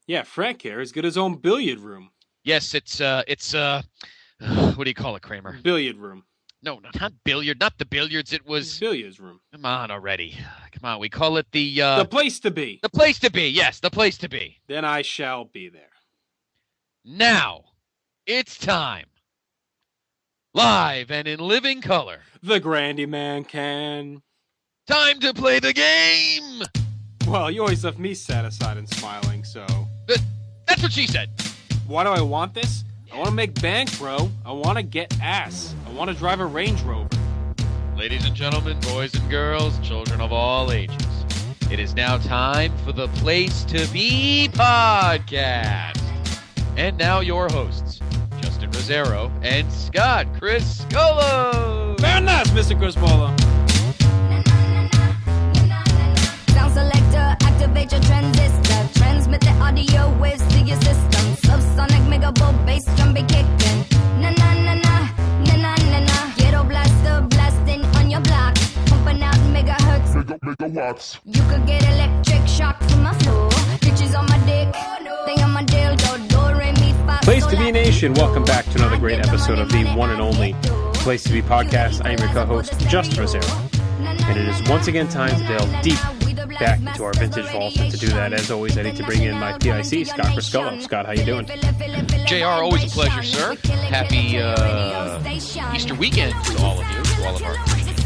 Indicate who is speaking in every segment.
Speaker 1: Yeah, Frank here has got his own billiard room.
Speaker 2: Yes, it's what do you call it, Kramer?
Speaker 1: Billiard room.
Speaker 2: No, not billiard, not the billiards. It was
Speaker 1: billiards room.
Speaker 2: Come on already. Come on, we call it the
Speaker 1: place to be.
Speaker 2: The place to be. Yes, the place to be.
Speaker 1: Then I shall be there.
Speaker 2: Now, it's time. Live and in living color.
Speaker 1: The Grandy Man can.
Speaker 2: Time to play the game.
Speaker 1: Well, you always left me satisfied and smiling, so.
Speaker 2: That's what she said.
Speaker 1: Why do I want this? I want to make bank, bro. I want to get ass. I want to drive a Range Rover.
Speaker 2: Ladies and gentlemen, boys and girls, children of all ages, it is now time for the Place to Be Podcast. And now your hosts, Justin Rosero and Scott Criscolo.
Speaker 1: Very nice, Mr. Criscolo.
Speaker 3: Sound selector, activate your transistor. Transmit the audio waves to your system. Subsonic mega bass drum be kicking. Na na na na, na na na na. Ghetto blaster blasting on your block, pumping out megahertz. Megawatts. You could get electric shock from my floor. Bitches on my dick, they on my dildo. Do re mi fa.
Speaker 1: Place to Be Nation, welcome back to another great episode of the one and only Place to Be Podcast. I am your co-host, Justin Rosero, and it is once again time to delve deep back into our vintage vault. And to do that, as always, I need to bring in my PIC, Scott Criscolo. Scott, how you doing?
Speaker 2: JR, always a pleasure, sir. Happy Easter weekend to all of you, to all of our Christian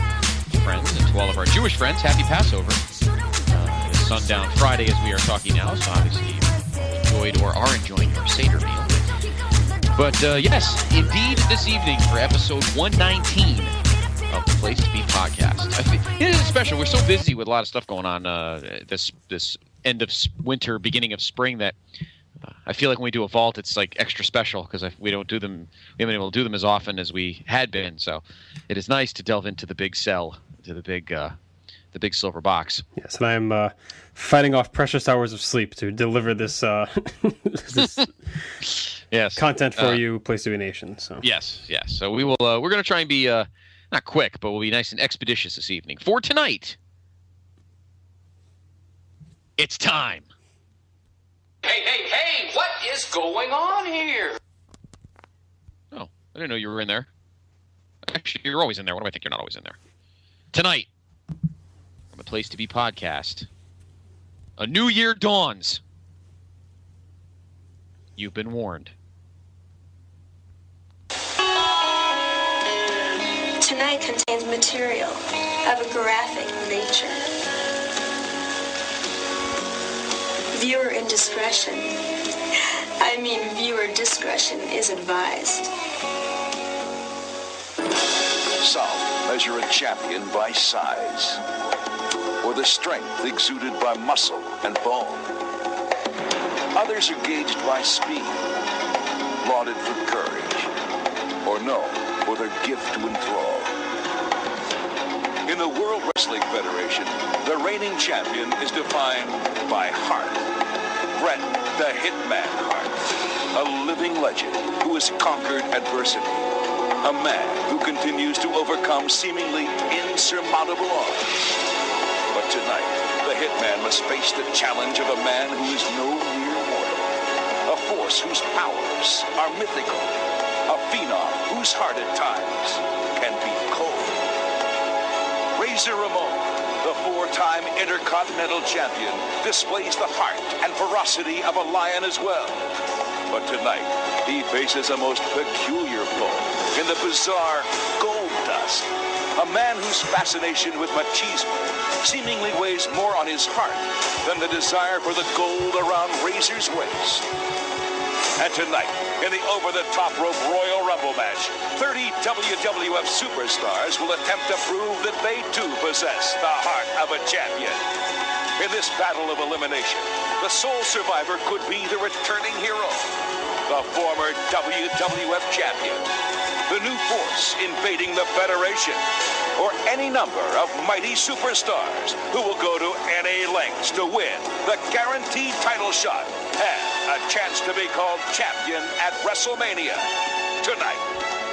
Speaker 2: friends, and to all of our Jewish friends. Happy Passover. It's sundown Friday as we are talking now, so obviously you enjoyed or are enjoying your Seder meal. But yes, indeed, this evening for episode 119 of the Place to Be Podcast. It is special. We're so busy with a lot of stuff going on this end of winter, beginning of spring that I feel like when we do a vault, it's like extra special because we don't do them. We haven't been able to do them as often as we had been. So it is nice to delve into the big cell, to the big silver box.
Speaker 1: Yes, and I'm fighting off precious hours of sleep to deliver this
Speaker 2: yes
Speaker 1: content for you, Place to Be Nation. So
Speaker 2: yes. So we will. We're going to try and be not quick, but we'll be nice and expeditious this evening. For tonight, it's time.
Speaker 4: Hey, what is going on here?
Speaker 2: Oh, I didn't know you were in there. Actually, you're always in there. What do I think you're not always in there? Tonight, on the Place to Be Podcast, a new year dawns. You've been warned.
Speaker 5: Tonight contains material of a graphic nature. Viewer discretion is advised.
Speaker 6: Some measure a champion by size, or the strength exuded by muscle and bone. Others are gauged by speed, lauded for courage, or known for their gift to enthrall. In the World Wrestling Federation, the reigning champion is defined by heart. Bret the Hitman Hart, a living legend who has conquered adversity. A man who continues to overcome seemingly insurmountable odds. But tonight, the Hitman must face the challenge of a man who is no mere mortal. A force whose powers are mythical. A phenom whose heart at times can be cold. Razor Ramon, the four-time Intercontinental Champion, displays the heart and ferocity of a lion as well. But tonight, he faces a most peculiar foe in the bizarre Goldust, a man whose fascination with machismo seemingly weighs more on his heart than the desire for the gold around Razor's waist. And tonight, in the over-the-top rope Royal Rumble match, 30 WWF superstars will attempt to prove that they too possess the heart of a champion. In this battle of elimination, the sole survivor could be the returning hero, the former WWF champion, the new force invading the Federation, or any number of mighty superstars who will go to any lengths to win the guaranteed title shot and a chance to be called champion at WrestleMania. Tonight,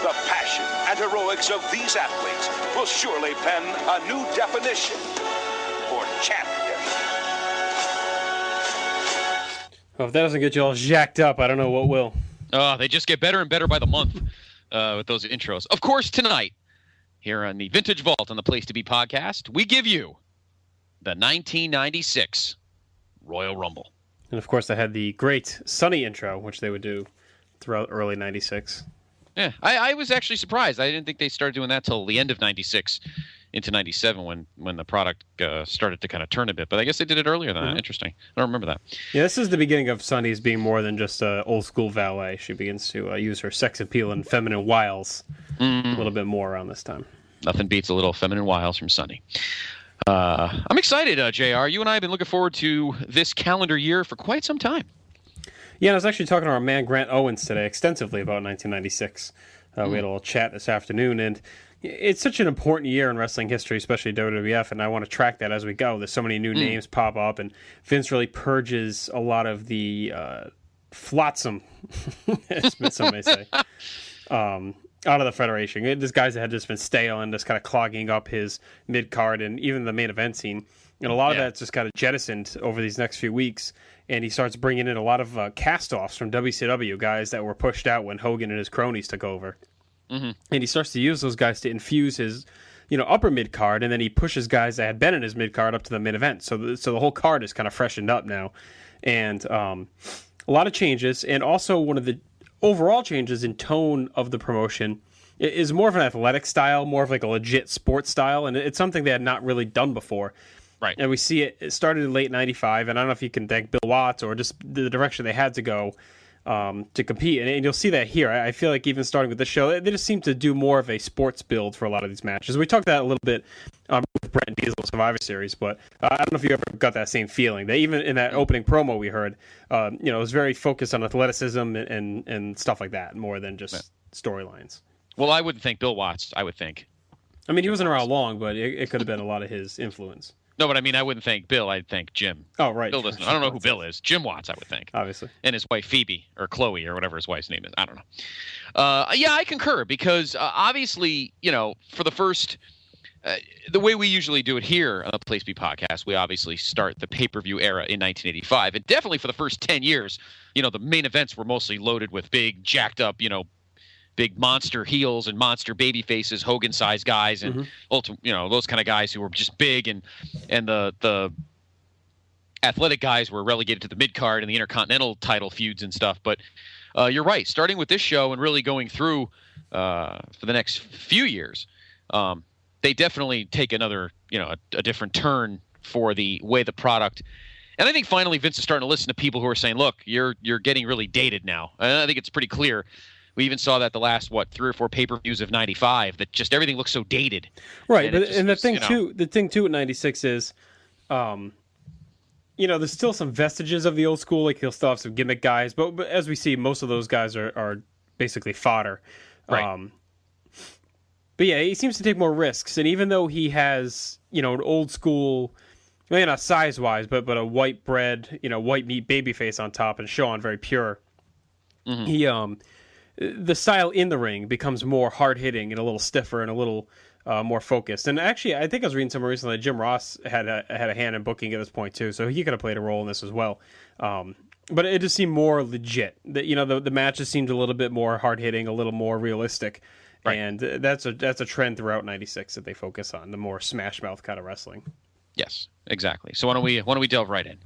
Speaker 6: the passion and heroics of these athletes will surely pen a new definition for champion.
Speaker 1: Well, if that doesn't get you all jacked up, I don't know what will.
Speaker 2: They just get better and better by the month with those intros. Of course, tonight, here on the Vintage Vault on the Place to Be podcast, we give you the 1996 Royal Rumble.
Speaker 1: And, of course, I had the great Sunny intro, which they would do throughout early 96.
Speaker 2: Yeah, I was actually surprised. I didn't think they started doing that till the end of 96 into 97 when the product started to kind of turn a bit. But I guess they did it earlier than that. Interesting. I don't remember that.
Speaker 1: Yeah, this is the beginning of Sunny's being more than just old school valet. She begins to use her sex appeal and feminine wiles a little bit more around this time.
Speaker 2: Nothing beats a little feminine wiles from Sunny. I'm excited, JR. You and I have been looking forward to this calendar year for quite some time.
Speaker 1: Yeah, I was actually talking to our man Grant Owens today extensively about 1996. We had a little chat this afternoon, and it's such an important year in wrestling history, especially WWF, and I want to track that as we go. There's so many new names pop up, and Vince really purges a lot of the flotsam, as some may say, out of the Federation. There's guys that had just been stale and just kind of clogging up his mid-card and even the main event scene. And a lot of that's just kind of jettisoned over these next few weeks, and he starts bringing in a lot of cast-offs from WCW, guys that were pushed out when Hogan and his cronies took over. And he starts to use those guys to infuse his, upper mid card, and then he pushes guys that had been in his mid card up to the main event. So the whole card is kind of freshened up now, and a lot of changes. And also one of the overall changes in tone of the promotion is more of an athletic style, more of like a legit sports style, and it's something they had not really done before.
Speaker 2: Right.
Speaker 1: And we see it started in late '95, and I don't know if you can thank Bill Watts or just the direction they had to go to compete, and you'll see that here. I feel like even starting with this show, they just seem to do more of a sports build for a lot of these matches. We talked that a little bit with Brent Diesel's Survivor Series, but I don't know if you ever got that same feeling. That even in that opening promo we heard, it was very focused on athleticism and stuff like that, more than just storylines.
Speaker 2: Well, I wouldn't think Bill Watts. I would think.
Speaker 1: I mean, he wasn't around long, but it could have been a lot of his influence.
Speaker 2: No, but I mean, I wouldn't thank Bill. I'd thank Jim.
Speaker 1: Oh, right.
Speaker 2: Bill doesn't. I don't know who Bill is. Jim Watts, I would think.
Speaker 1: Obviously.
Speaker 2: And his wife, Phoebe, or Chloe, or whatever his wife's name is. I don't know. Yeah, I concur, because obviously, for the first, the way we usually do it here on the Place B podcast, we obviously start the pay-per-view era in 1985. And definitely for the first 10 years, the main events were mostly loaded with big, jacked up, big monster heels and monster baby faces, Hogan-sized guys, and those kind of guys who were just big, and the athletic guys were relegated to the mid card and the Intercontinental title feuds and stuff. But you're right. Starting with this show and really going through for the next few years, they definitely take another, a different turn for the way the product. And I think finally Vince is starting to listen to people who are saying, "Look, you're getting really dated now." And I think it's pretty clear. We even saw that the last 3 or 4 pay-per-views of '95, that just everything looks so dated.
Speaker 1: Right, and the thing too at '96 is, there's still some vestiges of the old school. Like he'll still have some gimmick guys, but as we see, most of those guys are basically fodder.
Speaker 2: Right.
Speaker 1: But yeah, he seems to take more risks, and even though he has an old school, maybe not size wise, but a white bread, white meat baby face on top, and Shawn very pure. He the style in the ring becomes more hard-hitting and a little stiffer and a little more focused. And actually, I think I was reading somewhere recently that Jim Ross had a hand in booking at this point, too, so he could have played a role in this as well. But it just seemed more legit. The matches seemed a little bit more hard-hitting, a little more realistic. Right. And that's a trend throughout '96 that they focus on, the more smash mouth kind of wrestling.
Speaker 2: Yes, exactly. So why don't we delve right in?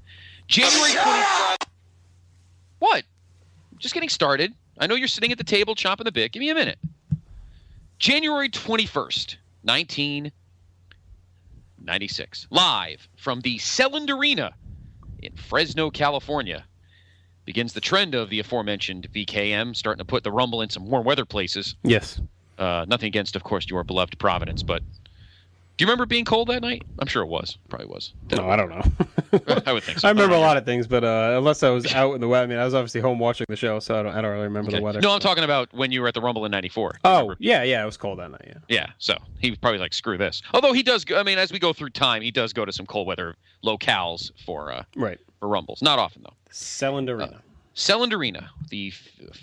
Speaker 2: January 20th. What? Just getting started. I know you're sitting at the table chomping the bit. Give me a minute. January 21st, 1996. Live from the Selland Arena in Fresno, California. Begins the trend of the aforementioned VKM, starting to put the Rumble in some warm weather places.
Speaker 1: Yes.
Speaker 2: Nothing against, of course, your beloved Providence, but do you remember it being cold that night? I'm sure it was. Probably was.
Speaker 1: No, I don't know.
Speaker 2: I would think so.
Speaker 1: I remember a lot of things, but unless I was out in the weather, I mean, I was obviously home watching the show, so I don't really remember the weather.
Speaker 2: No, I'm talking about when you were at the Rumble in '94.
Speaker 1: Oh, yeah, it was cold that night. Yeah.
Speaker 2: Yeah, so he was probably like, screw this. Although he does, as we go through time, he does go to some cold weather locales for Rumbles. Not often though.
Speaker 1: Selland Arena.
Speaker 2: Selland Arena,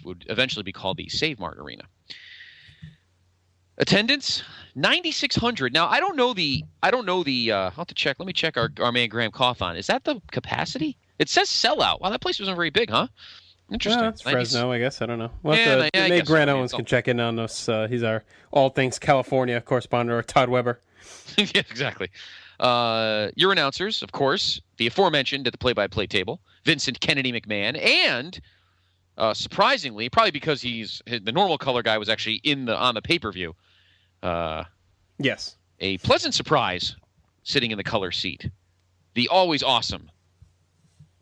Speaker 2: would eventually be called the Save Mart Arena. Attendance 9,600. Now I don't know the. I'll have to check. Let me check our man Graham Cawthon. Is that the capacity? It says sellout. Wow, that place wasn't very big, huh? Interesting.
Speaker 1: It's Fresno, I guess. I don't know.
Speaker 2: Nate
Speaker 1: Grant Owens can check in on us. He's our all things California correspondent, or Todd Weber.
Speaker 2: Yeah, exactly. Your announcers, of course, the aforementioned at the play-by-play table, Vincent Kennedy McMahon, and surprisingly, probably because the normal color guy was actually on the pay-per-view.
Speaker 1: Yes.
Speaker 2: A pleasant surprise sitting in the color seat. The always awesome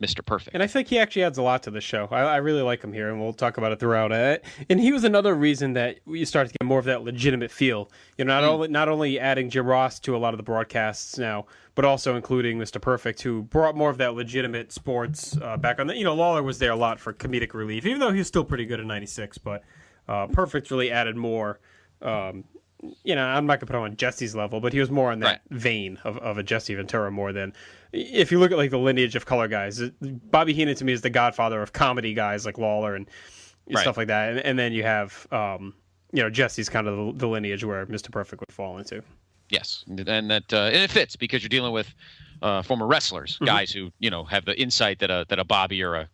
Speaker 2: Mr. Perfect.
Speaker 1: And I think he actually adds a lot to the show. I really like him here, and we'll talk about it throughout. And he was another reason that we started to get more of that legitimate feel. Not only adding Jim Ross to a lot of the broadcasts now, but also including Mr. Perfect, who brought more of that legitimate sports back on. Lawler was there a lot for comedic relief, even though he was still pretty good in '96. But Perfect really added more. I'm not going to put him on Jesse's level, but he was more on that vein of a Jesse Ventura more than... If you look at the lineage of color guys, Bobby Heenan to me is the godfather of comedy guys like Lawler and stuff like that. And then you have, Jesse's kind of the lineage where Mr. Perfect would fall into.
Speaker 2: Yes, and it fits because you're dealing with former wrestlers, guys who have the insight that a Bobby or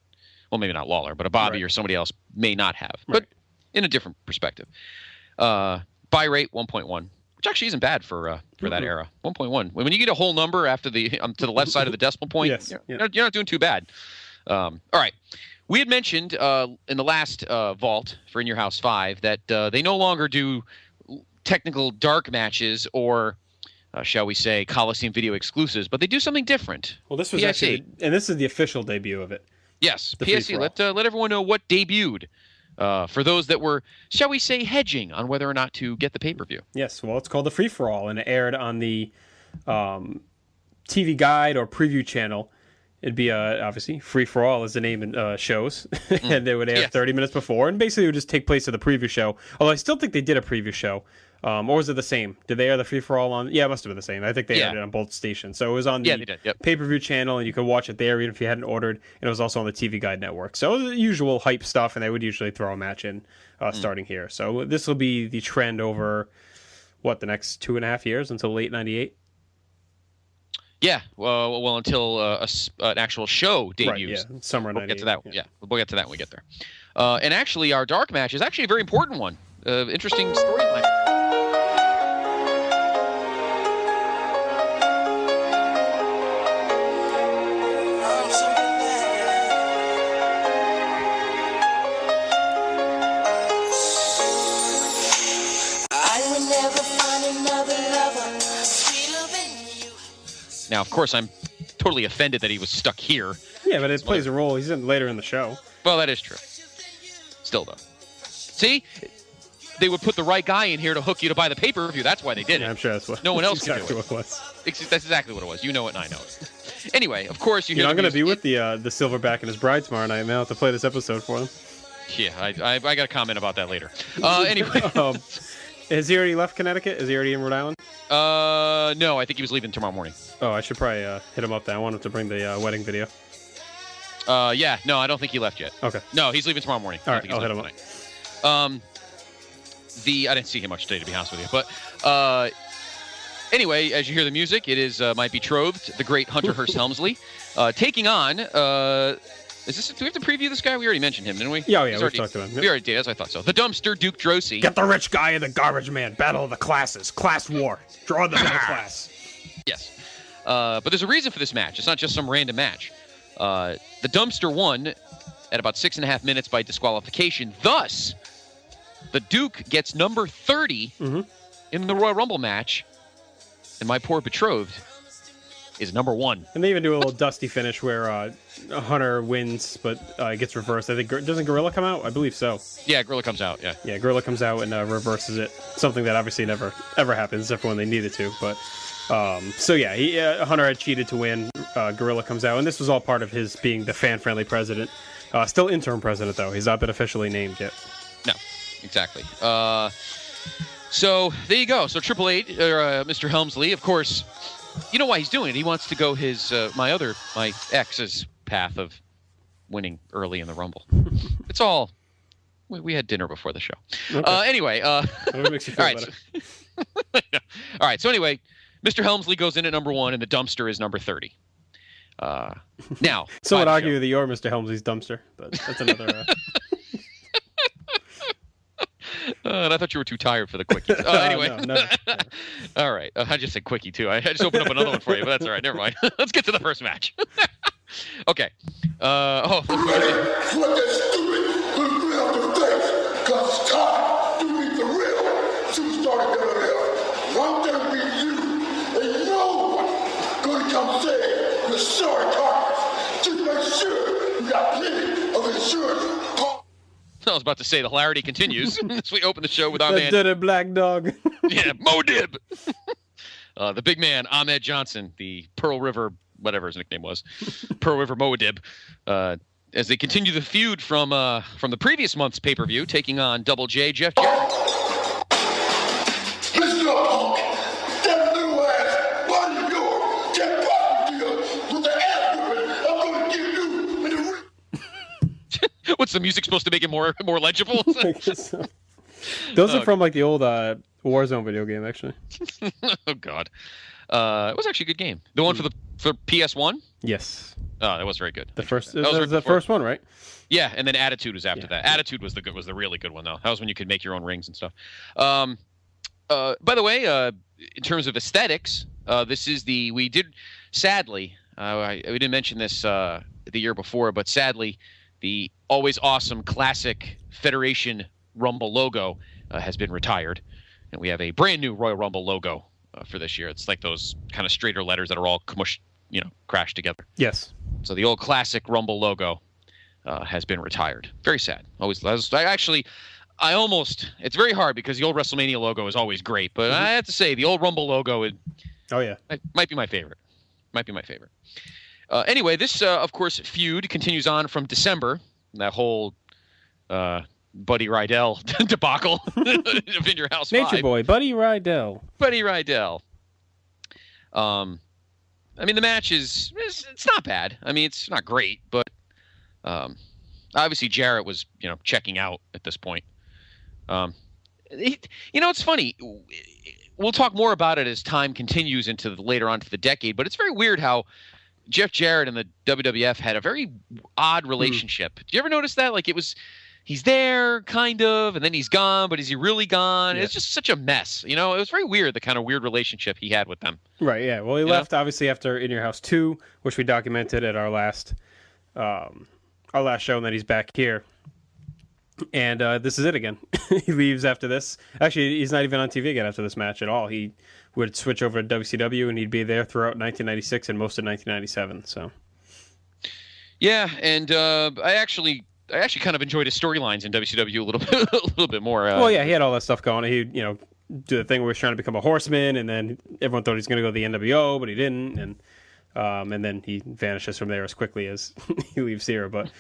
Speaker 2: maybe not Lawler, but a Bobby or somebody else may not have, but in a different perspective. Buy rate 1.1. Which actually isn't bad for that era. 1.1. When you get a whole number after to the left side of the decimal point, you're not doing too bad. All right. We had mentioned in the last Vault for In Your House 5 that they no longer do technical dark matches or, shall we say, Coliseum video exclusives, but they do something different.
Speaker 1: Well, this was
Speaker 2: PIC.
Speaker 1: and this is the official debut of it.
Speaker 2: Yes, PIC. Let everyone know what debuted. For those that were, shall we say, hedging on whether or not to get the pay-per-view.
Speaker 1: Yes, well, it's called the Free For All, and it aired on the TV Guide or Preview channel. It'd be obviously Free For All, as the name shows, and they would air 30 minutes before, and basically it would just take place at the preview show. Although I still think they did a preview show. Or was it the same? Did they air the Free For All on? Yeah, it must have been the same. I think they aired it on both stations. So it was on the pay-per-view channel, and you could watch it there even if you hadn't ordered. And it was also on the TV Guide network. So it was the usual hype stuff, and they would usually throw a match in starting here. So this will be the trend over, the next 2.5 years until late '98?
Speaker 2: Yeah, well, until an actual show debuts.
Speaker 1: Right, summer '98.
Speaker 2: We'll get to that. Yeah, we'll get to that when we get there. And actually, our dark match is actually a very important one. Interesting storyline. Now, of course, I'm totally offended that he was stuck here.
Speaker 1: Yeah, but it plays a role. He's in later in the show.
Speaker 2: Well, that is true. Still, though. See? They would put the right guy in here to hook you to buy the pay-per-view. That's why they did it.
Speaker 1: I'm sure that's what.
Speaker 2: No one else can do it.
Speaker 1: What it was.
Speaker 2: That's exactly what it was. You know it, and I know it. Anyway, of course, you hear.
Speaker 1: I'm going to be with the Silverback and his bride tomorrow night. Man, I'll have to play this episode for them.
Speaker 2: Yeah, I got a comment about that later. Anyway.
Speaker 1: Has he already left Connecticut? Is he already in Rhode Island?
Speaker 2: No, I think he was leaving tomorrow morning.
Speaker 1: Oh, I should probably hit him up then. I want him to bring the wedding video.
Speaker 2: Yeah, no, I don't think he left yet.
Speaker 1: Okay.
Speaker 2: No, he's leaving tomorrow morning.
Speaker 1: All right, I'll hit him up.
Speaker 2: I didn't see him much today, to be honest with you. But anyway, as you hear the music, it is my betrothed, the great Hunter Hearst Helmsley, taking on. Do we have to preview this guy? We already mentioned him, didn't we?
Speaker 1: Yeah, we've talked to him. Yep.
Speaker 2: We already did, as I thought so. The Dumpster, Duke Drosy.
Speaker 1: Get the rich guy and the garbage man. Battle of the classes. Class war. Draw the middle class.
Speaker 2: Yes. But there's a reason for this match. It's not just some random match. The Dumpster won at about 6.5 minutes by disqualification. Thus, the Duke gets number 30 in the Royal Rumble match, and my poor betrothed is number 1.
Speaker 1: And they even do a little dusty finish where Hunter wins, but gets reversed. I think doesn't Gorilla come out? I believe so.
Speaker 2: Yeah, Gorilla comes out. Yeah.
Speaker 1: Yeah, Gorilla comes out and reverses it. Something that obviously never ever happens, except for when they need it to. But so yeah, Hunter had cheated to win. Gorilla comes out, and this was all part of his being the fan-friendly president. Still interim president though. He's not been officially named yet.
Speaker 2: No, exactly. So there you go. So Triple H, or Mr. Helmsley, of course. You know why he's doing it. He wants to go my ex's path of winning early in the Rumble. It's all. We had dinner before the show. Okay. Anyway.
Speaker 1: What makes you feel better?
Speaker 2: All right. So anyway, Mr. Helmsley goes in at number 1, and the Dumpster is number 30. Now,
Speaker 1: Some would
Speaker 2: by the
Speaker 1: argue
Speaker 2: show.
Speaker 1: that you're Mr. Helmsley's dumpster, but that's another.
Speaker 2: And I thought you were too tired for the quickies. Anyway.
Speaker 1: No, never.
Speaker 2: All right. I just said quickie, too. I just opened up another one for you, but that's all right. Never mind. Let's get to the first match. Okay.
Speaker 7: What that stupid little grin on your face, cause it's time to meet the real superstar of WWE. I'm gonna beat you, and no one gonna come save your sorry carcass. Just make sure you got plenty of insurance.
Speaker 2: I was about to say the hilarity continues as we open the show with our
Speaker 1: That
Speaker 2: man.
Speaker 1: did it, Black Dog.
Speaker 2: Yeah, Modib. The big man, Ahmed Johnson, the Pearl River, whatever his nickname was, Pearl River Modib, as they continue the feud from the previous month's pay-per-view, taking on Double J, Jeff Jarrett.
Speaker 7: Listen up, punk. That little ass body of yours can't possibly deal with the ass whipping I'm gonna give you in the ring.
Speaker 2: What's the music supposed to make it more legible?
Speaker 1: I guess so. Those are from like the old Warzone video game, actually.
Speaker 2: Oh God, it was actually a good game. The one for PS1.
Speaker 1: Yes,
Speaker 2: Oh, that was very good.
Speaker 1: the first.
Speaker 2: That
Speaker 1: That
Speaker 2: was
Speaker 1: was
Speaker 2: right
Speaker 1: the
Speaker 2: before.
Speaker 1: first one, right?
Speaker 2: Yeah, and then Attitude was after
Speaker 1: Yeah.
Speaker 2: that. Attitude was the really good one though. That was when you could make your own rings and stuff. By the way, in terms of aesthetics, this is we did sadly we didn't mention this the year before, but sadly the always awesome classic Federation Rumble logo has been retired, and we have a brand new Royal Rumble logo for this year. It's like those kind of straighter letters that are all crashed together.
Speaker 1: Yes.
Speaker 2: So the old classic Rumble logo has been retired. Very sad. It's very hard because the old WrestleMania logo is always great, but I have to say the old Rumble logo
Speaker 1: Oh yeah.
Speaker 2: might be my favorite. Anyway, this of course feud continues on from December. That whole Buddy Rydell debacle of In Your House
Speaker 1: Nature
Speaker 2: 5.
Speaker 1: Boy, Buddy Rydell.
Speaker 2: Buddy Rydell. I mean, the match it's not bad. I mean, it's not great, but obviously Jarrett was, checking out at this point. It's funny. We'll talk more about it as time continues into later on to the decade, but it's very weird how Jeff Jarrett and the WWF had a very odd relationship. Did you ever notice that? Like he's there kind of, and then he's gone, but is he really gone?
Speaker 1: Yeah.
Speaker 2: It's just such a mess. It was very weird, the kind of weird relationship he had with them.
Speaker 1: Right. Yeah. Well, he left obviously after In Your House 2, which we documented at our last show, and then he's back here. And this is it again. He leaves after this. Actually, he's not even on TV again after this match at all. He would switch over to WCW, and he'd be there throughout 1996 and most of 1997. So. Yeah,
Speaker 2: and I actually kind of enjoyed his storylines in WCW a little bit more.
Speaker 1: Well, yeah, he had all that stuff going. He, do the thing where he's trying to become a horseman, and then everyone thought he was going to go to the NWO, but he didn't, and then he vanishes from there as quickly as he leaves here. But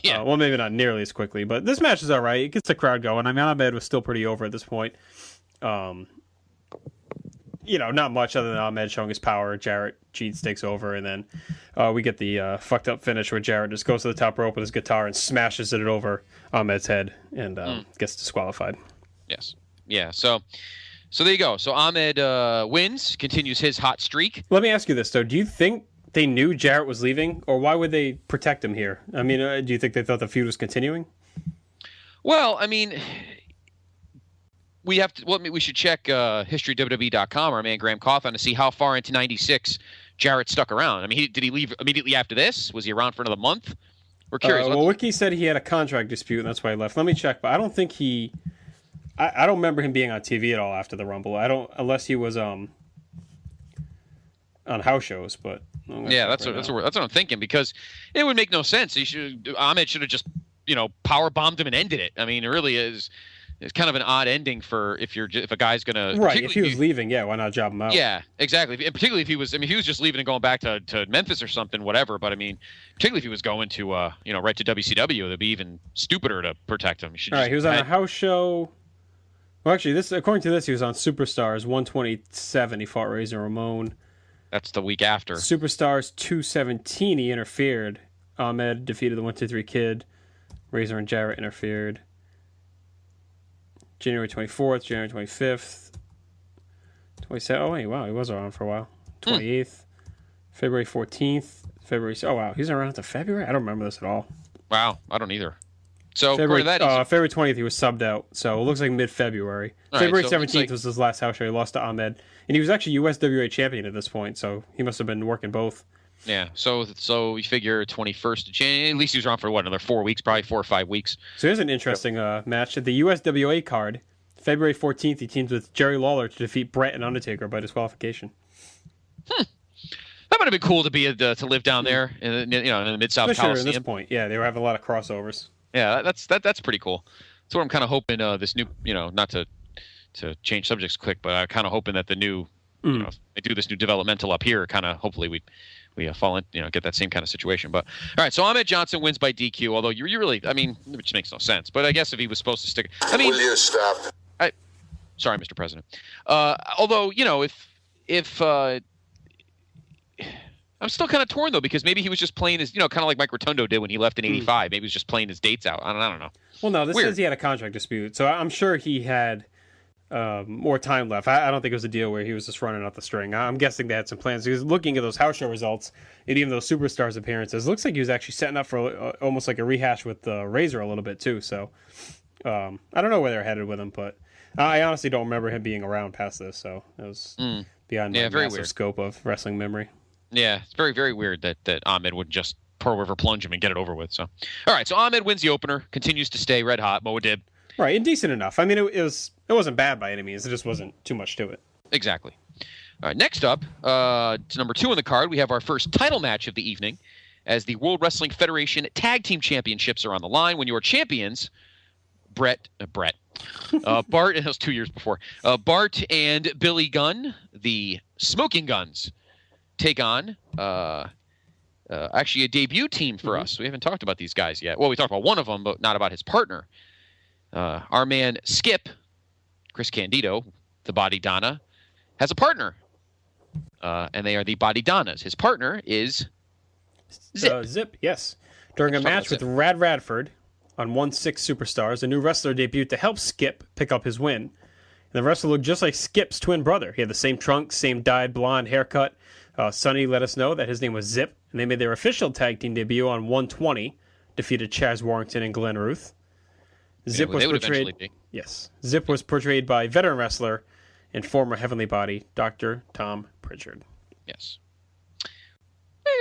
Speaker 2: Yeah.
Speaker 1: well, maybe not nearly as quickly. But this match is all right. It gets the crowd going. I mean, Ahmed was still pretty over at this point. Not much other than Ahmed showing his power. Jarrett cheats, takes over, and then we get the fucked up finish where Jarrett just goes to the top rope with his guitar and smashes it over Ahmed's head and gets disqualified.
Speaker 2: Yes. Yeah. So there you go. So Ahmed wins, continues his hot streak.
Speaker 1: Let me ask you this, though. Do you think they knew Jarrett was leaving, or why would they protect him here? I mean, do you think they thought the feud was continuing?
Speaker 2: Well, I mean, we should check historywwe.com, our man Graham Coffin, to see how far into 96 Jarrett stuck around. I mean, did he leave immediately after this? Was he around for another month? We're curious.
Speaker 1: Well, Wiki said he had a contract dispute, and that's why he left. Let me check, but I don't think he... I don't remember him being on TV at all after the Rumble. Unless he was on house shows, but...
Speaker 2: Yeah, that's what I'm thinking, because it would make no sense. Ahmed should have just, power bombed him and ended it. I mean, it really is. It's kind of an odd ending for if a guy's gonna
Speaker 1: If he was leaving, why not job him out?
Speaker 2: Yeah, exactly. And particularly if he was, if he was just leaving and going back to Memphis or something, whatever. But I mean, particularly if he was going to right to WCW, it'd be even stupider to protect him.
Speaker 1: All right, he was on a house show. Well, actually, according to this, he was on Superstars 127. He fought Razor Ramon.
Speaker 2: That's the week after.
Speaker 1: Superstars 217, he interfered. Ahmed defeated the 123 Kid. Razor and Jarrett interfered. January 24th, January 25th, 27th. Oh, wait, wow, he was around for a while. 28th, February 14th, February. Oh, wow. He's around to February? I don't remember this at all.
Speaker 2: Wow, I don't either. So
Speaker 1: February,
Speaker 2: that
Speaker 1: February 20th, he was subbed out. So it looks like mid-February. February 17th was his last house show. He lost to Ahmed. And he was actually USWA champion at this point, so he must have been working both.
Speaker 2: Yeah, so we figure 21st of January. At least he was around for, another 4 weeks, probably 4 or 5 weeks.
Speaker 1: So here's an interesting match. At the USWA card, February 14th, he teams with Jerry Lawler to defeat Brett and Undertaker by disqualification.
Speaker 2: That would have been cool to live down there in the Mid-South Coliseum.
Speaker 1: Sure, at this point, yeah, they were having a lot of crossovers.
Speaker 2: Yeah, that's pretty cool. That's what I'm kind of hoping. This new, not to change subjects quick, but I'm kind of hoping that the new, they do this new developmental up here. Kind of hopefully we fall in, get that same kind of situation. But all right, so Ahmed Johnson wins by DQ. Although you really, which makes no sense. But I guess if he was supposed to stick,
Speaker 7: Will you stop?
Speaker 2: Sorry, Mr. President. Although if I'm still kind of torn, though, because maybe he was just playing his, kind of like Mike Rotundo did when he left in 85. Maybe he was just playing his dates out. I don't know.
Speaker 1: Well, no, this says he had a contract dispute, so I'm sure he had more time left. I don't think it was a deal where he was just running out the string. I'm guessing they had some plans. Because looking at those house show results and even those Superstars appearances, it looks like he was actually setting up for almost like a rehash with Razor a little bit, too. So I don't know where they're headed with him, but I honestly don't remember him being around past this, so it was beyond my massive scope of wrestling memory.
Speaker 2: Yeah, it's very, very weird that Ahmed would just Pearl River plunge him and get it over with. So, all right, so Ahmed wins the opener, continues to stay red hot. Moadib.
Speaker 1: Right, and decent enough. I mean, it wasn't bad by any means. It just wasn't too much to it.
Speaker 2: Exactly. All right, next up, to number 2 on the card, we have our first title match of the evening, as the World Wrestling Federation Tag Team Championships are on the line. When your champions, Bart, it was 2 years before, Bart and Billy Gunn, the Smoking Guns, take on actually a debut team for us. We haven't talked about these guys yet. Well, we talked about one of them, but not about his partner. Our man Skip, Chris Candido, the Body Donna, has a partner, and they are the Body Donnas. His partner is Zip.
Speaker 1: Zip, yes. During a match with Rad Radford on 1/6 Superstars, a new wrestler debuted to help Skip pick up his win. And the wrestler looked just like Skip's twin brother. He had the same trunks, same dyed blonde haircut. Sonny let us know that his name was Zip, and they made their official tag team debut on 120, defeated Chaz Warrington and Glenn Ruth. Zip was portrayed by veteran wrestler and former Heavenly Body, Dr. Tom Pritchard.
Speaker 2: Yes.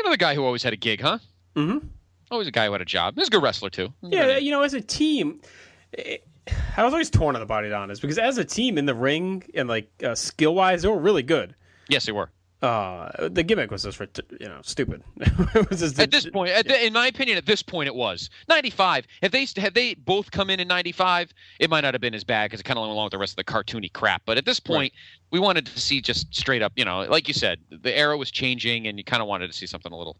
Speaker 2: Another guy who always had a gig, huh?
Speaker 1: Mm-hmm.
Speaker 2: Always a guy who had a job. He's a good wrestler, too.
Speaker 1: Yeah, as a team, I was always torn on the Body Donnas, because as a team in the ring and skill-wise, they were really good.
Speaker 2: Yes, they were.
Speaker 1: The gimmick was just stupid. It was just
Speaker 2: at this point, in my opinion, at this point it was 95. Had they both come in 95, it might not have been as bad because it kind of went along with the rest of the cartoony crap. But at this point, we wanted to see just straight up, like you said, the era was changing, and you kind of wanted to see something a little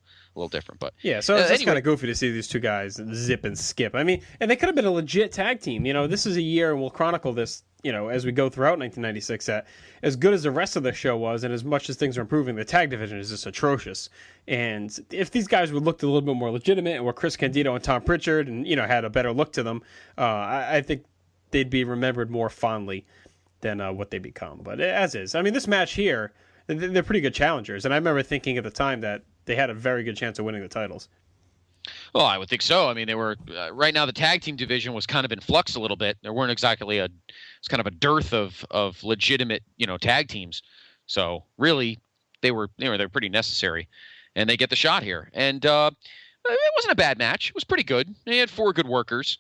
Speaker 2: different. But
Speaker 1: yeah, so it's kind of goofy to see these two guys, Zip and Skip. I mean, and they could have been a legit tag team. This is a year, and we'll chronicle this, as we go throughout 1996, that as good as the rest of the show was, and as much as things are improving, the tag division is just atrocious. And if these guys would look a little bit more legitimate and were Chris Candido and Tom Pritchard and, had a better look to them, I think they'd be remembered more fondly than what they become. But as is. I mean, this match here, they're pretty good challengers. And I remember thinking at the time that they had a very good chance of winning the titles.
Speaker 2: Well, I would think so. I mean, they were right now. The tag team division was kind of in flux a little bit. There weren't exactly it's kind of a dearth of legitimate, tag teams. So really, they're pretty necessary, and they get the shot here. And it wasn't a bad match. It was pretty good. They had 4 good workers.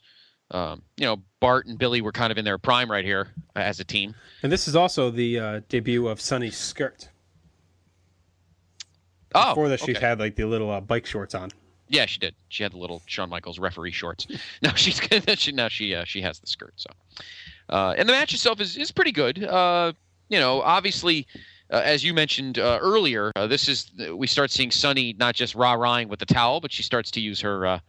Speaker 2: Bart and Billy were kind of in their prime right here as a team.
Speaker 1: And this is also the debut of Sunny's skirt.
Speaker 2: Oh,
Speaker 1: before this, she had the little bike shorts on.
Speaker 2: Yeah, she did. She had the little Shawn Michaels referee shorts. Now she has the skirt. So, and the match itself is pretty good. Obviously, as you mentioned earlier, we start seeing Sunny not just rah-rahing with the towel, but she starts to use her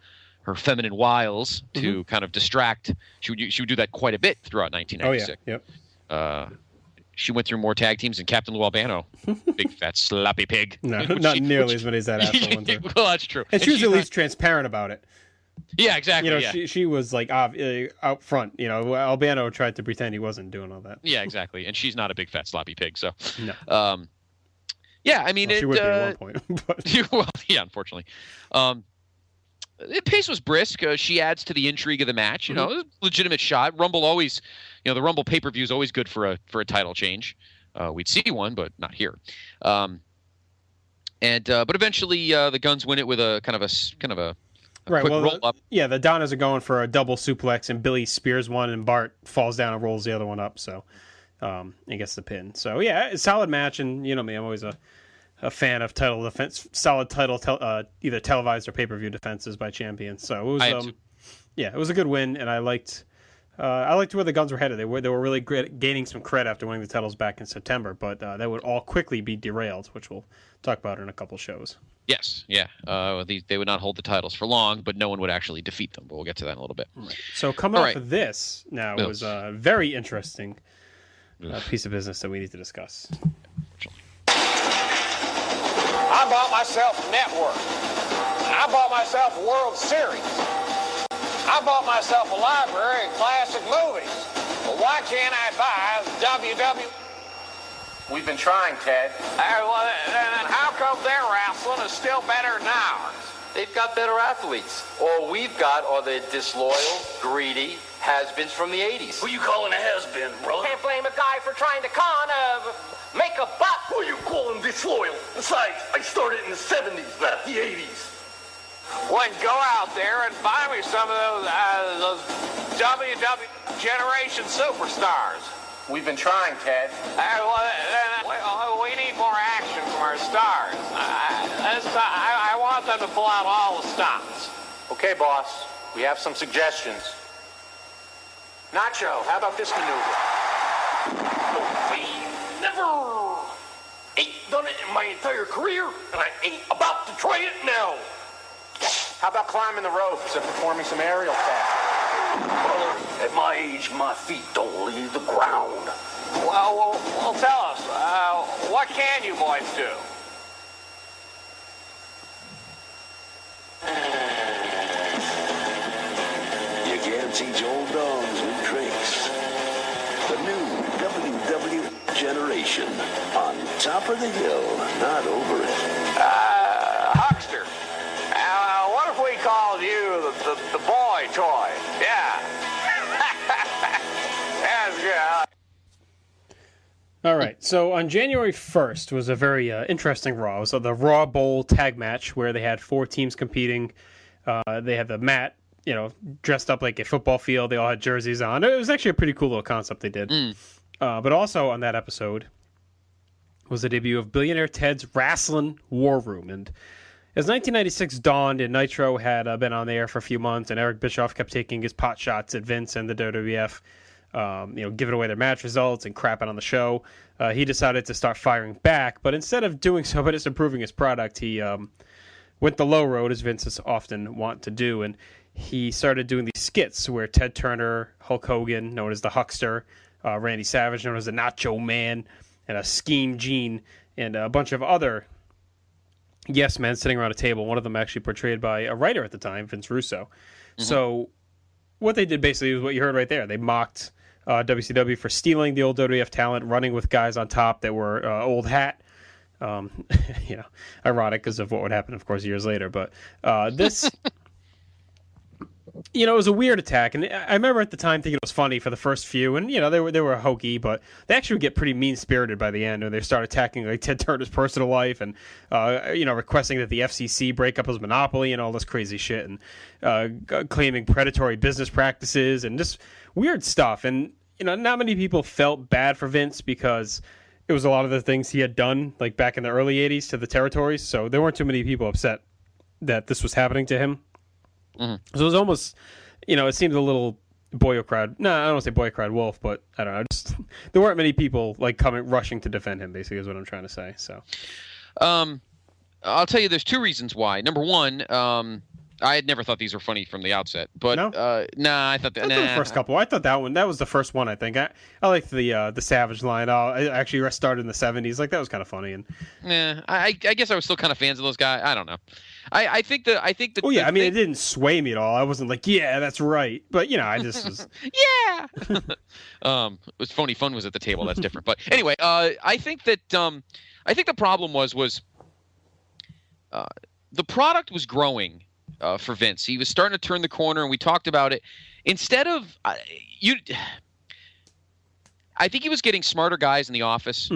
Speaker 2: feminine wiles to kind of distract. She would do that quite a bit throughout 1996.
Speaker 1: Oh yeah, yep.
Speaker 2: She went through more tag teams than Captain Lou Albano. Big fat sloppy pig.
Speaker 1: No, not nearly as many as that asshole went through.
Speaker 2: Well, that's true.
Speaker 1: And she was at least transparent about it.
Speaker 2: Yeah, exactly.
Speaker 1: She was out front. Albano tried to pretend he wasn't doing all that.
Speaker 2: Yeah, exactly. And she's not a big fat sloppy pig. So,
Speaker 1: no.
Speaker 2: Yeah, I mean,
Speaker 1: well, she would be at one point. But.
Speaker 2: Well, yeah, unfortunately. The pace was brisk. She adds to the intrigue of the match. You know, it was a legitimate shot. Rumble always, the Rumble pay-per-view is always good for a title change. We'd see one, but not here. But eventually the Guns win it with a kind of a
Speaker 1: right,
Speaker 2: quick roll up.
Speaker 1: Yeah, the Donnas are going for a double suplex, and Billy spears one, and Bart falls down and rolls the other one up. So he gets the pin. So yeah, it's a solid match, and you know me, I'm always a fan of title defense, solid title, either televised or pay-per-view defenses by champions. So it was, it was a good win, and I liked where the Guns were headed. They were really gaining some cred after winning the titles back in September, but that would all quickly be derailed, which we'll talk about in a couple shows.
Speaker 2: Yes, yeah. They would not hold the titles for long, but no one would actually defeat them. But we'll get to that in a little bit.
Speaker 1: Right. So coming off of this now was a very interesting piece of business that we need to discuss.
Speaker 8: I bought myself a network. I bought myself a World Series. I bought myself a library of classic movies. But why can't I buy WWE? We've been trying, Ted. Then how come their wrestling is still better than ours?
Speaker 4: They've got better athletes. All we've got are the disloyal, greedy has-beens from the 80s.
Speaker 8: Who you calling a has-been, brother?
Speaker 9: Can't blame a guy for trying to make a buck.
Speaker 8: Who you calling disloyal? Besides, I started in the 70s, not the 80s. Well, go out there and buy me some of those WWE Generation superstars.
Speaker 4: We've been trying, Ted.
Speaker 8: We need more action from our stars. I want them to pull out all the stops.
Speaker 4: Okay, boss. We have some suggestions.
Speaker 8: Nacho, how about this maneuver? Never ain't done it in my entire career, and I ain't about to try it now.
Speaker 4: How about climbing the ropes and performing some aerial tasks?
Speaker 8: Brother, at my age, my feet don't leave the ground. Well, tell us, what can you boys do?
Speaker 6: You can't teach old dogs new tricks. The new WW Generation. On top of the hill, not over it.
Speaker 8: Huckster, what if we called you the boy toy? Yeah. That's good.
Speaker 1: All right, so on January 1st was a very interesting Raw. So the Raw Bowl tag match where they had 4 teams competing. They had the mat, dressed up like a football field. They all had jerseys on. It was actually a pretty cool little concept they did. But also on that episode was the debut of Billionaire Ted's Wrestling War Room. And as 1996 dawned and Nitro had been on the air for a few months, and Eric Bischoff kept taking his pot shots at Vince and the WWF, giving away their match results and crapping on the show, he decided to start firing back. But instead of doing so, but just improving his product, he went the low road, as Vince is often want to do, and he started doing these skits where Ted Turner, Hulk Hogan, known as the Huckster, Randy Savage, known as the Nacho Man, and a Scheme Gene, and a bunch of other yes men sitting around a table. One of them actually portrayed by a writer at the time, Vince Russo. So what they did basically was what you heard right there. They mocked WCW for stealing the old WWF talent, running with guys on top that were old hat. Ironic because of what would happen, of course, years later. But this, it was a weird attack. And I remember at the time thinking it was funny for the first few. And, they were hokey, but they actually would get pretty mean-spirited by the end when they start attacking like Ted Turner's personal life and, requesting that the FCC break up his monopoly and all this crazy shit and claiming predatory business practices and just weird stuff. And, not many people felt bad for Vince because it was a lot of the things he had done like back in the early 80s to the territories. So there weren't too many people upset that this was happening to him. So it was almost, it seemed a little boy cried. No, I don't want to say boy cried wolf, but I don't know. Just there weren't many people like rushing to defend him. Basically, is what I'm trying to say. So,
Speaker 2: I'll tell you, there's 2 reasons why. Number one, I had never thought these were funny from the outset, but
Speaker 1: no?
Speaker 2: I thought that.
Speaker 1: I thought the first couple. I thought that was the first one. I think I liked the Savage line. I actually started in the 70s. Like that was kind of funny. And
Speaker 2: I guess I was still kind of fans of those guys. I don't know. I think that.
Speaker 1: Oh yeah, I mean, it didn't sway me at all. I wasn't like, yeah, that's right. But I just was.
Speaker 2: Yeah. It was phony fun was at the table. That's different. But anyway, I think that I think the problem was the product was growing for Vince. He was starting to turn the corner, and we talked about it. Instead of I think he was getting smarter guys in the office.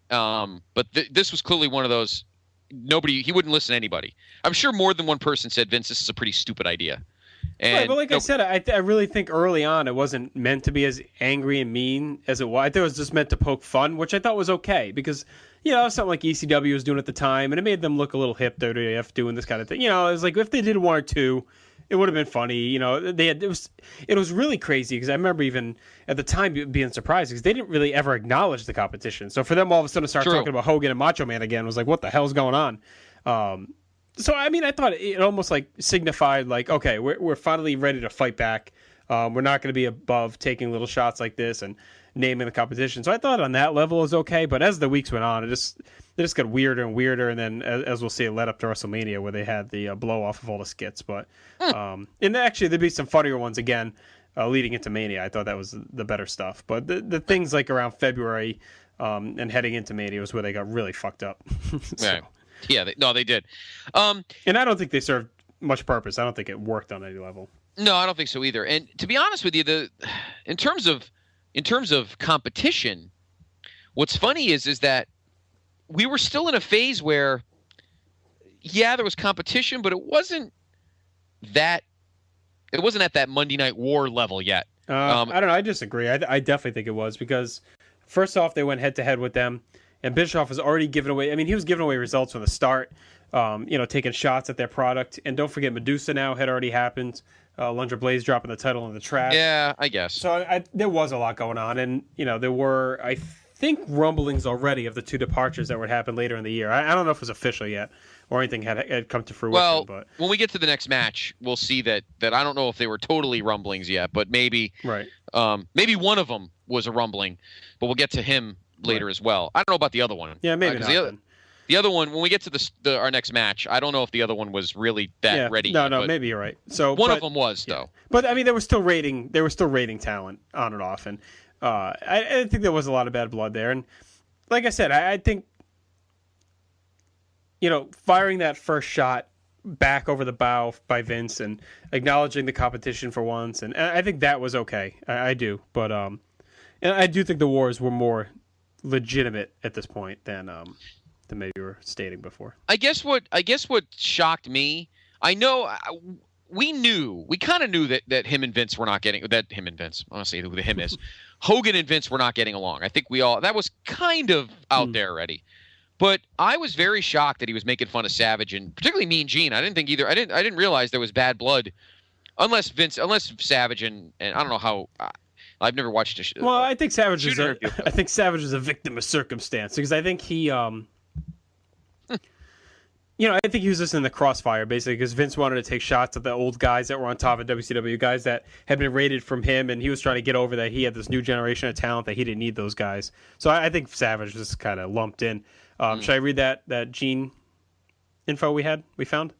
Speaker 2: But this was clearly one of those. He wouldn't listen to anybody. I'm sure more than one person said, Vince, this is a pretty stupid idea. And
Speaker 1: right, but like I said, I really think early on it wasn't meant to be as angry and mean as it was. I thought it was just meant to poke fun, which I thought was okay because, something like ECW was doing at the time, and it made them look a little hip, WWF doing this kind of thing. It was like if they did one or two, it would have been funny. It was really crazy because I remember even at the time being surprised because they didn't really ever acknowledge the competition. So for them all of a sudden to start talking about Hogan and Macho Man again was like, what the hell's going on? So, I mean, I thought it almost like signified like, okay, we're finally ready to fight back. We're not going to be above taking little shots like this and naming the competition. So I thought on that level it was okay. But as the weeks went on, it just got weirder and weirder. And then, as we'll see, it led up to WrestleMania where they had the blow off of all the skits. But and actually, there'd be some funnier ones again leading into Mania. I thought that was the better stuff. But the things like around February and heading into Mania was where they got really fucked up. So.
Speaker 2: Right. Yeah, they did.
Speaker 1: And I don't think they served much purpose. I don't think it worked on any level.
Speaker 2: No, I don't think so either. And to be honest with you, in terms of competition, what's funny is that we were still in a phase where, there was competition, but it wasn't at that Monday Night War level yet.
Speaker 1: I don't know. I disagree. I definitely think it was because first off, they went head to head with them. And Bischoff was already giving away. I mean, he was giving away results from the start, taking shots at their product. And don't forget, Medusa now had already happened. Lunger Blaze dropping the title in the trash.
Speaker 2: Yeah, I guess.
Speaker 1: So there was a lot going on. And, there were, I think, rumblings already of the two departures that would happen later in the year. I don't know if it was official yet or anything had come to fruition.
Speaker 2: Well,
Speaker 1: but
Speaker 2: when we get to the next match, we'll see that I don't know if they were totally rumblings yet, but maybe,
Speaker 1: right.
Speaker 2: Maybe one of them was a rumbling, but we'll get to him later as well. I don't know about the other one.
Speaker 1: Yeah, maybe not.
Speaker 2: The other one, when we get to our next match, I don't know if the other one was really that ready.
Speaker 1: No, maybe you're right. So
Speaker 2: one of them was though.
Speaker 1: But I mean, they were still rating talent on and off, and I think there was a lot of bad blood there. And like I said, I think firing that first shot back over the bow by Vince and acknowledging the competition for once, and I think that was okay. I do, but and I do think the wars were more legitimate at this point than maybe you were stating before.
Speaker 2: I guess what shocked me, we kind of knew that him and Vince were not getting I want to say who the him is. Hogan and Vince were not getting along. I think that was kind of out there already. But I was very shocked that he was making fun of Savage and particularly Mean Gene. I didn't think either. I didn't realize there was bad blood unless Savage and I don't know how I've never watched a show.
Speaker 1: Well, I think Savage is a victim of circumstance because I think he, I think he was just in the crossfire basically because Vince wanted to take shots at the old guys that were on top of WCW, guys that had been rated from him, and he was trying to get over that he had this new generation of talent that he didn't need those guys. So I think Savage was kind of lumped in. Should I read that Gene info we found?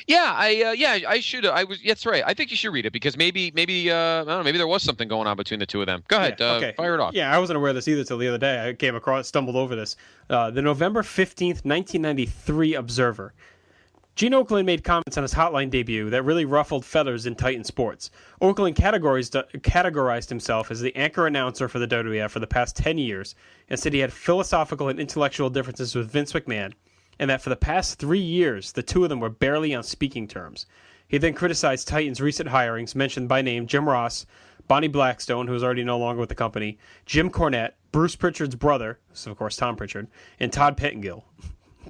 Speaker 2: Yeah, I should. That's right. I think you should read it because maybe I don't know. Maybe there was something going on between the two of them. Go ahead, okay. Fire it off.
Speaker 1: Yeah, I wasn't aware of this either till the other day. I stumbled over this. The November 15th, 1993 Observer. Gene Okerlund made comments on his Hotline debut that really ruffled feathers in Titan sports. Okerlund categorized himself as the anchor announcer for the WWF for the past 10 years and said he had philosophical and intellectual differences with Vince McMahon, and that for the past 3 years, the two of them were barely on speaking terms. He then criticized Titan's recent hirings, mentioned by name Jim Ross, Bonnie Blackstone, who is already no longer with the company, Jim Cornette, Bruce Pritchard's brother, so of course Tom Pritchard, and Todd Pettengill.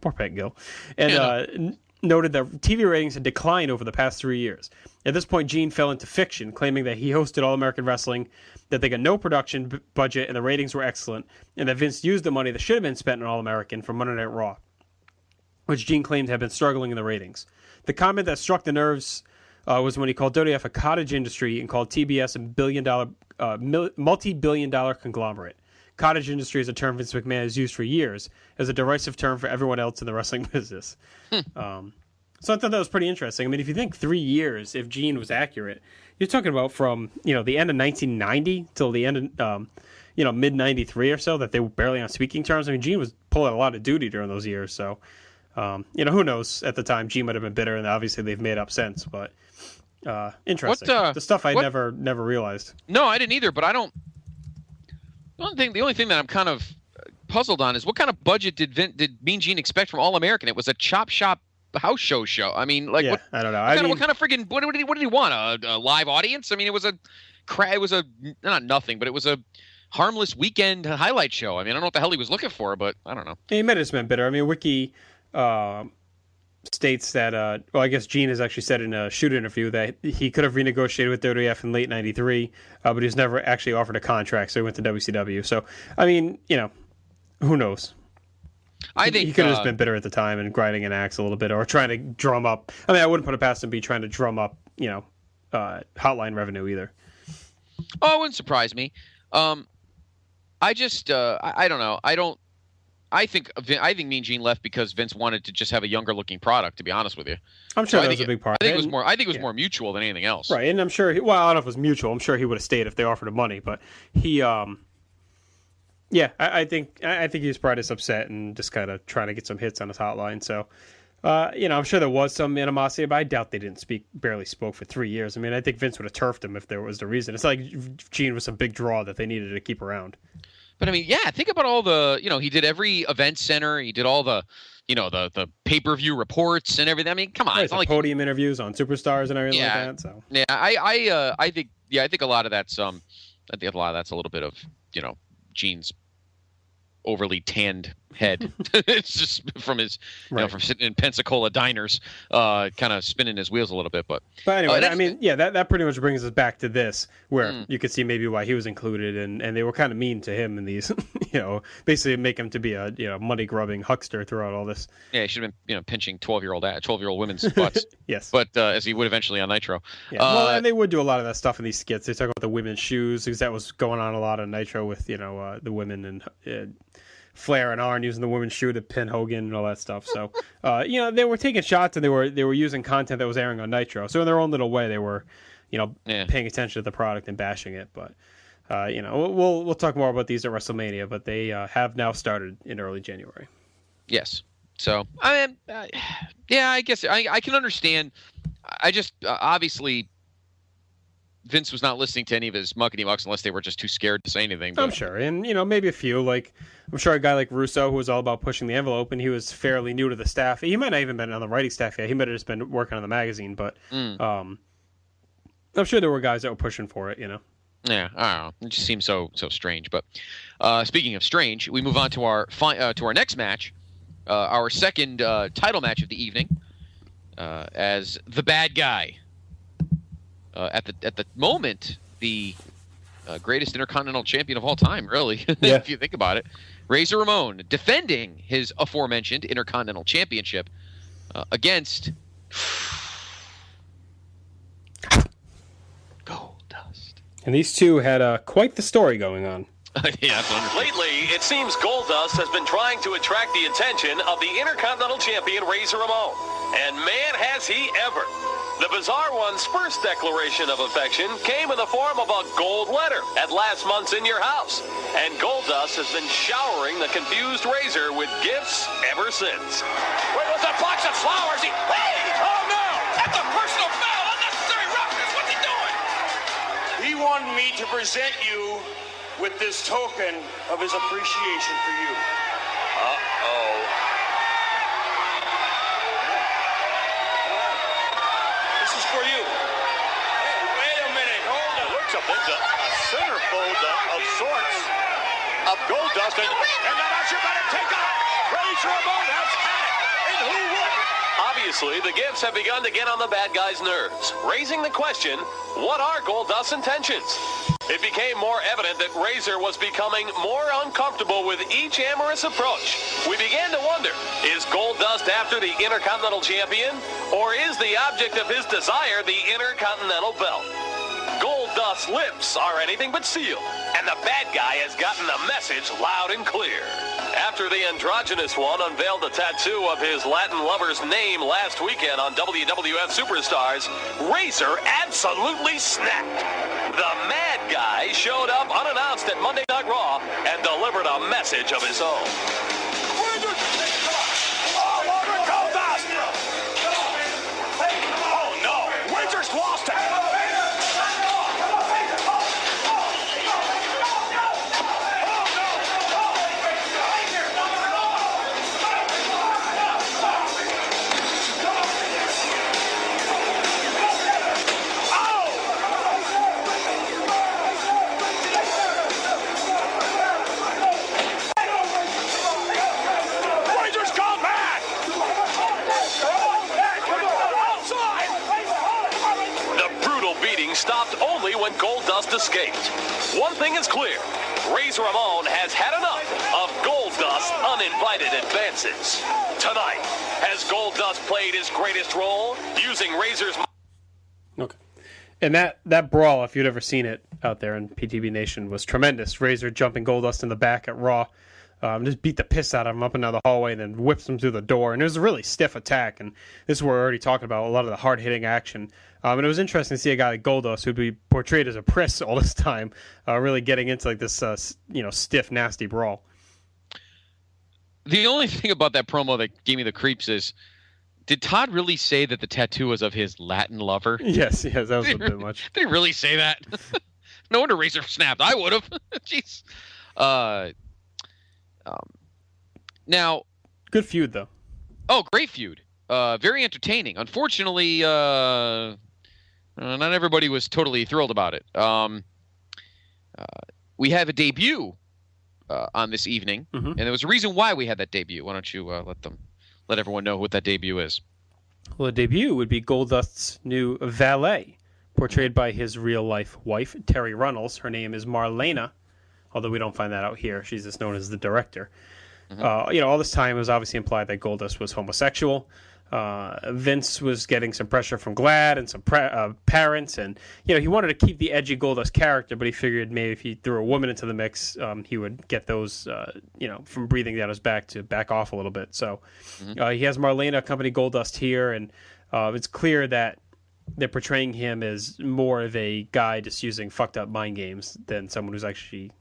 Speaker 1: Poor Pettengill. And noted that TV ratings had declined over the past 3 years. At this point, Gene fell into fiction, claiming that he hosted All-American Wrestling, that they got no production budget and the ratings were excellent, and that Vince used the money that should have been spent on All-American for Monday Night Raw. which Gene claimed had been struggling in the ratings. The comment that struck the nerves was when he called WWF a cottage industry and called TBS a multi-billion-dollar conglomerate. Cottage industry is a term Vince McMahon has used for years as a derisive term for everyone else in the wrestling business. So I thought that was pretty interesting. I mean, if you think 3 years, if Gene was accurate, you're talking about from, the end of 1990 till the end of, mid-93 or so, that they were barely on speaking terms. I mean, Gene was pulling a lot of duty during those years. So, who knows? At the time, Gene might have been bitter, and obviously they've made up since. But interesting. The stuff I never realized.
Speaker 2: No, I didn't either, but I don't. The only thing that I'm kind of puzzled on is what kind of budget did Mean Gene expect from All American? It was a chop shop house show. I mean, I don't know. What kind of friggin' what did he want? A live audience? I mean, it was not nothing, but it was a harmless weekend highlight show. I mean, I don't know what the hell he was looking for, but I don't know.
Speaker 1: He might have just been bitter. I mean, Wiki states that, I guess Gene has actually said in a shoot interview that he could have renegotiated with WWF in late 93, but he was never actually offered a contract, so he went to WCW. So, I mean, who knows? I think he could have just been bitter at the time and grinding an axe a little bit, or trying to drum up. I mean, I wouldn't put it past him to be trying to drum up, hotline revenue either.
Speaker 2: Oh, it wouldn't surprise me. I don't know. I think Mean Gene left because Vince wanted to just have a younger looking product. To be honest with you,
Speaker 1: I'm sure that was a big part.
Speaker 2: I think it was more mutual than anything else.
Speaker 1: Right, and I'm sure. I don't know if it was mutual. I'm sure he would have stayed if they offered him money, but he. I think he was probably just upset and just kind of trying to get some hits on his hotline. So, I'm sure there was some animosity, but I doubt they barely spoke for 3 years. I mean, I think Vince would have turfed him if there was the reason. It's like Gene was some big draw that they needed to keep around.
Speaker 2: But I mean, think about all the, he did every event center. He did all the, the pay-per-view reports and everything. I mean, come on.
Speaker 1: Right, it's not like podium interviews on Superstars and everything like that. So
Speaker 2: yeah, I think a lot of that's a little bit of, Gene's overly tanned head. It's just from his, from sitting in Pensacola diners, kind of spinning his wheels a little bit. But
Speaker 1: anyway, I mean, that pretty much brings us back to this, where you could see maybe why he was included, and they were kind of mean to him in these, basically make him to be a money grubbing huckster throughout all this.
Speaker 2: Yeah, he should have been pinching 12-year-old women's butts.
Speaker 1: Yes,
Speaker 2: but as he would eventually on Nitro.
Speaker 1: Yeah, and they would do a lot of that stuff in these skits. They talk about the women's shoes because that was going on a lot on Nitro with the women and. Flair and Arn using the women's shoe to pin Hogan and all that stuff. So, they were taking shots and they were using content that was airing on Nitro. So in their own little way, they were, paying attention to the product and bashing it. But, we'll talk more about these at WrestleMania. But they have now started in early January.
Speaker 2: Yes. So I mean, I guess I can understand. I just obviously. Vince was not listening to any of his muckety mucks unless they were just too scared to say anything. But.
Speaker 1: I'm sure. And, maybe a few. Like, I'm sure a guy like Russo, who was all about pushing the envelope, and he was fairly new to the staff. He might not even been on the writing staff yet. He might have just been working on the magazine. But I'm sure there were guys that were pushing for it, Yeah,
Speaker 2: I don't know. It just seems so strange. But speaking of strange, we move on to our next match, our second title match of the evening, as the bad guy. At the moment, the greatest Intercontinental Champion of all time, really, if you think about it. Razor Ramon defending his aforementioned Intercontinental Championship against Goldust.
Speaker 1: And these two had quite the story going on.
Speaker 2: Yeah,
Speaker 10: lately, it seems Goldust has been trying to attract the attention of the Intercontinental Champion Razor Ramon. And man, has he ever. The Bizarre One's first declaration of affection came in the form of a gold letter at last month's In Your House. And Goldust has been showering the confused Razor with gifts ever since.
Speaker 8: Wait, what's that box of flowers? Hey! Oh, no! That's a personal foul! Unnecessary roughness! What's he doing?
Speaker 11: He wanted me to present you with this token of his appreciation for you.
Speaker 10: Uh-oh.
Speaker 11: This is for you. Hey, wait a minute. Hold on.
Speaker 10: Looks up into a centerfold of sorts of Goldust. And that usher better take off. Razor Ramon has had it. And who would? Obviously, the gifts have begun to get on the bad guy's nerves, raising the question, what are Goldust's intentions? it became more evident that Razor was becoming more uncomfortable with each amorous approach. We began to wonder, is Goldust after the Intercontinental Champion, or is the object of his desire the Intercontinental Belt? Goldust's lips are anything but sealed, and the bad guy has gotten the message loud and clear. After the androgynous one unveiled the tattoo of his Latin lover's name last weekend on WWF Superstars, Razor absolutely snapped. The mad guy showed up unannounced at Monday Night Raw and delivered a message of his own.
Speaker 11: Oh no, Razor's lost it.
Speaker 10: Stopped only when Goldust escaped. One thing is clear, Razor Ramon has had enough of Goldust's uninvited advances. Tonight, has Goldust played his greatest role, using Razor's...
Speaker 1: Okay. And that brawl, if you'd ever seen it out there in PTB Nation, was tremendous. Razor jumping Goldust in the back at Raw. Just beat the piss out of him up and down the hallway and then whips him through the door. And it was a really stiff attack. And this is where we're already talking about a lot of the hard-hitting action. And it was interesting to see a guy like Goldust, who'd be portrayed as a priss all this time, really getting into like this, stiff, nasty brawl.
Speaker 2: The only thing about that promo that gave me the creeps is, did Todd really say that the tattoo was of his Latin lover?
Speaker 1: Yes, that was a bit much.
Speaker 2: Did he really say that? No wonder Razor snapped. I would have. Jeez. Now,
Speaker 1: good feud though.
Speaker 2: Oh, great feud. Very entertaining. Unfortunately, not everybody was totally thrilled about it. We have a debut on this evening, and there was a reason why we had that debut. Why don't you let everyone know what that debut is?
Speaker 1: Well, the debut would be Goldust's new valet, portrayed by his real-life wife, Terry Runnels. Her name is Marlena, although we don't find that out here. She's just known as the director. All this time it was obviously implied that Goldust was homosexual. Vince was getting some pressure from GLAAD and some parents, and he wanted to keep the edgy Goldust character, but he figured maybe if he threw a woman into the mix, he would get those, from breathing down his back to back off a little bit. So he has Marlena accompany Goldust here, and it's clear that they're portraying him as more of a guy just using fucked up mind games than someone who's actually,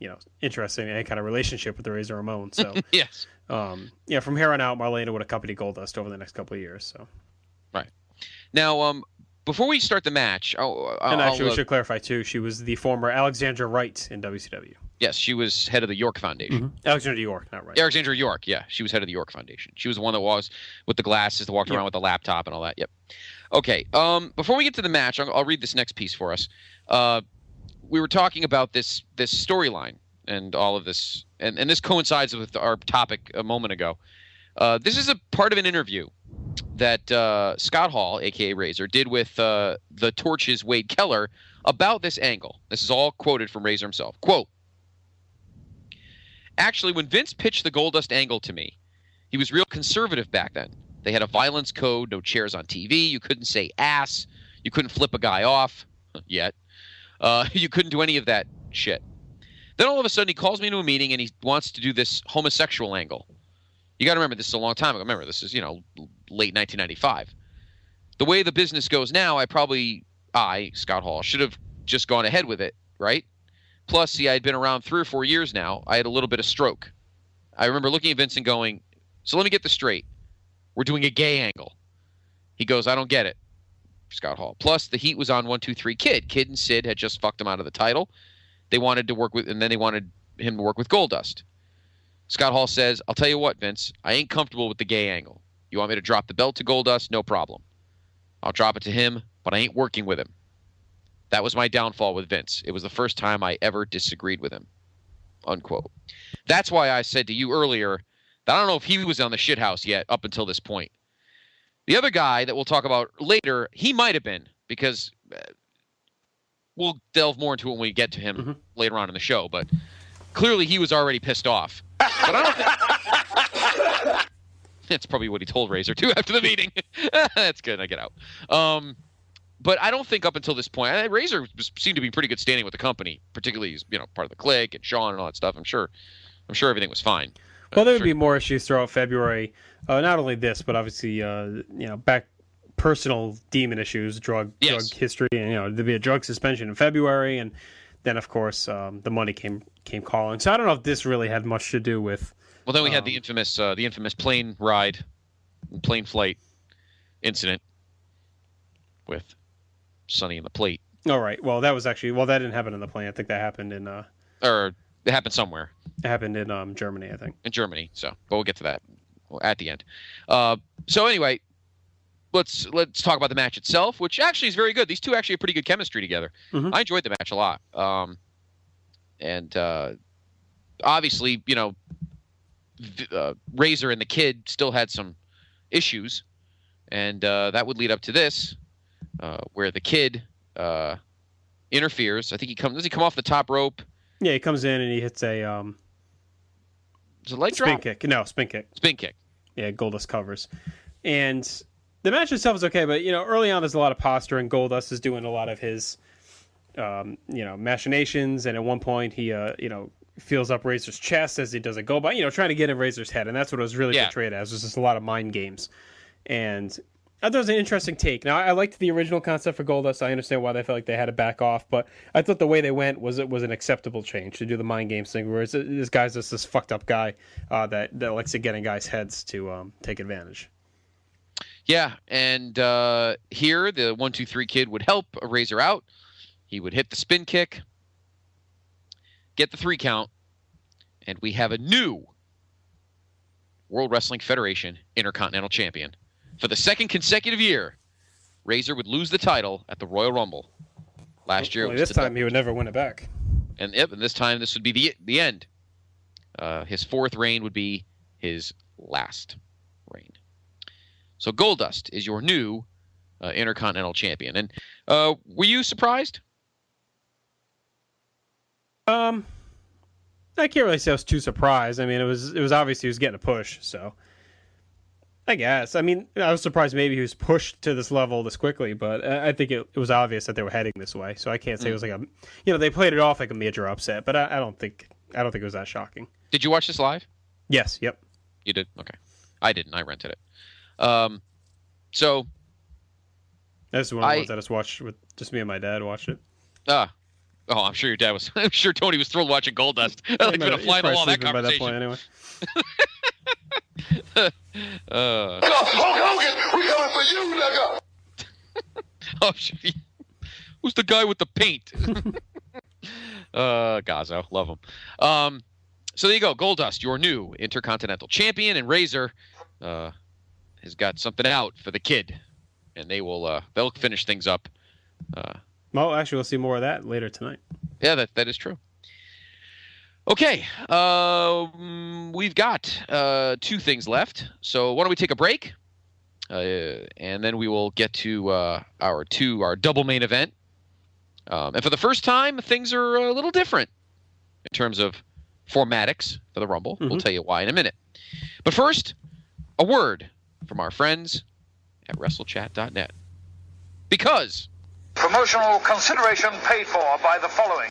Speaker 1: interested in any kind of relationship with the Razor Ramon. So
Speaker 2: yes.
Speaker 1: From here on out, Marlena would accompany Goldust over the next couple of years. So,
Speaker 2: right now, before we start the match,
Speaker 1: we should clarify too. She was the former Alexandra Wright in WCW.
Speaker 2: Yes, she was head of the York Foundation.
Speaker 1: Alexandra York, not Wright.
Speaker 2: Alexandra York, yeah, she was head of the York Foundation. She was the one that was with the glasses, that walked around with the laptop and all that. Yep. Okay. Before we get to the match, I'll read this next piece for us. We were talking about this storyline and all of this, and this coincides with our topic a moment ago. This is a part of an interview that Scott Hall, a.k.a. Razor, did with the Torch's Wade Keller about this angle. This is all quoted from Razor himself. Quote, "Actually, when Vince pitched the Goldust angle to me, he was real conservative back then. They had a violence code, no chairs on TV, you couldn't say ass, you couldn't flip a guy off, yet. You couldn't do any of that shit. Then all of a sudden he calls me into a meeting and he wants to do this homosexual angle. You got to remember, this is a long time ago. Remember, this is, late 1995. The way the business goes now, I, Scott Hall, should have just gone ahead with it, right? Plus, see, I had been around 3 or 4 years now. I had a little bit of stroke. I remember looking at Vince and going, so let me get this straight. We're doing a gay angle. He goes, I don't get it, Scott Hall. Plus, the heat was on 1-2-3 Kid. Kid and Sid had just fucked him out of the title. They wanted to work with, and then they wanted him to work with Goldust. Scott Hall says, I'll tell you what, Vince, I ain't comfortable with the gay angle. You want me to drop the belt to Goldust? No problem. I'll drop it to him, but I ain't working with him. That was my downfall with Vince. It was the first time I ever disagreed with him. Unquote. That's why I said to you earlier that I don't know if he was on the shithouse yet up until this point. The other guy that we'll talk about later, he might have been, because we'll delve more into it when we get to him later on in the show. But clearly, he was already pissed off. But I don't think that's probably what he told Razor too after the meeting. That's good. I get out. But I don't think up until this point, Razor seemed to be pretty good standing with the company, particularly he's part of the clique and Shawn and all that stuff. I'm sure everything was fine.
Speaker 1: Well, there would be more issues throughout February. Not only this, but obviously, back personal demon issues, drug history, and there'd be a drug suspension in February, and then of course the money came calling. So I don't know if this really had much to do with.
Speaker 2: Well, then we had the infamous plane flight incident with Sonny and the plate.
Speaker 1: All right. Well, that was actually that didn't happen in the plane. I think that happened in
Speaker 2: or it happened somewhere.
Speaker 1: It happened in Germany, I think.
Speaker 2: In Germany. So, but we'll get to that at the end. So anyway, let's talk about the match itself, which actually is very good. These two actually have pretty good chemistry together. I enjoyed the match a lot. And obviously, Razor and the Kid still had some issues, and that would lead up to this, where the Kid interferes. I think does he come off the top rope?
Speaker 1: Yeah, he comes in and he hits a
Speaker 2: is it leg
Speaker 1: spin
Speaker 2: drop?
Speaker 1: kick. No, spin kick.
Speaker 2: Spin kick.
Speaker 1: Yeah, Goldust covers. And the match itself is okay, but early on there's a lot of posturing. Goldust is doing a lot of his machinations, and at one point he feels up Razor's chest as he does a go by, trying to get in Razor's head, and that's what it was really portrayed as. It was just a lot of mind games. And I thought it was an interesting take. Now, I liked the original concept for Goldust. I understand why they felt like they had to back off, but I thought the way they went was an acceptable change to do the mind games thing, where this guy's just this fucked up guy that likes to get in guys' heads to take advantage.
Speaker 2: Yeah, and here the 1-2-3 Kid would help Razor out. He would hit the spin kick, get the 3 count, and we have a new World Wrestling Federation Intercontinental Champion. For the second consecutive year, Razor would lose the title at the Royal Rumble. Last year,
Speaker 1: this time he would never win it back.
Speaker 2: And this time this would be the end. His 4th reign would be his last reign. So Goldust is your new Intercontinental Champion. And were you surprised?
Speaker 1: I can't really say I was too surprised. I mean, it was obvious he was getting a push, so I guess. I mean, I was surprised maybe he was pushed to this level this quickly, but I think it was obvious that they were heading this way. So I can't say it was like they played it off like a major upset, but I don't think it was that shocking.
Speaker 2: Did you watch this live?
Speaker 1: Yes. Yep.
Speaker 2: You did? Okay. I didn't. I rented it. So
Speaker 1: this is one of the ones I just watched with just me and my dad watched it.
Speaker 2: Oh, I'm sure your dad was. I'm sure Tony was thrilled watching Goldust. Like been a fly on the wall that conversation. By that point, anyway.
Speaker 7: Hulk Hogan, we coming for you, nigga.
Speaker 2: Oh, who's the guy with the paint? Gazzo, love him. So there you go, Goldust, your new Intercontinental Champion, and Razor has got something out for the Kid, and they'll finish things up.
Speaker 1: Well, actually, we'll see more of that later tonight.
Speaker 2: Yeah, that is true. Okay, we've got 2 things left. So why don't we take a break, and then we will get to our double main event. And for the first time, things are a little different in terms of formatics for the Rumble. We'll tell you why in a minute. But first, a word from our friends at WrestleChat.net. Because
Speaker 8: promotional consideration paid for by the following.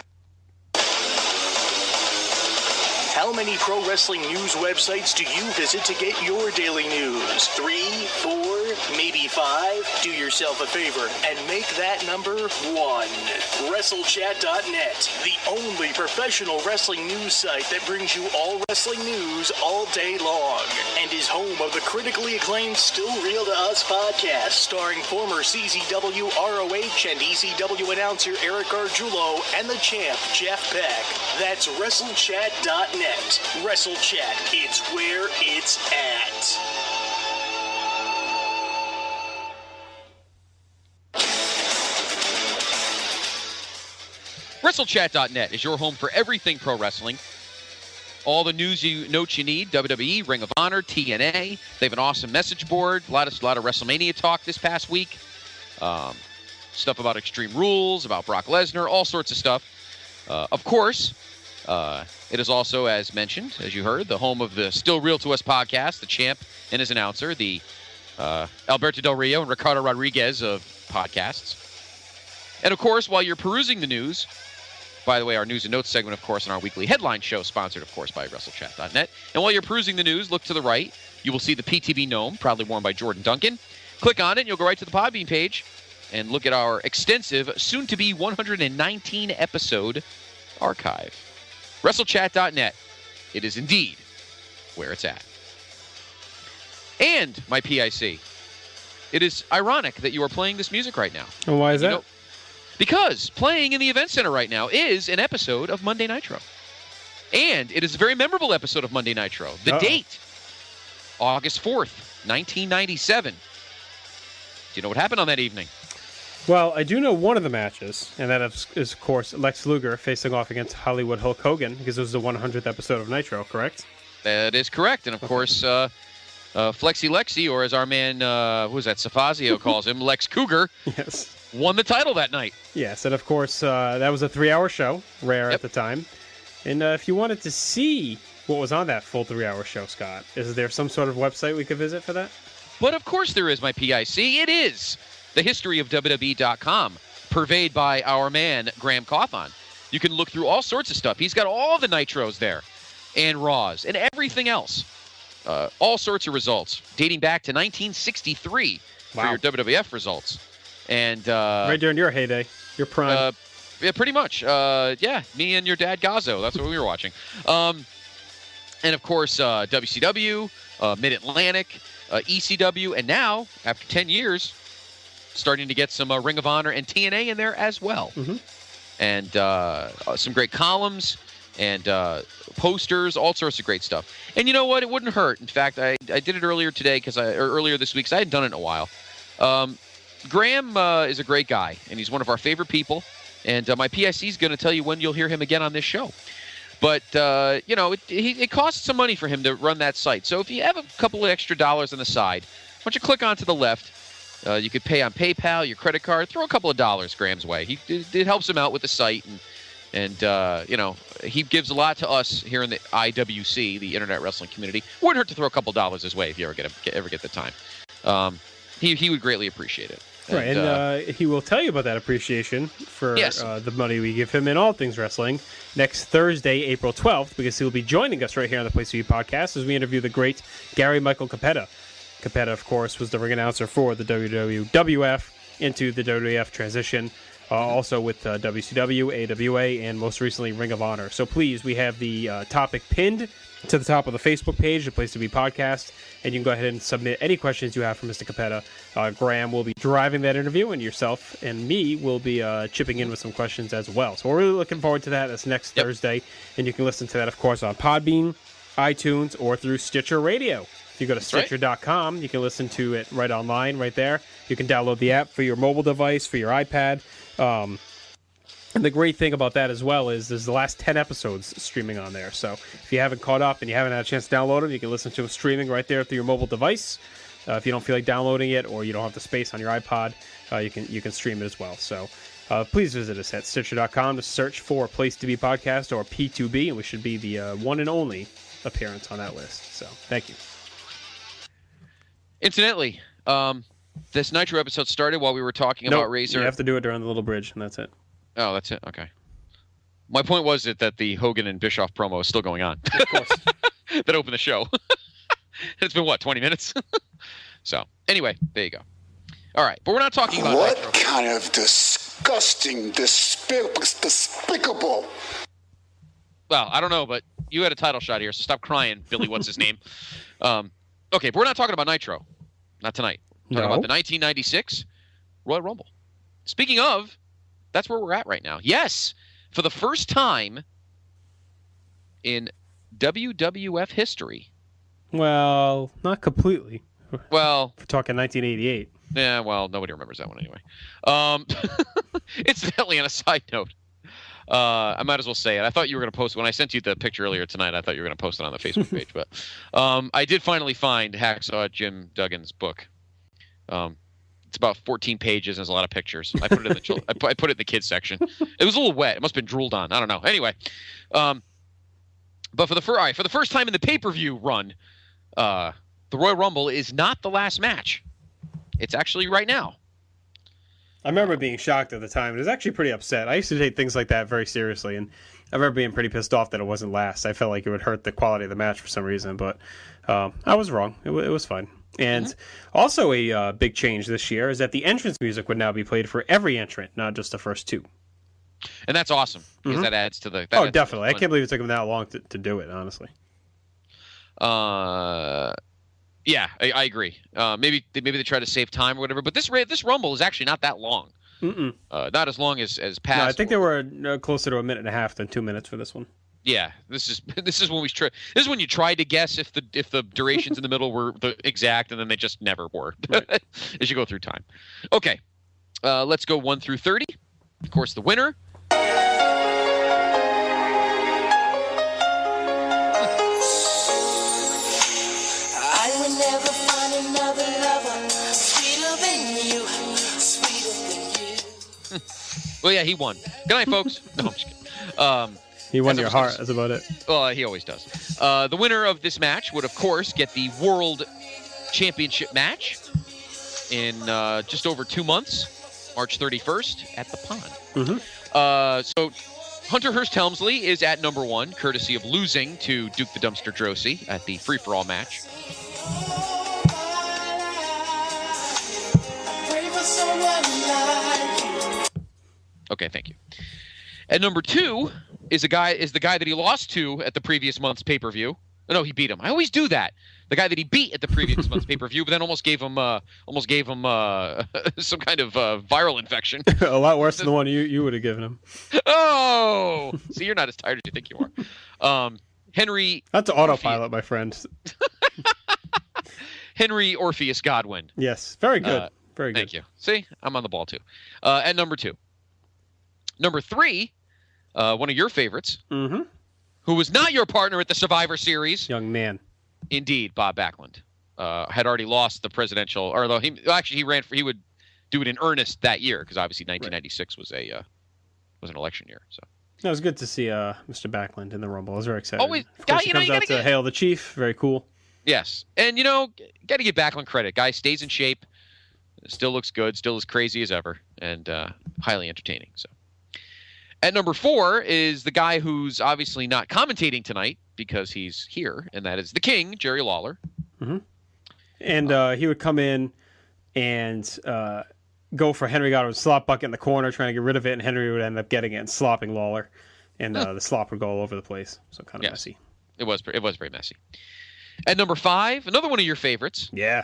Speaker 12: How many pro wrestling news websites do you visit to get your daily news? 3, 4, maybe 5? Do yourself a favor and make that number 1. WrestleChat.net, the only professional wrestling news site that brings you all wrestling news all day long, and is home of the critically acclaimed Still Real to Us podcast, starring former CZW, ROH, and ECW announcer Eric Gargiulo and the champ Jeff Beck. That's WrestleChat.net. WrestleChat, it's where it's at.
Speaker 2: WrestleChat.net is your home for everything pro wrestling. All the news notes you need, WWE, Ring of Honor, TNA. They have an awesome message board, a lot of WrestleMania talk this past week. stuff about Extreme Rules, about Brock Lesnar, all sorts of stuff. Of course, it is also, as mentioned, as you heard, the home of the Still Real to Us podcast, the champ and his announcer, the Alberto Del Rio and Ricardo Rodriguez of podcasts. And, of course, while you're perusing the news, by the way, our news and notes segment, of course, on our weekly headline show, sponsored, of course, by WrestleChat.net. And while you're perusing the news, look to the right. You will see the PTB gnome, proudly worn by Jordan Duncan. Click on it, and you'll go right to the Podbean page and look at our extensive, soon-to-be 119-episode archive. WrestleChat.net. It is indeed where it's at. And, my PIC, it is ironic that you are playing this music right now.
Speaker 1: And why is that?
Speaker 2: Because playing in the Event Center right now is an episode of Monday Nitro. And it is a very memorable episode of Monday Nitro. The date, August 4th, 1997. Do you know what happened on that evening?
Speaker 1: Well, I do know one of the matches, and that is, of course, Lex Luger facing off against Hollywood Hulk Hogan, because it was the 100th episode of Nitro, correct?
Speaker 2: That is correct. And, of course, Flexi Lexi, or as our man, who was that, Safazio calls him, Lex Cougar,
Speaker 1: yes,
Speaker 2: won the title that night.
Speaker 1: Yes, and, of course, that was a 3-hour show, rare at the time. And if you wanted to see what was on that full 3-hour show, Scott, is there some sort of website we could visit for that?
Speaker 2: But, of course, there is, my PIC. It is the history of WWE.com, purveyed by our man, Graham Cawthon. You can look through all sorts of stuff. He's got all the Nitros there, and Raws, and everything else. All sorts of results, dating back to 1963 for your WWF results. And
Speaker 1: right during your heyday, your prime.
Speaker 2: Yeah, pretty much. Yeah, me and your dad, Gazzo. That's what we were watching. And, of course, WCW, Mid-Atlantic, ECW, and now, after 10 years, starting to get some Ring of Honor and TNA in there as well.
Speaker 1: Mm-hmm.
Speaker 2: And some great columns and posters, all sorts of great stuff. And you know what? It wouldn't hurt. In fact, I did it earlier today, or earlier this week, because I hadn't done it in a while. Graham is a great guy, and he's one of our favorite people. And my PIC is going to tell you when you'll hear him again on this show. But, you know, it costs some money for him to run that site. So if you have a couple of extra dollars on the side, why don't you click on to the left? You could pay on PayPal, your credit card. Throw a couple of dollars Graham's way. It helps him out with the site. And you know, he gives a lot to us here in the IWC, the Internet Wrestling Community. Wouldn't hurt to throw a couple dollars his way if you ever get the time. He would greatly appreciate it.
Speaker 1: Right, and he will tell you about that appreciation for the money we give him in all things wrestling next Thursday, April 12th, because he will be joining us right here on the Place to Be podcast as we interview the great Gary Michael Capetta. Capetta, of course, was the ring announcer for the WWF into the WWF transition, also with WCW, AWA, and most recently Ring of Honor. So please, we have the topic pinned to the top of the Facebook page, the Place to Be podcast, and you can go ahead and submit any questions you have for Mr. Capetta. Graham will be driving that interview, and yourself and me will be chipping in with some questions as well. So we're really looking forward to that. That's next Thursday, and you can listen to that, of course, on Podbean, iTunes, or through Stitcher Radio. If you go to Stitcher.com, you can listen to it right online, right there. You can download the app for your mobile device, for your iPad. And the great thing about that as well is there's the last 10 episodes streaming on there. So if you haven't caught up and you haven't had a chance to download them, you can listen to them streaming right there through your mobile device. If you don't feel like downloading it or you don't have the space on your iPod, you can stream it as well. So please visit us at Stitcher.com to search for Place to Be Podcast or P2B, and we should be the one and only appearance on that list. So thank you.
Speaker 2: Incidentally, this Nitro episode started while we were talking about Razor.
Speaker 1: You have to do it during the little bridge, and that's it.
Speaker 2: Oh, that's it? Okay. My point was that the Hogan and Bischoff promo is still going on.
Speaker 1: Of course.
Speaker 2: That opened the show. It's been, 20 minutes? So, anyway, there you go. All right, but we're not talking about
Speaker 7: what
Speaker 2: Nitro.
Speaker 7: Kind of disgusting, despicable.
Speaker 2: Well, I don't know, but you had a title shot here, so stop crying, Billy. What's his name? Okay, but we're not talking about Nitro. Not tonight. We're talking about the 1996 Royal Rumble. Speaking of, that's where we're at right now. Yes, for the first time in WWF history.
Speaker 1: Well, not completely.
Speaker 2: Well,
Speaker 1: we're talking 1988.
Speaker 2: Yeah, well, nobody remembers that one anyway. Incidentally, on a side note, I might as well say it. I thought you were going to post, when I sent you the picture earlier tonight, I thought you were going to post it on the Facebook page. But I did finally find Hacksaw Jim Duggan's book. It's about 14 pages. There's a lot of pictures. I put it in the I put it in the kids section. It was a little wet. It must have been drooled on. I don't know. Anyway, but for the first time in the pay-per-view run, the Royal Rumble is not the last match. It's actually right now.
Speaker 1: I remember being shocked at the time. It was actually pretty upset. I used to take things like that very seriously, and I remember being pretty pissed off that it wasn't last. I felt like it would hurt the quality of the match for some reason, but I was wrong. It was fine. And also a big change this year is that the entrance music would now be played for every entrant, not just the first two.
Speaker 2: And that's awesome, because that adds to the...
Speaker 1: definitely. I can't believe it took them that long to do it, honestly.
Speaker 2: Yeah, I agree. Maybe they try to save time or whatever, but this Rumble is actually not that long. Not as long as past.
Speaker 1: No, I think they were closer to a minute and a half than 2 minutes for this one.
Speaker 2: Yeah, this is when this is when you tried to guess if the durations in the middle were the exact, and then they just never were right. As you go through time. Okay, let's go 1 through 30. Of course, the winner.
Speaker 3: I will never find another lover sweeter than you, sweeter than you.
Speaker 2: Well, yeah, he won. Good night, folks. No, I'm just kidding.
Speaker 1: He won your heart. That's about it.
Speaker 2: Well, he always does. The winner of this match would, of course, get the World Championship match in just over 2 months, March 31st, at the Pond. So Hunter Hearst Helmsley is at number 1, courtesy of losing to Duke the Dumpster Droese at the free-for-all match. Okay, thank you. At number 2 is the guy that he lost to at the previous month's pay-per-view. No, he beat him. I always do that. The guy that he beat at the previous month's pay-per-view, but then almost gave him some kind of viral infection.
Speaker 1: A lot worse than the one you would have given him.
Speaker 2: Oh, see, you're not as tired as you think you are. Henry.
Speaker 1: That's autopilot, my friend.
Speaker 2: Henry Orpheus Godwin.
Speaker 1: Yes, very good. Very good.
Speaker 2: Thank you. See, I'm on the ball too. At number 2. Number 3, one of your favorites, who was not your partner at the Survivor Series.
Speaker 1: Young man.
Speaker 2: Indeed, Bob Backlund had already lost the presidential, or though he would do it in earnest that year, because obviously 1996 was an election year. So
Speaker 1: it was good to see Mr. Backlund in the Rumble. I was very excited.
Speaker 2: Always,
Speaker 1: of course, he comes out to hail the chief. Very cool.
Speaker 2: Yes, and got to give Backlund credit. Guy stays in shape, still looks good, still as crazy as ever, and highly entertaining. So. At number 4 is the guy who's obviously not commentating tonight because he's here, and that is the King, Jerry Lawler.
Speaker 1: And he would come in and go for Henry Godwin's slop bucket in the corner, trying to get rid of it, and Henry would end up getting it and slopping Lawler, and the slop would go all over the place. So kind of messy.
Speaker 2: It was very messy. At number 5, another one of your favorites.
Speaker 1: Yeah.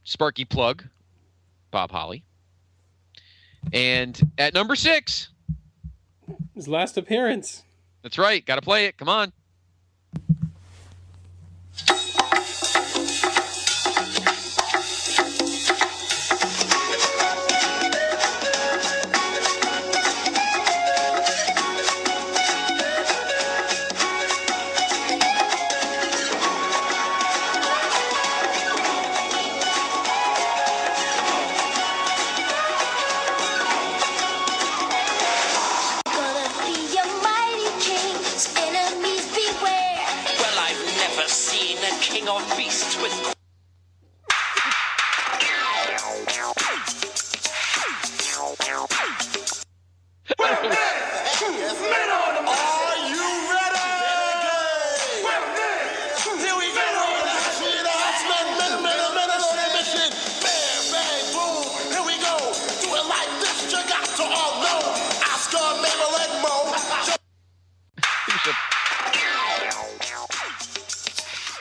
Speaker 2: Sparky Plug, Bob Holly. And at number 6...
Speaker 1: his last appearance.
Speaker 2: That's right. Got to play it. Come on.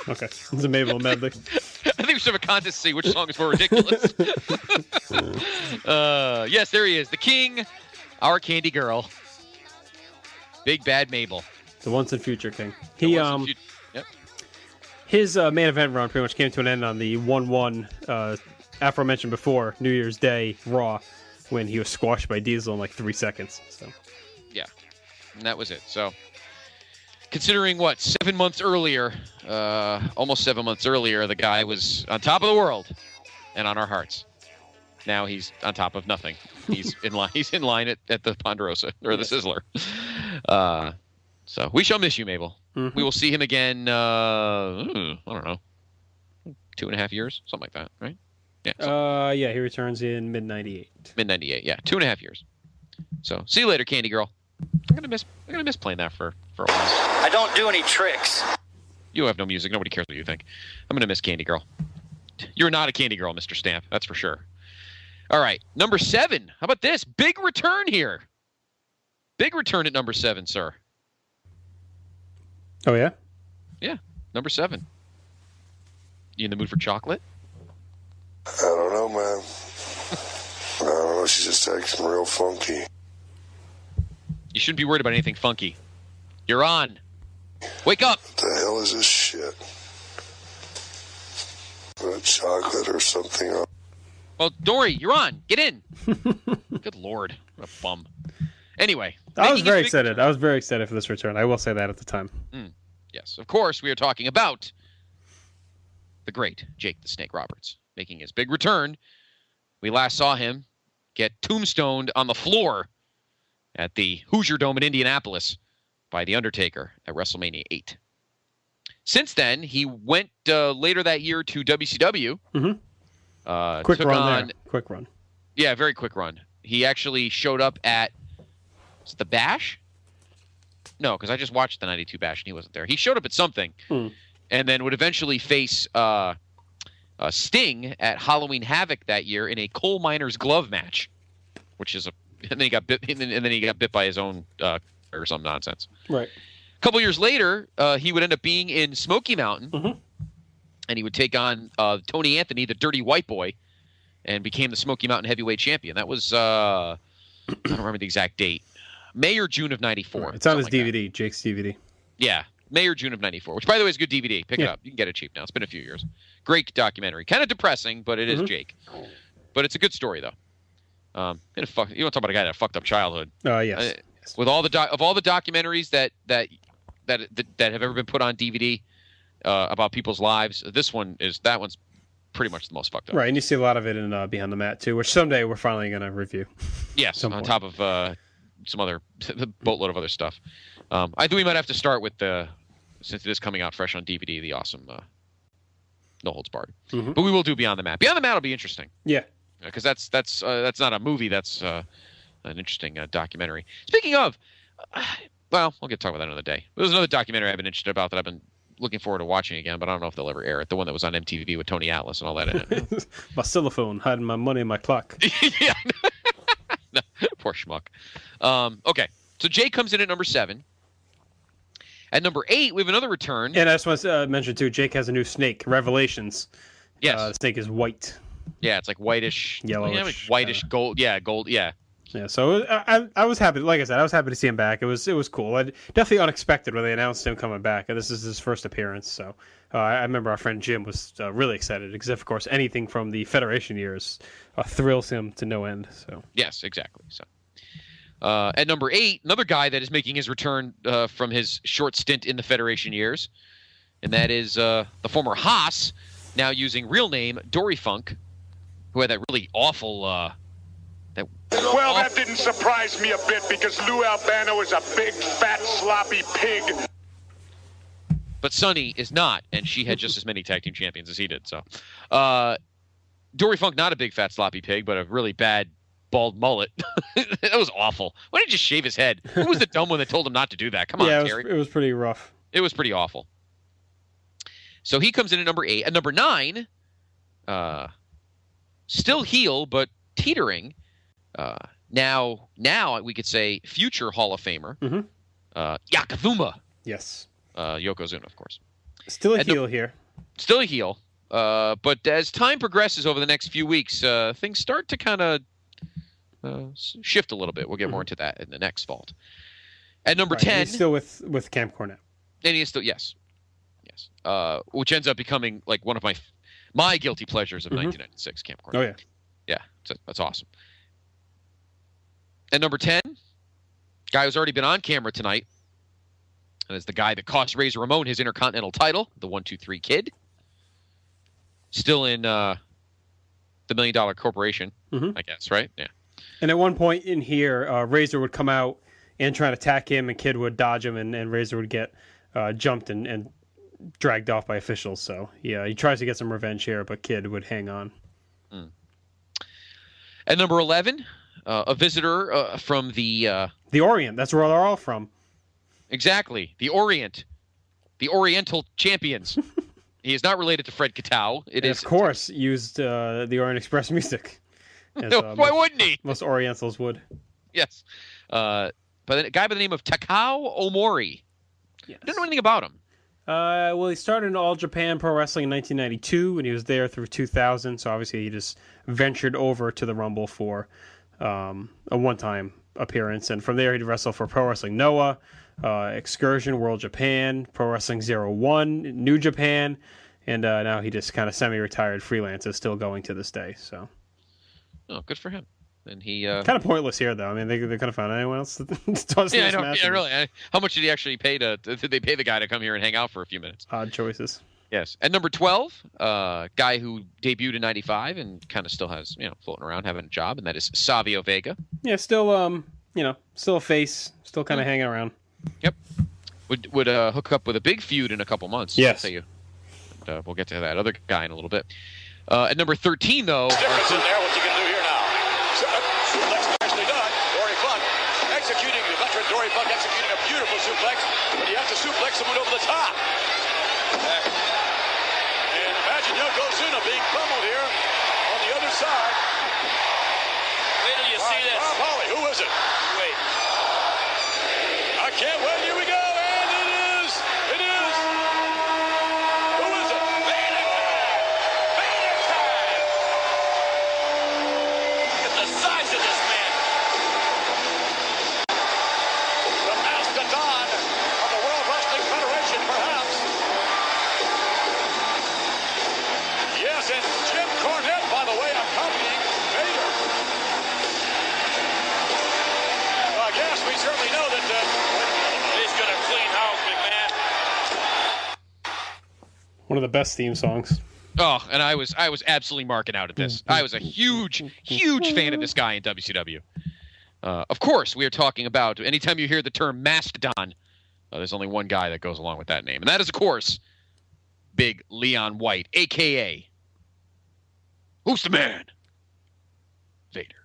Speaker 1: Okay, it's a Mabel medley.
Speaker 2: I think we should have a contest to see which song is more ridiculous. Yes, there he is. The King, our candy girl. Big Bad Mabel.
Speaker 1: The once and future King. His main event run pretty much came to an end on the 1-1 aforementioned before New Year's Day Raw, when he was squashed by Diesel in like 3 seconds. So
Speaker 2: yeah, and that was it. So considering what, 7 months earlier, almost 7 months earlier, the guy was on top of the world and on our hearts. Now he's on top of nothing. He's in line. He's in line at the Ponderosa or the Sizzler. So we shall miss you, Mabel.
Speaker 1: Mm-hmm.
Speaker 2: We will see him again. I don't know, 2.5 years, something like that, right? Yeah.
Speaker 1: Yeah, he returns in mid '98.
Speaker 2: Mid '98. Yeah, 2.5 years. So see you later, Candy Girl. I'm gonna miss playing that for a while.
Speaker 13: I don't do any tricks.
Speaker 2: You have no music. Nobody cares what you think. I'm gonna miss Candy Girl. You're not a Candy Girl, Mr. Stamp. That's for sure. All right, number 7. How about this? Big return here. Big return at number 7, sir.
Speaker 1: Oh, yeah?
Speaker 2: Yeah, number 7. You in the mood for chocolate?
Speaker 7: I don't know, man. I don't know. She's just acting real funky.
Speaker 2: You shouldn't be worried about anything funky. You're on. Wake up.
Speaker 7: What the hell is this shit? Chocolate or something?
Speaker 2: Well, Dory, you're on. Get in. Good Lord. What a bum. Anyway.
Speaker 1: I was very excited. I was very excited for this return. I will say that at the time.
Speaker 2: Yes, of course, we are talking about the great Jake the Snake Roberts making his big return. We last saw him get tombstoned on the floor at the Hoosier Dome in Indianapolis by The Undertaker at WrestleMania 8. Since then, he went later that year to WCW.
Speaker 1: Mm-hmm. Quick run there. Quick run.
Speaker 2: Yeah, very quick run. He actually showed up at the Bash? No, because I just watched the 92 Bash and he wasn't there. He showed up at something and then would eventually face Sting at Halloween Havoc that year in a coal miner's glove match, which is and then he got bit, and then he got bit by his own or some nonsense.
Speaker 1: Right.
Speaker 2: A couple years later, he would end up being in Smoky Mountain, and he would take on Tony Anthony, the Dirty White Boy, and became the Smoky Mountain Heavyweight Champion. That was I don't remember the exact date. May or June of '94.
Speaker 1: It's on his DVD, Jake's DVD.
Speaker 2: Yeah, May or June of '94, which, by the way, is a good DVD. Pick it up. You can get it cheap now. It's been a few years. Great documentary. Kind of depressing, but it is Jake. But it's a good story, though. You want to talk about a guy that had a fucked up childhood.
Speaker 1: Yes.
Speaker 2: With all the documentaries that have ever been put on DVD about people's lives, that one's pretty much the most fucked up.
Speaker 1: Right, and you see a lot of it in Behind the Mat too, which someday we're finally going to review.
Speaker 2: Yes, on top of some other boatload of other stuff. I think we might have to start with since it is coming out fresh on DVD, the awesome No Holds Barred. But we will do Beyond the Mat. Beyond the Mat will be interesting.
Speaker 1: Yeah,
Speaker 2: because that's not a movie. That's an interesting documentary. Speaking of, well, we'll get to talk about that another day. There's another documentary I've been interested about that I've been looking forward to watching again, but I don't know if they'll ever air it. The one that was on MTV with Tony Atlas and all that in it.
Speaker 1: My xylophone, hiding my money in my clock.
Speaker 2: Yeah. No, poor schmuck. Okay, so Jay comes in at number 7. At number 8, we have another return.
Speaker 1: And I just want to mention, too, Jake has a new snake, Revelations.
Speaker 2: Yes.
Speaker 1: The snake is white.
Speaker 2: Yeah, it's like whitish.
Speaker 1: Yellowish.
Speaker 2: Yeah, like whitish, gold. Yeah, gold. Yeah.
Speaker 1: Yeah, so I was happy. Like I said, I was happy to see him back. It was cool. Definitely unexpected when they announced him coming back. And this is his first appearance. So I remember our friend Jim was really excited because, of course, anything from the Federation years thrills him to no end. So
Speaker 2: yes, exactly. So at number 8, another guy that is making his return from his short stint in the Federation years, and that is the former Haas, now using real name Dory Funk, who had that really awful.
Speaker 11: That didn't surprise me a bit because Lou Albano is a big, fat, sloppy pig.
Speaker 2: But Sunny is not, and she had just as many tag team champions as he did. So, Dory Funk, not a big, fat, sloppy pig, but a really bad, bald mullet. That was awful. Why didn't he just shave his head? Who was the dumb one that told him not to do that? Come on, Terry.
Speaker 1: It was pretty rough. It
Speaker 2: was pretty awful. So he comes in at number 8. At number 9, still heel, but teetering. Now we could say future Hall of Famer, Yokozuna.
Speaker 1: Yes.
Speaker 2: Yokozuna, of course.
Speaker 1: Still a heel here.
Speaker 2: Still a heel. But as time progresses over the next few weeks, things start to kind of shift a little bit. We'll get more into that in the next vault. At number 10,
Speaker 1: he's still with Camp Cornette.
Speaker 2: And he's still yes, which ends up becoming like one of my guilty pleasures of 1996. Camp Cornette.
Speaker 1: Oh yeah,
Speaker 2: yeah, that's awesome. At number 10, guy who's already been on camera tonight, and is the guy that cost Razor Ramon his Intercontinental title, the 1-2-3 Kid. Still in the the $1 million corporation, I guess, right? Yeah.
Speaker 1: And at one point in here, Razor would come out and try to attack him, and Kid would dodge him, and Razor would get jumped and dragged off by officials. So, yeah, he tries to get some revenge here, but Kid would hang on.
Speaker 2: At number 11, a visitor from the
Speaker 1: Orient. That's where they're all from.
Speaker 2: Exactly. The Orient. The Oriental champions. He is not related to Fred Katow.
Speaker 1: Of course, used the Orient Express music. As,
Speaker 2: why wouldn't he?
Speaker 1: Most Orientals would.
Speaker 2: Yes. But a guy by the name of Takao Omori. Yes. I don't know anything about him.
Speaker 1: Well, he started in All Japan Pro Wrestling in 1992, and he was there through 2000. So obviously, he just ventured over to the Rumble for a one-time appearance, and from there he'd wrestle for Pro Wrestling Noah, Excursion, World Japan, Pro Wrestling 01, New Japan, and now he just kind of semi-retired freelance, is still going to this day. So,
Speaker 2: good for him. And he
Speaker 1: kind of pointless here, though. I mean, they could have found anyone else to toss
Speaker 2: yeah,
Speaker 1: this match.
Speaker 2: Yeah, really. How much did he actually pay did they pay the guy to come here and hang out for a few minutes?
Speaker 1: Odd choices.
Speaker 2: Yes. At number 12, guy who debuted in '95 and kind of still has, floating around having a job, and that is Savio Vega.
Speaker 1: Yeah, still, still a face, still kind of hanging around.
Speaker 2: Yep. Would hook up with a big feud in a couple months.
Speaker 1: Yes.
Speaker 2: I'll tell you. But, we'll get to that other guy in a little bit. At number 13, though.
Speaker 14: Difference in there. What's he going to do here now? Suplex nicely done. Dory Funk executing the veteran Dory Funk executing a beautiful suplex, but you have to suplex someone over the top. And imagine Yokozuna being pummeled here on the other side.
Speaker 11: Wait till you see this.
Speaker 14: Bob Holly, who is it?
Speaker 11: Wait.
Speaker 14: I can't wait. Here we go. And it is. Who is it?
Speaker 11: Vader time. Look at the size of this man.
Speaker 14: The mastodon of the World Wrestling Federation, perhaps. Yes, and Jim Cornette, by the way, accompanying Vader. I guess we certainly know that
Speaker 11: he's going to clean house, McMahon.
Speaker 1: One of the best theme songs.
Speaker 2: Oh, and I was absolutely marking out at this. I was a huge fan of this guy in WCW. Of course, we are talking about, anytime you hear the term Mastodon, there's only one guy that goes along with that name. And that is, of course, Big Leon White, a.k.a. Who's the Man? Vader.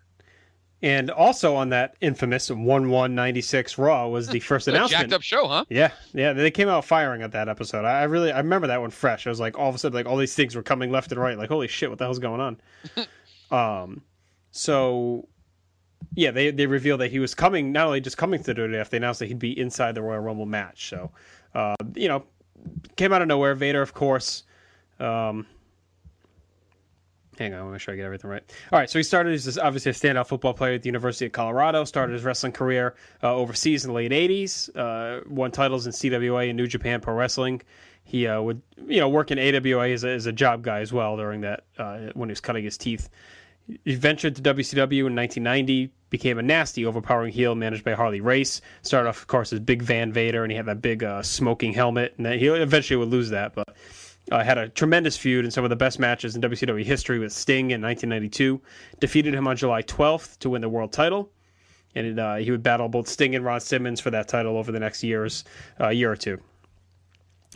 Speaker 1: And also on that infamous 1/1/96 Raw was the first announcement.
Speaker 2: Jacked up show, huh?
Speaker 1: Yeah. They came out firing at that episode. I remember that one fresh. I was like, all of a sudden, like all these things were coming left and right. Like, holy shit, what the hell's going on? So, yeah, they revealed that he was coming. Not only just coming to the WWF, they announced that he'd be inside the Royal Rumble match. So, came out of nowhere. Vader, of course. Hang on, I want to make sure I get everything right. All right, so he started as obviously a standout football player at the University of Colorado, started his wrestling career overseas in the late 80s, won titles in CWA and New Japan Pro Wrestling. He would work in AWA as a job guy as well during that, when he was cutting his teeth. He ventured to WCW in 1990, became a nasty, overpowering heel managed by Harley Race. Started off, of course, as Big Van Vader, and he had that big smoking helmet, and he eventually would lose that, but... had a tremendous feud in some of the best matches in WCW history with Sting in 1992. Defeated him on July 12th to win the world title. And he would battle both Sting and Ron Simmons for that title over the next year or two.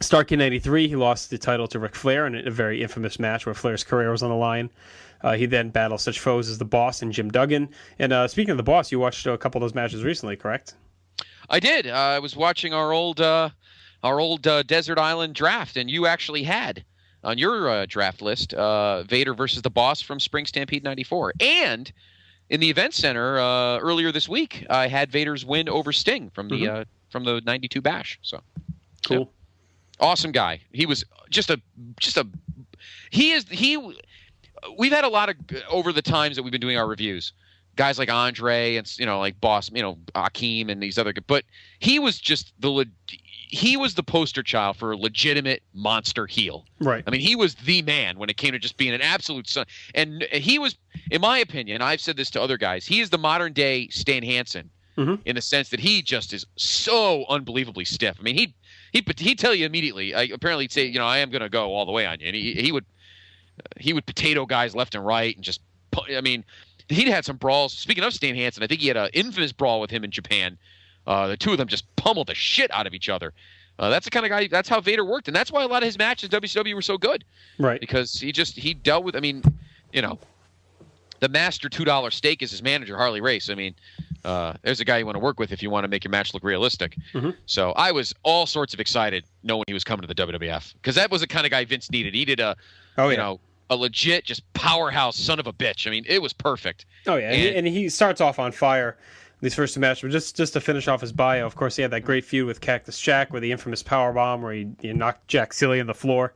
Speaker 1: Stark in 93, he lost the title to Ric Flair in a very infamous match where Flair's career was on the line. He then battled such foes as The Boss and Jim Duggan. And speaking of The Boss, you watched a couple of those matches recently, correct?
Speaker 2: I did. I was watching our old Desert Island draft, and you actually had on your draft list Vader versus The Boss from Spring Stampede 94. And in the event center earlier this week, I had Vader's win over Sting from the 92 Bash. So
Speaker 1: cool.
Speaker 2: Yeah. Awesome guy. He was we've had a lot of, over the times that we've been doing our reviews, guys like Andre and like Boss, Akeem and these other, but he was just he was the poster child for a legitimate monster heel.
Speaker 1: Right.
Speaker 2: I mean, he was the man when it came to just being an absolute son. And he was, in my opinion, I've said this to other guys, he is the modern day Stan Hansen in the sense that he just is so unbelievably stiff. I mean, he'd tell you immediately, apparently he'd say, I am going to go all the way on you. And he would, he would potato guys left and right and just, I mean, he'd had some brawls. Speaking of Stan Hansen, I think he had an infamous brawl with him in Japan. The two of them just pummeled the shit out of each other. That's the kind of guy, that's how Vader worked. And that's why a lot of his matches in WCW were so good.
Speaker 1: Right.
Speaker 2: Because he dealt with, I mean, you know, the master $2 steak is his manager, Harley Race. I mean, there's a guy you want to work with if you want to make your match look realistic.
Speaker 1: Mm-hmm.
Speaker 2: So I was all sorts of excited knowing he was coming to the WWF because that was the kind of guy Vince needed. He needed a legit, just powerhouse son of a bitch. I mean, it was perfect.
Speaker 1: Oh yeah, and he starts off on fire these first two matches. But just to finish off his bio, of course, he had that great feud with Cactus Jack with the infamous powerbomb where he knocked Jack Silly on the floor.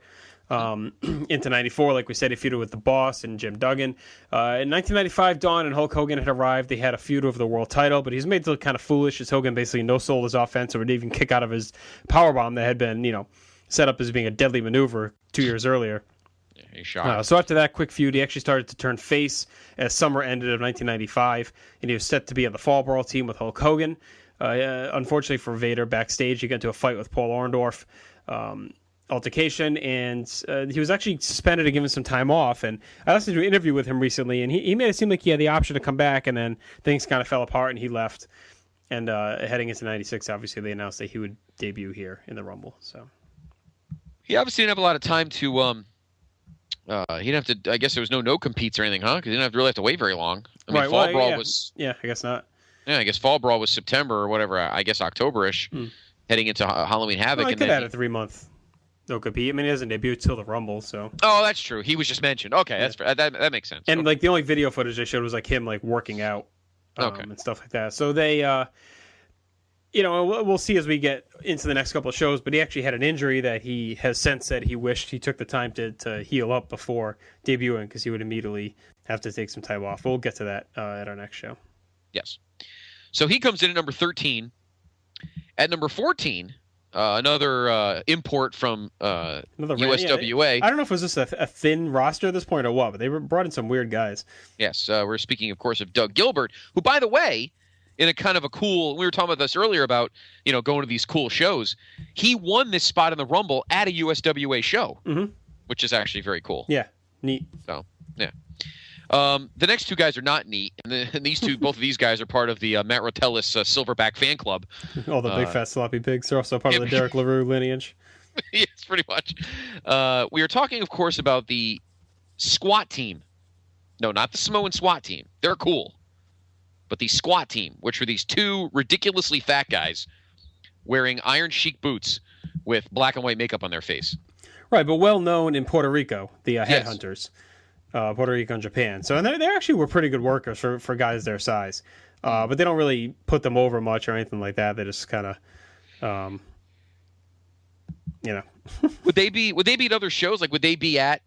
Speaker 1: Into 94, like we said, he feuded with the Boss and Jim Duggan. In 1995, Dawn and Hulk Hogan had arrived. They had a feud over the world title, but he's made to look kind of foolish as Hogan basically no-sold his offense or would even kick out of his powerbomb that had been, set up as being a deadly maneuver 2 years earlier.
Speaker 2: Yeah, he's shocked.
Speaker 1: So after that quick feud, he actually started to turn face as summer ended of 1995, and he was set to be on the Fall Brawl team with Hulk Hogan. Unfortunately for Vader, backstage, he got into a fight with Paul Orndorff. Altercation, and he was actually suspended and given some time off. And I listened to an interview with him recently, and he made it seem like he had the option to come back, and then things kind of fell apart, and he left. And heading into 96, obviously, they announced that he would debut here in the Rumble. So
Speaker 2: he obviously didn't have a lot of time to. He didn't have to. I guess there was no competes or anything, huh? Because he didn't really have to wait very long. I mean, Fall Brawl was.
Speaker 1: Yeah, I guess not.
Speaker 2: Yeah, I guess Fall Brawl was September or whatever. I guess October-ish, heading into Halloween Havoc.
Speaker 1: Well, he
Speaker 2: and
Speaker 1: could
Speaker 2: then
Speaker 1: have had a 3-month. No compete. I mean, he doesn't debut till the Rumble, so.
Speaker 2: Oh, that's true. He was just mentioned. Okay, that's that makes sense.
Speaker 1: And
Speaker 2: okay.
Speaker 1: The only video footage they showed was him working out, and stuff like that. So they, we'll see as we get into the next couple of shows. But he actually had an injury that he has since said he wished he took the time to heal up before debuting because he would immediately have to take some time off. We'll get to that at our next show.
Speaker 2: Yes. So he comes in at number 13. At number 14. Another import from USWA.
Speaker 1: I don't know if it was just a thin roster at this point or what, but they brought in some weird guys.
Speaker 2: Yes, we're speaking, of course, of Doug Gilbert, who, by the way, in a kind of a cool – we were talking about this earlier about, going to these cool shows. He won this spot in the Rumble at a USWA show, which is actually very cool.
Speaker 1: Yeah, neat.
Speaker 2: So, yeah. The next two guys are not neat, and these two, both of these guys are part of the Matt Rotellis Silverback fan club.
Speaker 1: All the big fat sloppy pigs are also part of the Derek LaRue lineage.
Speaker 2: Yes, pretty much. We are talking, of course, about the squat team. No, not the Samoan SWAT team. They're cool. But the squat team, which were these two ridiculously fat guys wearing iron chic boots with black and white makeup on their face.
Speaker 1: Right, but well known in Puerto Rico, the Headhunters. Puerto Rico and Japan. So and they actually were pretty good workers for guys their size. But they don't really put them over much or anything like that. They just kind of,
Speaker 2: Would they be at other shows? Like, would they be on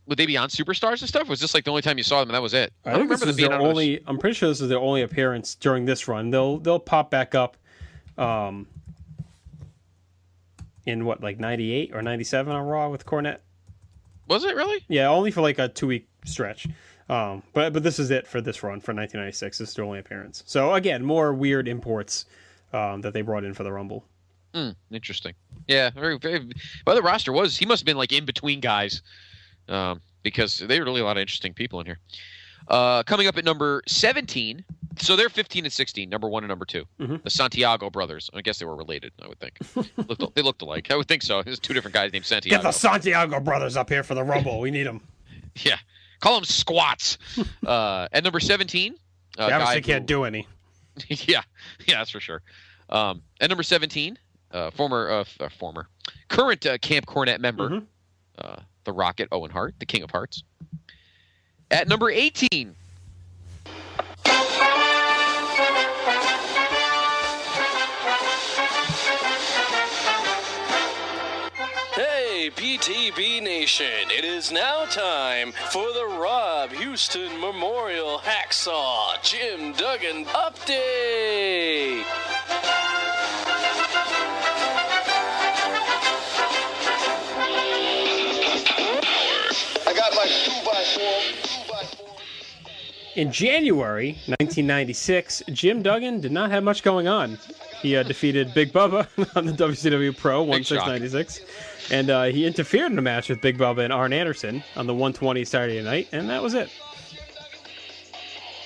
Speaker 2: Superstars and stuff? Or was this the only time you saw them and that was it?
Speaker 1: I don't remember them being on I'm pretty sure this is their only appearance during this run. They'll pop back up in 98 or 97 on Raw with Cornette.
Speaker 2: Was it really?
Speaker 1: Yeah, only for a 2-week stretch. But this is it for this run for 1996. This is their only appearance. So again, more weird imports that they brought in for the Rumble.
Speaker 2: Interesting. Yeah, very, very. Well, the roster he must have been in between guys because there were really a lot of interesting people in here. Coming up at number 17. So they're 15 and 16, number 1 and number 2. The Santiago brothers. I guess they were related, I would think. They looked alike. I would think so. There's two different guys named Santiago.
Speaker 1: Get the Santiago brothers up here for the Rumble. We need them.
Speaker 2: Yeah. Call them squats. At number 17.
Speaker 1: They obviously can't do any.
Speaker 2: Yeah, that's for sure. At number 17, current Camp Cornette member, the Rocket, Owen Hart, the King of Hearts. At number 18.
Speaker 15: Hey, PTB Nation, it is now time for the Rob Houston Memorial Hacksaw Jim Duggan Update.
Speaker 7: I got my 2x4.
Speaker 1: In January 1996, Jim Duggan did not have much going on. He defeated Big Bubba on the WCW Pro 1696. And he interfered in a match with Big Bubba and Arn Anderson on the 120 Saturday night, and that was it.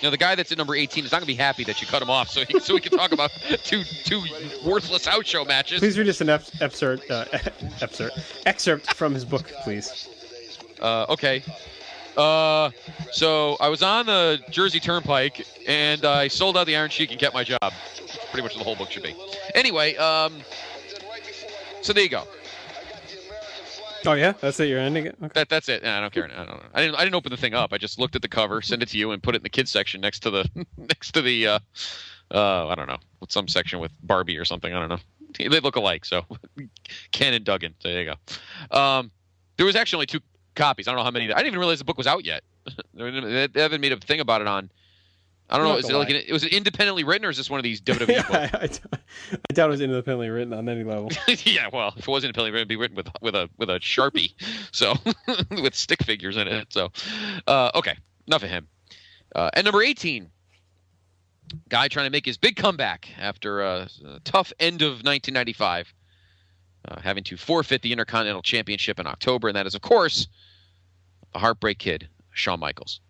Speaker 2: You know, the guy that's at number 18 is not going to be happy that you cut him off, so we can talk about two worthless outshow matches.
Speaker 1: Please read us an excerpt from his book, please.
Speaker 2: Okay. So I was on the Jersey Turnpike, and I sold out the Iron Sheik and kept my job. Pretty much the whole book should be. Anyway, so there you go.
Speaker 1: Oh yeah, that's it. You're ending it. Okay.
Speaker 2: That's it. I don't care. I didn't open the thing up. I just looked at the cover, sent it to you, and put it in the kids section next to the I don't know, with some section with Barbie or something. I don't know. They look alike. So Ken and Duggan. So there you go. There was actually only 2 copies. I don't know how many. I didn't even realize the book was out yet. They haven't made a thing about it on. I don't know. Is it was it independently written, or is this one of these WWE books?
Speaker 1: I doubt it was independently written on any level.
Speaker 2: Yeah, well, if it was independently written, it'd be written with a Sharpie, so with stick figures in it. So, okay, enough of him. At number 18, guy trying to make his big comeback after a tough end of 1995, having to forfeit the Intercontinental Championship in October, and that is, of course, the Heartbreak Kid, Shawn Michaels.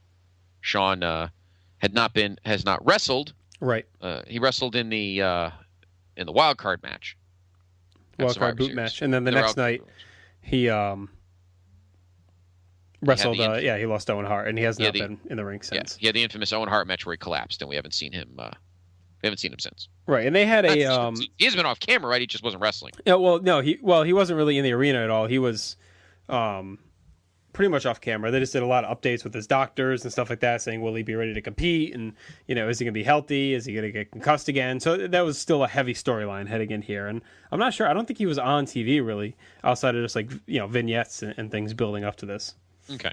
Speaker 2: Shawn has not wrestled.
Speaker 1: Right.
Speaker 2: He wrestled in the wild card match.
Speaker 1: Wild card boot match, and then the next night he wrestled. He lost Owen Hart, and he has not been in the ring since.
Speaker 2: Yeah, he had the infamous Owen Hart match where he collapsed, and we haven't seen him. Since.
Speaker 1: Right, and they had
Speaker 2: he has been off camera, right? He just wasn't wrestling.
Speaker 1: Yeah, well, no, he wasn't really in the arena at all. He was pretty much off camera. They just did a lot of updates with his doctors and stuff like that, saying, will he be ready to compete? And, is he going to be healthy? Is he going to get concussed again? So that was still a heavy storyline heading in here. And I'm not sure. I don't think he was on TV, really, outside of just, vignettes and things building up to this.
Speaker 2: Okay.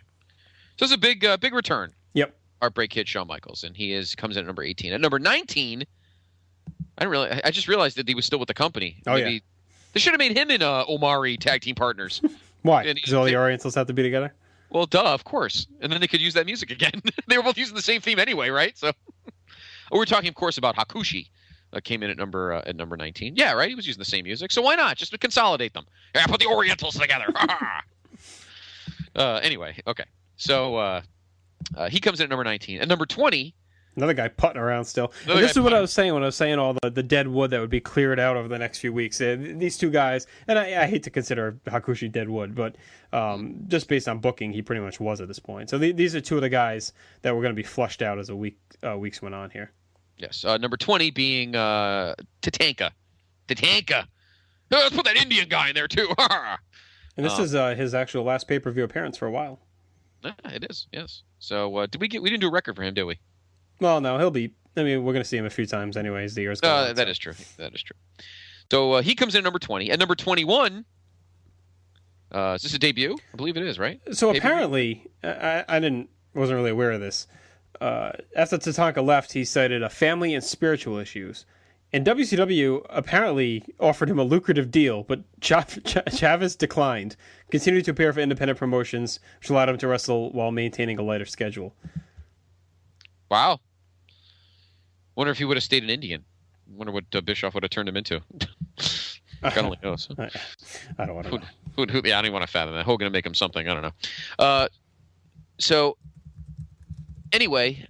Speaker 2: So it's a big return.
Speaker 1: Yep.
Speaker 2: Heartbreak Kid Shawn Michaels. And he comes in at number 18. At number 19, I just realized that he was still with the company.
Speaker 1: Oh, yeah.
Speaker 2: They should have made him and Omari tag team partners.
Speaker 1: Why? Because all the Orientals have to be together?
Speaker 2: Well, duh, of course. And then they could use that music again. They were both using the same theme anyway, right? So, we're talking, of course, about Hakushi. Came in at number 19. Yeah, right? He was using the same music. So why not? Just to consolidate them. Yeah, put the Orientals together. Anyway, okay. So he comes in at number 19. At number 20...
Speaker 1: Another guy putting around still. And this is what I was saying when I was saying all the dead wood that would be cleared out over the next few weeks. These 2 guys, and I hate to consider Hakushi dead wood, but just based on booking, he pretty much was at this point. So these are 2 of the guys that were going to be flushed out as the weeks went on here.
Speaker 2: Yes. Number 20 being Tatanka. Let's put that Indian guy in there, too.
Speaker 1: And this is his actual last pay-per-view appearance for a while.
Speaker 2: It is, yes. So we didn't do a record for him, did we?
Speaker 1: Well, no, he'll be. I mean, we're going to see him a few times anyway as the years go on.
Speaker 2: That is true. So he comes in at number 20. At number 21, is this a debut? I believe it is, right?
Speaker 1: So apparently, I wasn't really aware of this. After Tatanka left, he cited family and spiritual issues. And WCW apparently offered him a lucrative deal, but Chavez declined, continued to appear for independent promotions, which allowed him to wrestle while maintaining a lighter schedule.
Speaker 2: Wow. Wonder if he would have stayed an Indian. Wonder what Bischoff would have turned him into. God only knows.
Speaker 1: I don't want to know.
Speaker 2: I don't even want to fathom that. Hogan to make him something. I don't know. So, anyway,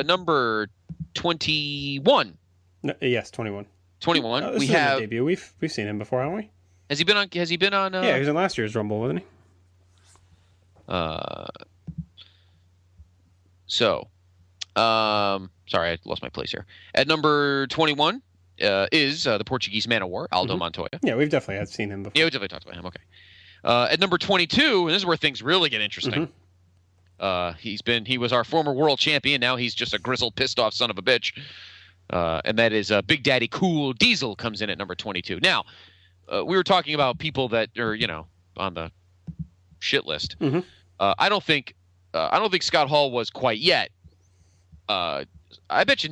Speaker 2: number 21.
Speaker 1: No, yes, 21.
Speaker 2: 21.
Speaker 1: We have a debut. We've seen him before, haven't we?
Speaker 2: Has he been on?
Speaker 1: Yeah, he was in last year's Rumble, wasn't he?
Speaker 2: Sorry, I lost my place here. At number 21 is the Portuguese Man of War, Aldo Montoya.
Speaker 1: Yeah, we've definitely seen him before.
Speaker 2: Yeah, we definitely talked about him. Okay. At number 22, and this is where things really get interesting. He was our former world champion. Now he's just a grizzled, pissed off son of a bitch. And that is Big Daddy Cool Diesel comes in at number 22. Now, we were talking about people that are, on the shit list. I don't think Scott Hall was quite yet. I bet you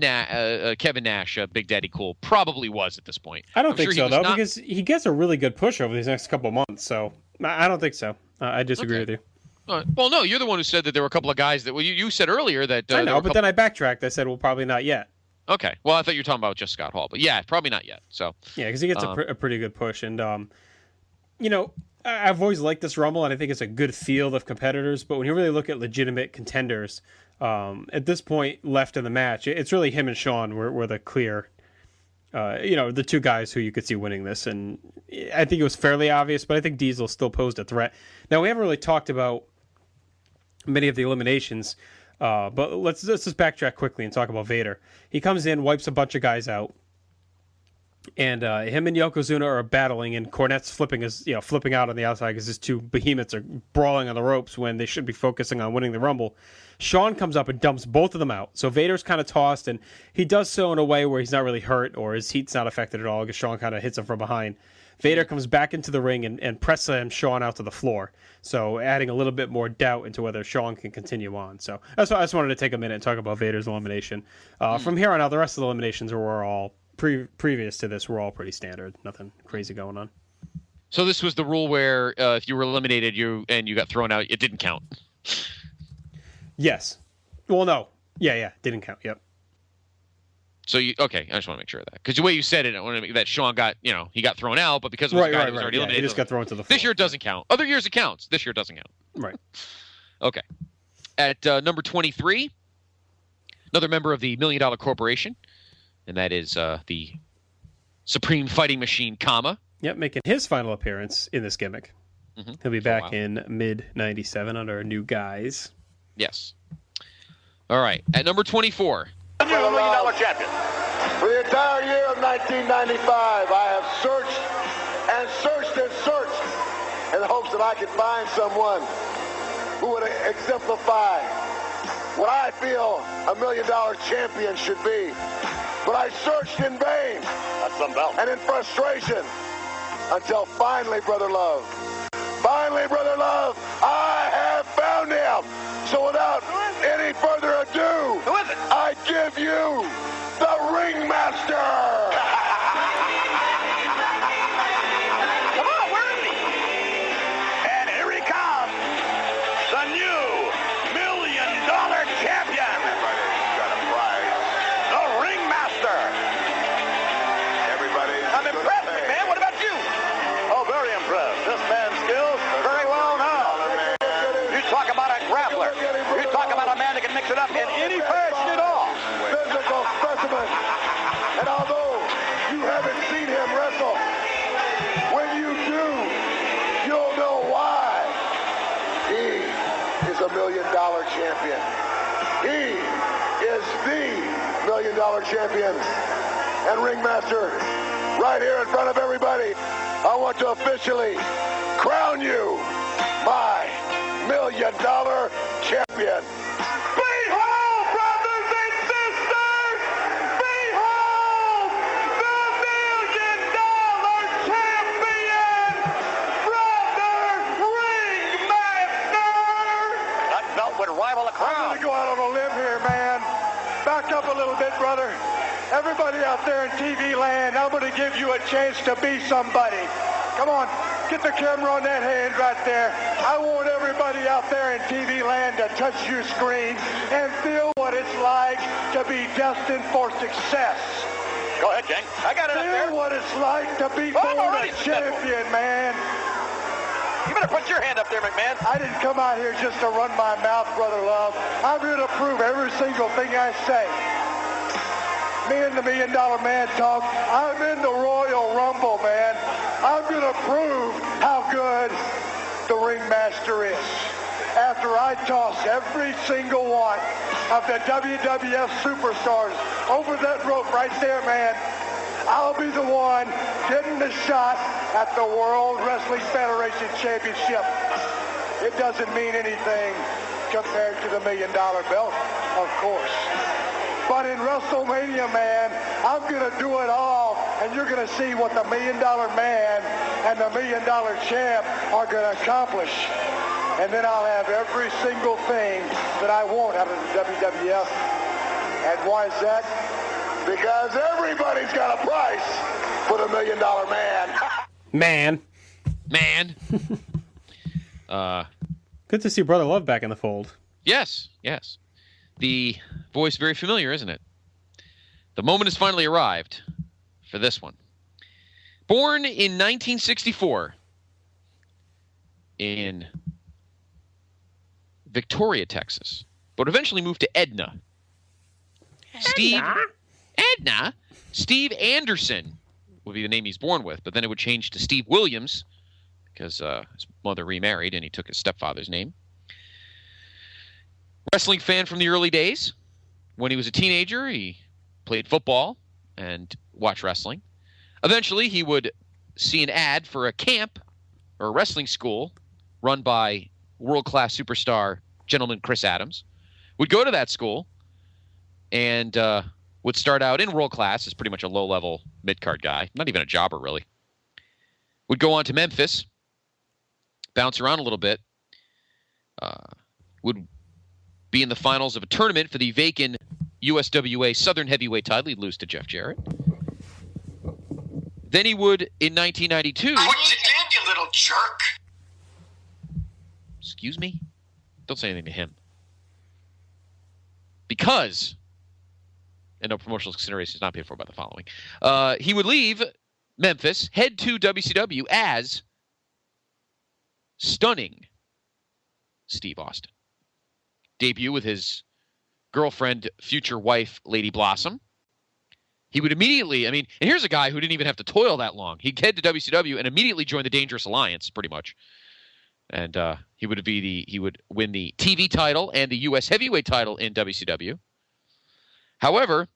Speaker 2: Kevin Nash, Big Daddy Cool, probably was at this point.
Speaker 1: I don't think so, though, because he gets a really good push over these next couple of months. So I don't think so. I disagree with you.
Speaker 2: Well, no, you're the one who said that there were a couple of guys that you said earlier that.
Speaker 1: I know, but then I backtracked. I said, well, probably not yet.
Speaker 2: Okay. Well, I thought you were talking about just Scott Hall, but yeah, probably not yet. So
Speaker 1: yeah, because he gets a pretty good push, and I've always liked this Rumble, and I think it's a good field of competitors. But when you really look at legitimate contenders, at this point left in the match, it's really him and Shawn were the clear, the two guys who you could see winning this. And I think it was fairly obvious, but I think Diesel still posed a threat. Now, we haven't really talked about many of the eliminations, but let's just backtrack quickly and talk about Vader. He comes in, wipes a bunch of guys out, and him and Yokozuna are battling, and Cornette's flipping out on the outside because his two behemoths are brawling on the ropes when they should be focusing on winning the Rumble. Shawn comes up and dumps both of them out. So Vader's kind of tossed, and he does so in a way where he's not really hurt or his heat's not affected at all because Shawn kind of hits him from behind. Vader comes back into the ring and press slams Shawn out to the floor. So adding a little bit more doubt into whether Shawn can continue on. So that's why I just wanted to take a minute and talk about Vader's elimination. From here on out, the rest of the eliminations were all previous to this were all pretty standard. Nothing crazy going on.
Speaker 2: So this was the rule where if you were eliminated you got thrown out, it didn't count.
Speaker 1: Yes. Well, no. Yeah. Didn't count. Yep.
Speaker 2: So okay, I just want to make sure of that because the way you said it, I want to make that Shawn got he got thrown out, but because it was a guy who was already eliminated,
Speaker 1: he just got thrown to the floor.
Speaker 2: This year it doesn't count. Other years it counts. This year it doesn't count.
Speaker 1: Right.
Speaker 2: Okay. At number 23, another member of the $1 Million Corporation, and that is the Supreme Fighting Machine, Kama.
Speaker 1: Yep, making his final appearance in this gimmick. Mm-hmm. He'll be back in mid-97 under new guys.
Speaker 2: Yes. All right. At number 24.
Speaker 14: The new $1 Million Champion.
Speaker 7: For the entire year of 1995, I have searched and searched and searched in the hopes that I could find someone who would exemplify what I feel a $1 Million Champion should be. But I searched in vain.
Speaker 14: That's some belt.
Speaker 7: And in frustration until finally, Brother Love, I have found him. So without any further ado,
Speaker 14: who is it?
Speaker 7: I give you the Ringmaster.
Speaker 14: Come on, where is he? And here he comes, the new $1 Million Champion.
Speaker 7: Everybody's got a prize.
Speaker 14: The Ringmaster. I'm impressed, man. What about you? Oh, very impressed. This man's skills, very well known. You talk about a grappler. You talk about a man that can mix it up in any fashion at all.
Speaker 7: Physical specimen. And although you haven't seen him wrestle, when you do, you'll know why. He is a $1 Million Champion. He is the $1 Million Champion. And Ringmaster, right here in front of everybody, I want to officially crown you my $1 Million Champion.
Speaker 14: Behold, brothers and sisters! Behold, the $1 Million Champion, Brother Ringmaster! That belt would rival a crown.
Speaker 7: I'm going to go out on a limb here, man. Back up a little bit, brother. Everybody out there in TV land, I'm going to give you a chance to be somebody. Come on, get the camera on that hand right there. I want everybody out there in TV land to touch your screen and feel what it's like to be destined for success.
Speaker 14: Go ahead, King. I got it up there.
Speaker 7: Feel what it's like to be born a champion, man.
Speaker 14: You better put your hand up there, McMahon.
Speaker 7: I didn't come out here just to run my mouth, Brother Love. I'm here to prove every single thing I say. Me and the $1 Million Man talk. I'm in the Royal Rumble, man. I'm going to prove how good the Ringmaster is. After I toss every single one of the WWF superstars over that rope right there, man, I'll be the one getting the shot at the World Wrestling Federation Championship. It doesn't mean anything compared to the $1 Million belt, of course. But in WrestleMania, man, I'm going to do it all, and you're going to see what the $1 Million Man and the $1 Million Champ are going to accomplish. And then I'll have every single thing that I want out of the WWF. And why is that? Because everybody's got a price for the $1 Million Man.
Speaker 1: Good to see Brother Love back in the fold.
Speaker 2: Yes. The voice very familiar, isn't it? The moment has finally arrived for this one. Born in 1964 in Victoria, Texas, but eventually moved to Edna. Steve Anderson would be the name he's born with, but then it would change to Steve Williams because his mother remarried and he took his stepfather's name. Wrestling fan from the early days. When he was a teenager, he played football and watched wrestling. Eventually, he would see an ad for a camp or a wrestling school run by world-class superstar gentleman Chris Adams. Would go to that school and would start out in world class as pretty much a low-level mid-card guy. Not even a jobber, really. Would go on to Memphis, bounce around a little bit. Would be in the finals of a tournament for the vacant USWA Southern Heavyweight title. He'd lose to Jeff Jarrett. Then he would, in 1992...
Speaker 16: What you did, you little jerk!
Speaker 2: Excuse me? Don't say anything to him. Because, and no promotional consideration is not paid for by the following, he would leave Memphis, head to WCW as stunning Steve Austin. Debut with his girlfriend, future wife, Lady Blossom. He would immediately, and here's a guy who didn't even have to toil that long. He'd head to WCW and immediately join the Dangerous Alliance, pretty much. And he would win the TV title and the U.S. Heavyweight title in WCW. However,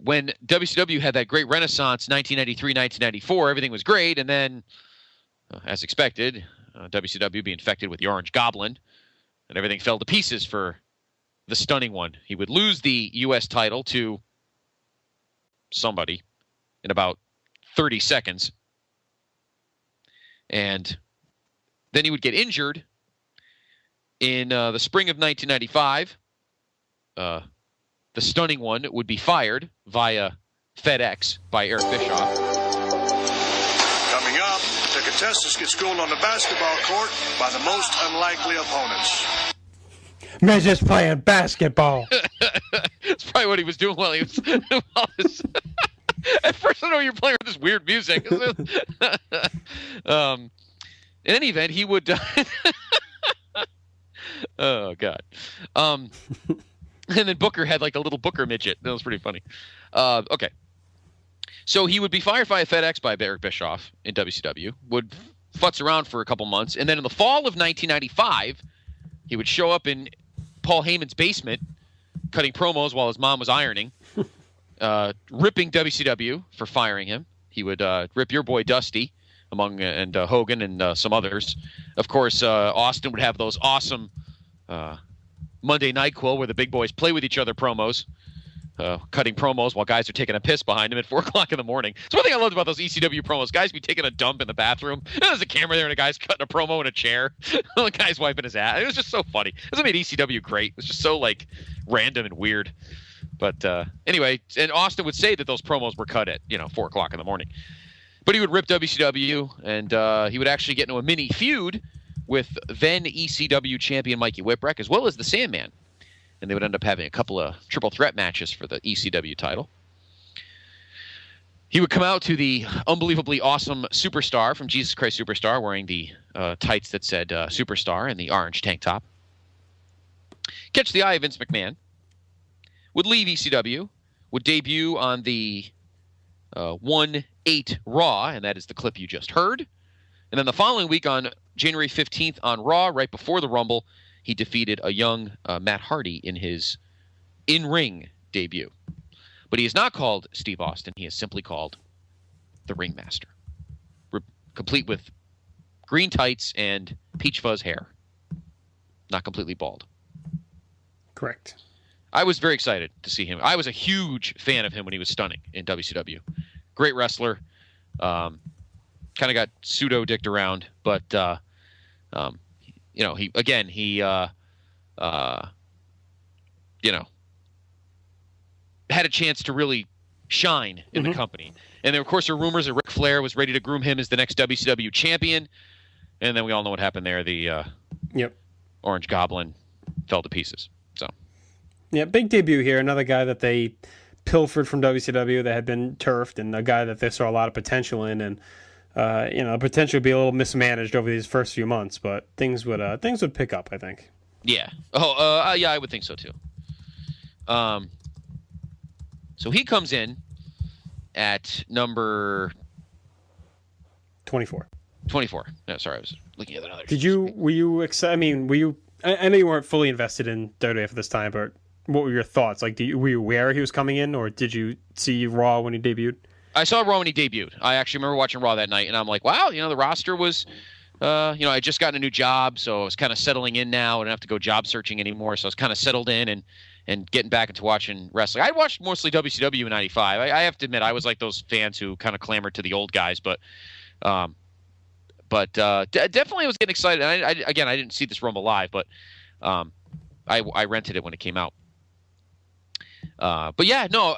Speaker 2: when WCW had that great renaissance, 1993, 1994, everything was great. And then, as expected, WCW be infected with the Orange Goblin, and everything fell to pieces for the stunning one. He would lose the U.S. title to somebody in about 30 seconds. And then he would get injured in the spring of 1995. The stunning one would be fired via FedEx by Eric Bischoff.
Speaker 17: Coming up, the contestants get schooled on the basketball court by the most unlikely opponents.
Speaker 1: Man's just playing basketball.
Speaker 2: That's probably what he was doing while he was... At first, I know you're playing with this weird music. In any event, he would... Oh, God. And then Booker had like a little Booker midget. That was pretty funny. Okay. So he would be fired by FedEx by Eric Bischoff in WCW, would futz around for a couple months, and then in the fall of 1995, he would show up in Paul Heyman's basement cutting promos while his mom was ironing, ripping WCW for firing him. He would rip your boy Dusty and Hogan and some others. Of course, Austin would have those awesome Monday Night Quill where the big boys play with each other promos, cutting promos while guys are taking a piss behind him at 4 o'clock in the morning. So one thing I loved about those ECW promos, guys be taking a dump in the bathroom. There's a camera there and a guy's cutting a promo in a chair. The guy's wiping his ass. It was just so funny. This made ECW great. It was just so like random and weird. But anyway, and Austin would say that those promos were cut at 4 o'clock in the morning. But he would rip WCW, and he would actually get into a mini feud with then ECW champion Mikey Whipwreck, as well as the Sandman. And they would end up having a couple of triple threat matches for the ECW title. He would come out to the unbelievably awesome Superstar from Jesus Christ Superstar, wearing the tights that said Superstar and the orange tank top. Catch the eye of Vince McMahon. Would leave ECW. Would debut on the 1/8 Raw, and that is the clip you just heard. And then the following week on January 15th on Raw, right before the Rumble, he defeated a young Matt Hardy in his in-ring debut. But he is not called Steve Austin. He is simply called the Ringmaster, complete with green tights and peach fuzz hair. Not completely bald.
Speaker 1: Correct.
Speaker 2: I was very excited to see him. I was a huge fan of him when he was stunning in WCW. Great wrestler. Kind of got pseudo-dicked around, but he had a chance to really shine in the company. And there, of course, are rumors that Ric Flair was ready to groom him as the next WCW champion. And then we all know what happened there. The Orange Goblin fell to pieces. So
Speaker 1: Yeah, big debut here. Another guy that they pilfered from WCW that had been turfed, and a guy that they saw a lot of potential in, and potential would be a little mismanaged over these first few months, but things would pick up, I think.
Speaker 2: Yeah. Yeah, I would think so too. So he comes in at number
Speaker 1: 24.
Speaker 2: 24. No, sorry, I was looking at another.
Speaker 1: Were you excited? I mean, I know you weren't fully invested in WWE at this time, but what were your thoughts? Like, were you aware he was coming in, or did you see Raw when he debuted?
Speaker 2: I saw Raw when he debuted. I actually remember watching Raw that night, and I'm like, wow, the roster was, I had just gotten a new job, so I was kind of settling in now. I didn't have to go job searching anymore, so I was kind of settled in and getting back into watching wrestling. I watched mostly WCW in '95. I have to admit, I was like those fans who kind of clamored to the old guys, but definitely I was getting excited. And I didn't see this Rumble live, but I rented it when it came out. But yeah, no,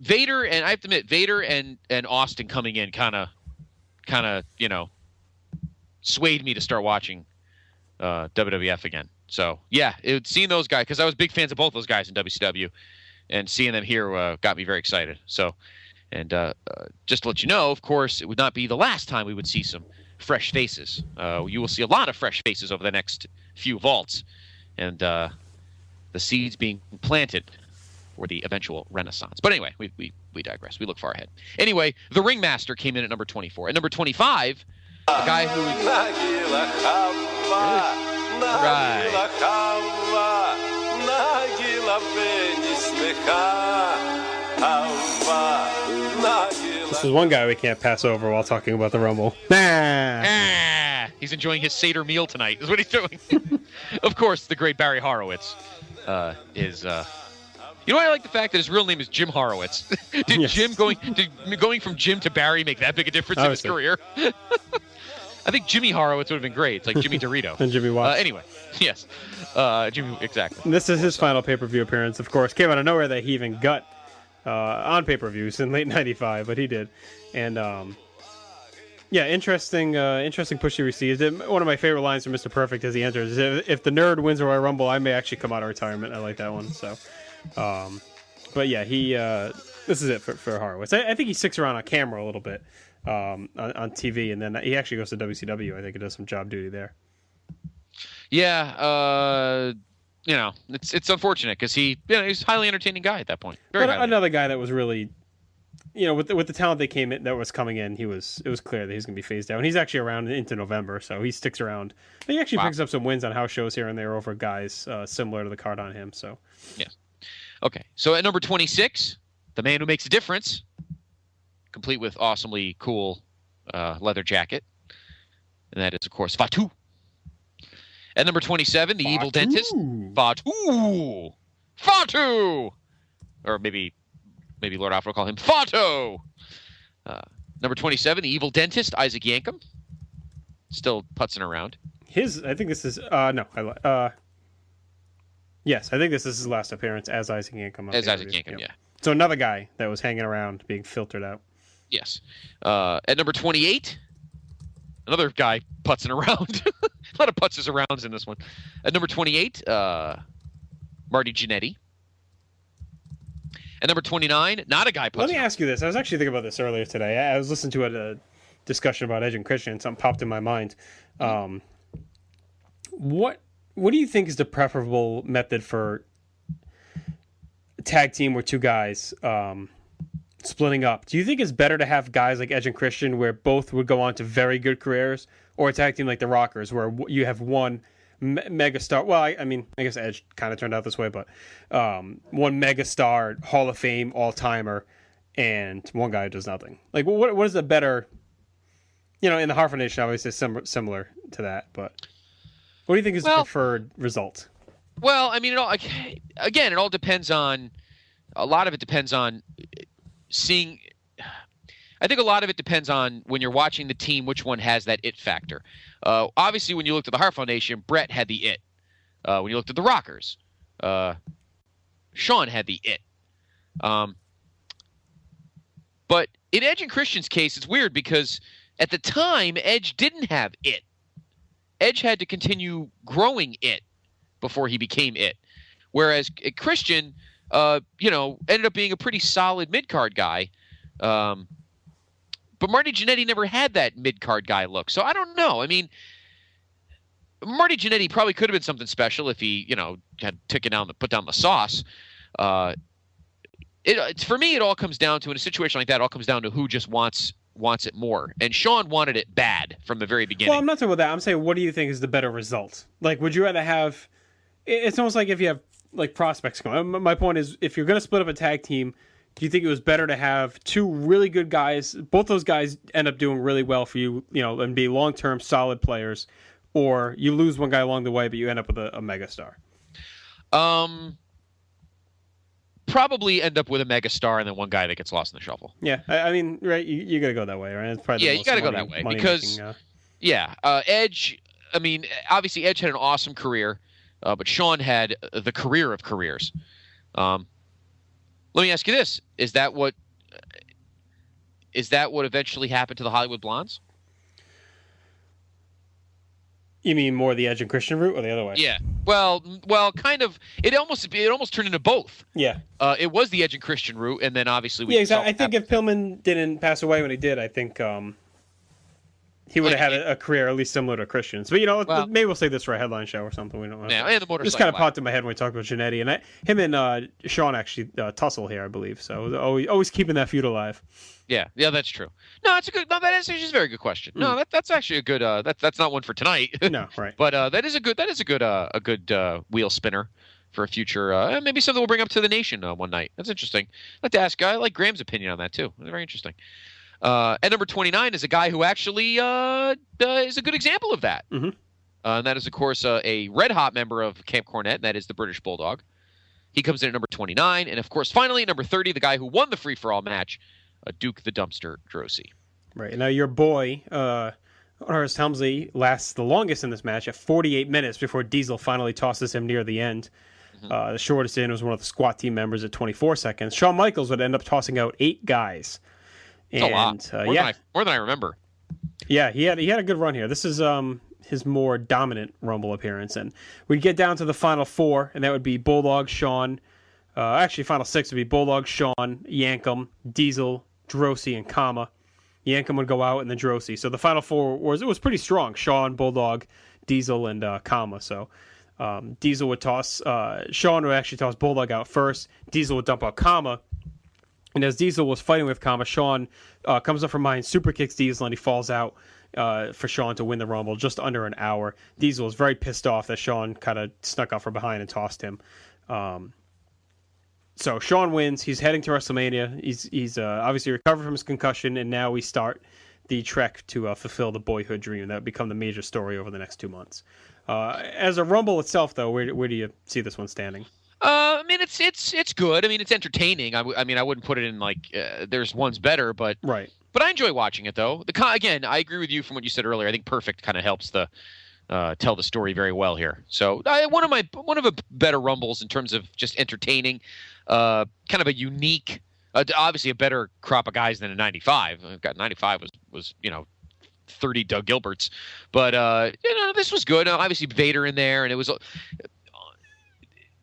Speaker 2: Vader, and I have to admit, Vader and Austin coming in kind of swayed me to start watching WWF again. So yeah, seeing those guys, because I was big fans of both those guys in WCW, and seeing them here got me very excited. So, and just to let you know, of course, it would not be the last time we would see some fresh faces. You will see a lot of fresh faces over the next few vaults, and the seeds being planted for the eventual renaissance. But anyway, we digress. We look far ahead. Anyway, the Ringmaster came in at number 24. At number 25, a guy who...
Speaker 1: This is one guy we can't pass over while talking about the Rumble.
Speaker 2: He's enjoying his Seder meal tonight, is what he's doing. Of course, the great Barry Horowitz is... I like the fact that his real name is Jim Horowitz. Did yes. Did going from Jim to Barry make that big a difference in his career? I think Jimmy Horowitz would have been great. It's like Jimmy Dorito.
Speaker 1: And Jimmy Watts.
Speaker 2: Anyway, yes. Jimmy, exactly.
Speaker 1: And this is his final pay-per-view appearance, of course. Came out of nowhere that he even got on pay-per-views in late 95, but he did. And, interesting push he received. One of my favorite lines from Mr. Perfect as he enters is, if the nerd wins a Royal Rumble, I may actually come out of retirement. I like that one, so... but yeah, this is it for Horowitz. I think he sticks around on camera a little bit on TV, and then he actually goes to WCW. I think he does some job duty there.
Speaker 2: Yeah, it's unfortunate because he's a highly entertaining guy at that point.
Speaker 1: Another guy that was really, with the talent that was coming in, it was clear that he's going to be phased out. And he's actually around into November, so he sticks around. He actually picks up some wins on house shows here and there over guys similar to the card on him. So
Speaker 2: yeah. Okay, so at number 26, the man who makes a difference, complete with awesomely cool leather jacket, and that is, of course, Fatu. At number 27, the evil dentist, Fatu! Or maybe Lord Alfred will call him Fatu! Number 27, the evil dentist, Isaac Yankem, still putzing around.
Speaker 1: I think this is, yes, I think this is his last appearance as Isaac Yankem.
Speaker 2: As Isaac Yankem, yeah.
Speaker 1: So another guy that was hanging around, being filtered out.
Speaker 2: Yes. At number 28, another guy putzing around. A lot of putzes arounds in this one. At number 28, Marty Jannetty. At number 29, not a guy putzing.
Speaker 1: Let me ask you this. I was actually thinking about this earlier today. I was listening to a discussion about Edge and Christian, and something popped in my mind. What do you think is the preferable method for a tag team where two guys splitting up? Do you think it's better to have guys like Edge and Christian where both would go on to very good careers, or a tag team like the Rockers where you have one megastar? Well, I guess Edge kind of turned out this way, but one megastar, Hall of Fame, all-timer, and one guy who does nothing. Like, what is the better... in the Hartford Nation, obviously similar to that, but... What do you think is the preferred result?
Speaker 2: Well, it all depends on... A lot of it depends on seeing... I think a lot of it depends on when you're watching the team, which one has that it factor. Obviously, when you looked at the Hart Foundation, Brett had the it. When you looked at the Rockers, Shawn had the it. But in Edge and Christian's case, it's weird because at the time, Edge didn't have it. Edge had to continue growing it before he became it. Whereas Christian, ended up being a pretty solid mid-card guy. But Marty Jannetty never had that mid-card guy look. So I don't know. I mean, Marty Jannetty probably could have been something special if he, had put down the sauce. For me, it all comes down to, in a situation like that, it all comes down to who just wants it more. And Shawn wanted it bad from the very beginning.
Speaker 1: Well, I'm not talking about that. I'm saying, what do you think is the better result? Like, would you rather have... It's almost like if you have, like, prospects going. My point is, if you're going to split up a tag team, do you think it was better to have two really good guys, both those guys end up doing really well for you, and be long-term solid players, or you lose one guy along the way, but you end up with a megastar?
Speaker 2: Probably end up with a megastar and then one guy that gets lost in the shuffle.
Speaker 1: Yeah, I mean, right? You got to go that way, right? It's probably
Speaker 2: you got to go that way because, Edge. I mean, obviously Edge had an awesome career, but Shawn had the career of careers. Let me ask you this: Is that what eventually happened to the Hollywood Blondes?
Speaker 1: You mean more the Edge and Christian route, or the other way?
Speaker 2: Yeah. Well, kind of. It almost turned into both.
Speaker 1: Yeah.
Speaker 2: It was the Edge and Christian route, and then obviously
Speaker 1: exactly. I think if Pillman didn't pass away when he did, I think he would have had a career at least similar to Christian's. But maybe we'll say this for a headline show or something. We don't know.
Speaker 2: Yeah, and the motorcycle.
Speaker 1: Just kind of popped in my head when we talked about Jannetty, and him and Shawn actually tussle here, I believe. So always keeping that feud alive.
Speaker 2: Yeah, that's true. No, it's a good. No, that is actually a very good question. No, that's actually a good. That's not one for tonight.
Speaker 1: No, right.
Speaker 2: But that is a good wheel spinner for a future. Maybe something we'll bring up to the nation one night. That's interesting. I'd like to ask. I like Graham's opinion on that too. Very interesting. At number 29 is a guy who actually is a good example of that.
Speaker 1: Mm-hmm.
Speaker 2: And that is, of course, a red-hot member of Camp Cornette, and that is the British Bulldog. He comes in at number 29. And, of course, finally, at number 30, the guy who won the free-for-all match, Duke the Dumpster Droese.
Speaker 1: Right. Now, your boy, Horace Helmsley, lasts the longest in this match at 48 minutes before Diesel finally tosses him near the end. Mm-hmm. The shortest in was one of the squad team members at 24 seconds. Shawn Michaels would end up tossing out 8 guys.
Speaker 2: That's a lot. More than I remember.
Speaker 1: Yeah, he had a good run here. This is his more dominant Rumble appearance, and we'd get down to the final 4, and that would be Bulldog, Shawn. Actually, final 6 would be Bulldog, Shawn, Yankum, Diesel, Droese, and Kama. Yankum would go out, and then Droese. So the final 4 was pretty strong: Shawn, Bulldog, Diesel, and Kama. So Diesel would toss. Shawn would actually toss Bulldog out first. Diesel would dump out Kama. And as Diesel was fighting with Kama, Shawn comes up from behind, super kicks Diesel, and he falls out for Shawn to win the Rumble just under an hour. Diesel was very pissed off that Shawn kind of snuck out from behind and tossed him. So Shawn wins. He's heading to WrestleMania. He's obviously recovered from his concussion, and now we start the trek to fulfill the boyhood dream. That would become the major story over the next 2 months. As a Rumble itself, though, where do you see this one standing?
Speaker 2: I mean, it's good. I mean, it's entertaining. I mean, I wouldn't put it in like there's one's better, but
Speaker 1: right.
Speaker 2: But I enjoy watching it though. Again, I agree with you from what you said earlier. I think Perfect kind of helps the tell the story very well here. So one of the better Rumbles in terms of just entertaining. Kind of a unique, obviously a better crop of guys than a 95. I've got 95 was 30 Doug Gilberts, but this was good. Obviously Vader in there, and it was.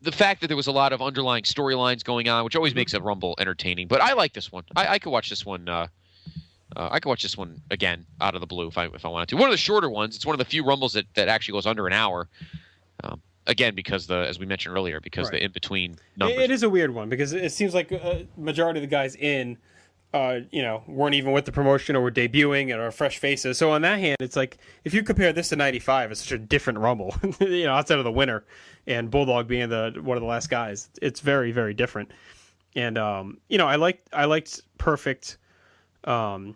Speaker 2: The fact that there was a lot of underlying storylines going on, which always makes a Rumble entertaining. But I like this one. I could watch this one. I could watch this one again out of the blue if I wanted to. One of the shorter ones. It's one of the few Rumbles that actually goes under an hour. Again, because as we mentioned earlier, because the in between numbers.
Speaker 1: It is a weird one because it seems like a majority of the guys in, weren't even with the promotion or were debuting and are fresh faces. So on that hand, it's like if you compare this to 95, it's such a different Rumble. Outside of the winner and Bulldog being one of the last guys, it's very, very different. And I liked Perfect on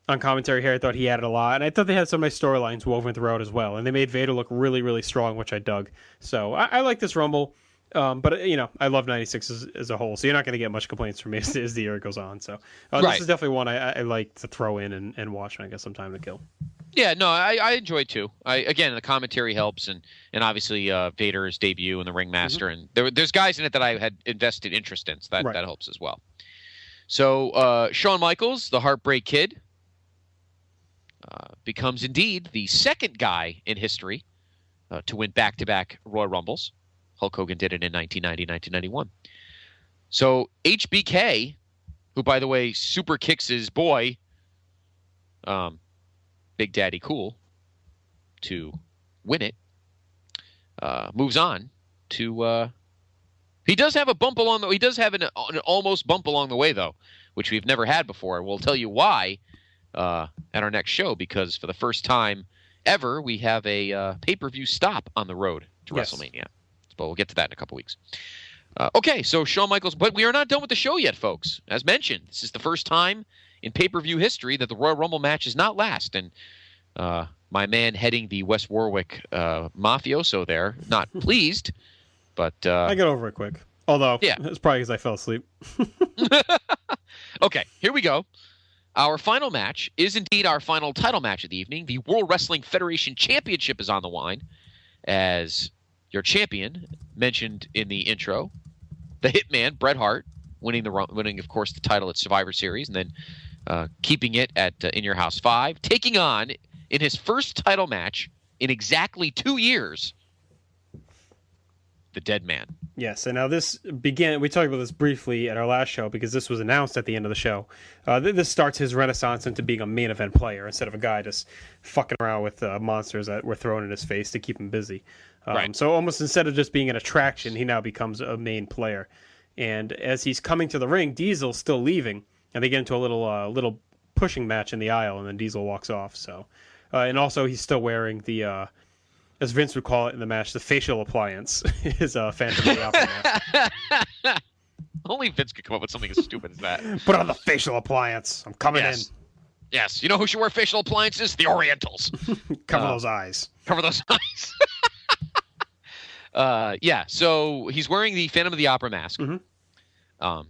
Speaker 1: commentary here. I thought he added a lot, and I thought they had some nice storylines woven throughout as well. And they made Vader look really, really strong, which I dug. So I like this Rumble. But I love 96 as a whole, so you're not going to get much complaints from me as the year goes on. So this is definitely one I like to throw in and watch when I get some time to kill.
Speaker 2: Yeah, no, I enjoy it too. Again, the commentary helps, and obviously Vader's debut and the Ringmaster, and there's guys in it that I had invested interest in, so that helps as well. So Shawn Michaels, the Heartbreak Kid, becomes indeed the second guy in history to win back-to-back Royal Rumbles. Hulk Hogan did it in 1990, 1991. So HBK, who, by the way, super kicks his boy, Big Daddy Cool, to win it, moves on to... he does have a bump along the... He does have an almost bump along the way, though, which we've never had before. We'll tell you why at our next show, because for the first time ever, we have a pay-per-view stop on the road to WrestleMania. But we'll get to that in a couple weeks. Okay, so Shawn Michaels, but we are not done with the show yet, folks. As mentioned, this is the first time in pay-per-view history that the Royal Rumble match is not last, and my man heading the West Warwick mafioso there, not pleased, but...
Speaker 1: I got over it quick. Although, it's probably because I fell asleep.
Speaker 2: Okay, here we go. Our final match is indeed our final title match of the evening. The World Wrestling Federation Championship is on the line, as your champion, mentioned in the intro, the Hitman, Bret Hart, winning, of course, the title at Survivor Series, and then keeping it at In Your House 5, taking on, in his first title match in exactly 2 years, the Dead Man.
Speaker 1: Yes, and now this began, we talked about this briefly at our last show because this was announced at the end of the show. This starts his renaissance into being a main event player instead of a guy just fucking around with monsters that were thrown in his face to keep him busy.
Speaker 2: Right.
Speaker 1: So almost instead of just being an attraction, he now becomes a main player. And as he's coming to the ring, Diesel's still leaving, and they get into a little pushing match in the aisle, and then Diesel walks off. So, and also he's still wearing the... as Vince would call it in the match, the facial appliance is a Phantom of the Opera mask.
Speaker 2: Only Vince could come up with something as stupid as that.
Speaker 1: Put on the facial appliance. I'm coming in.
Speaker 2: Yes. You know who should wear facial appliances? The Orientals.
Speaker 1: Cover those eyes.
Speaker 2: Cover those eyes. So he's wearing the Phantom of the Opera mask.
Speaker 1: Mm-hmm.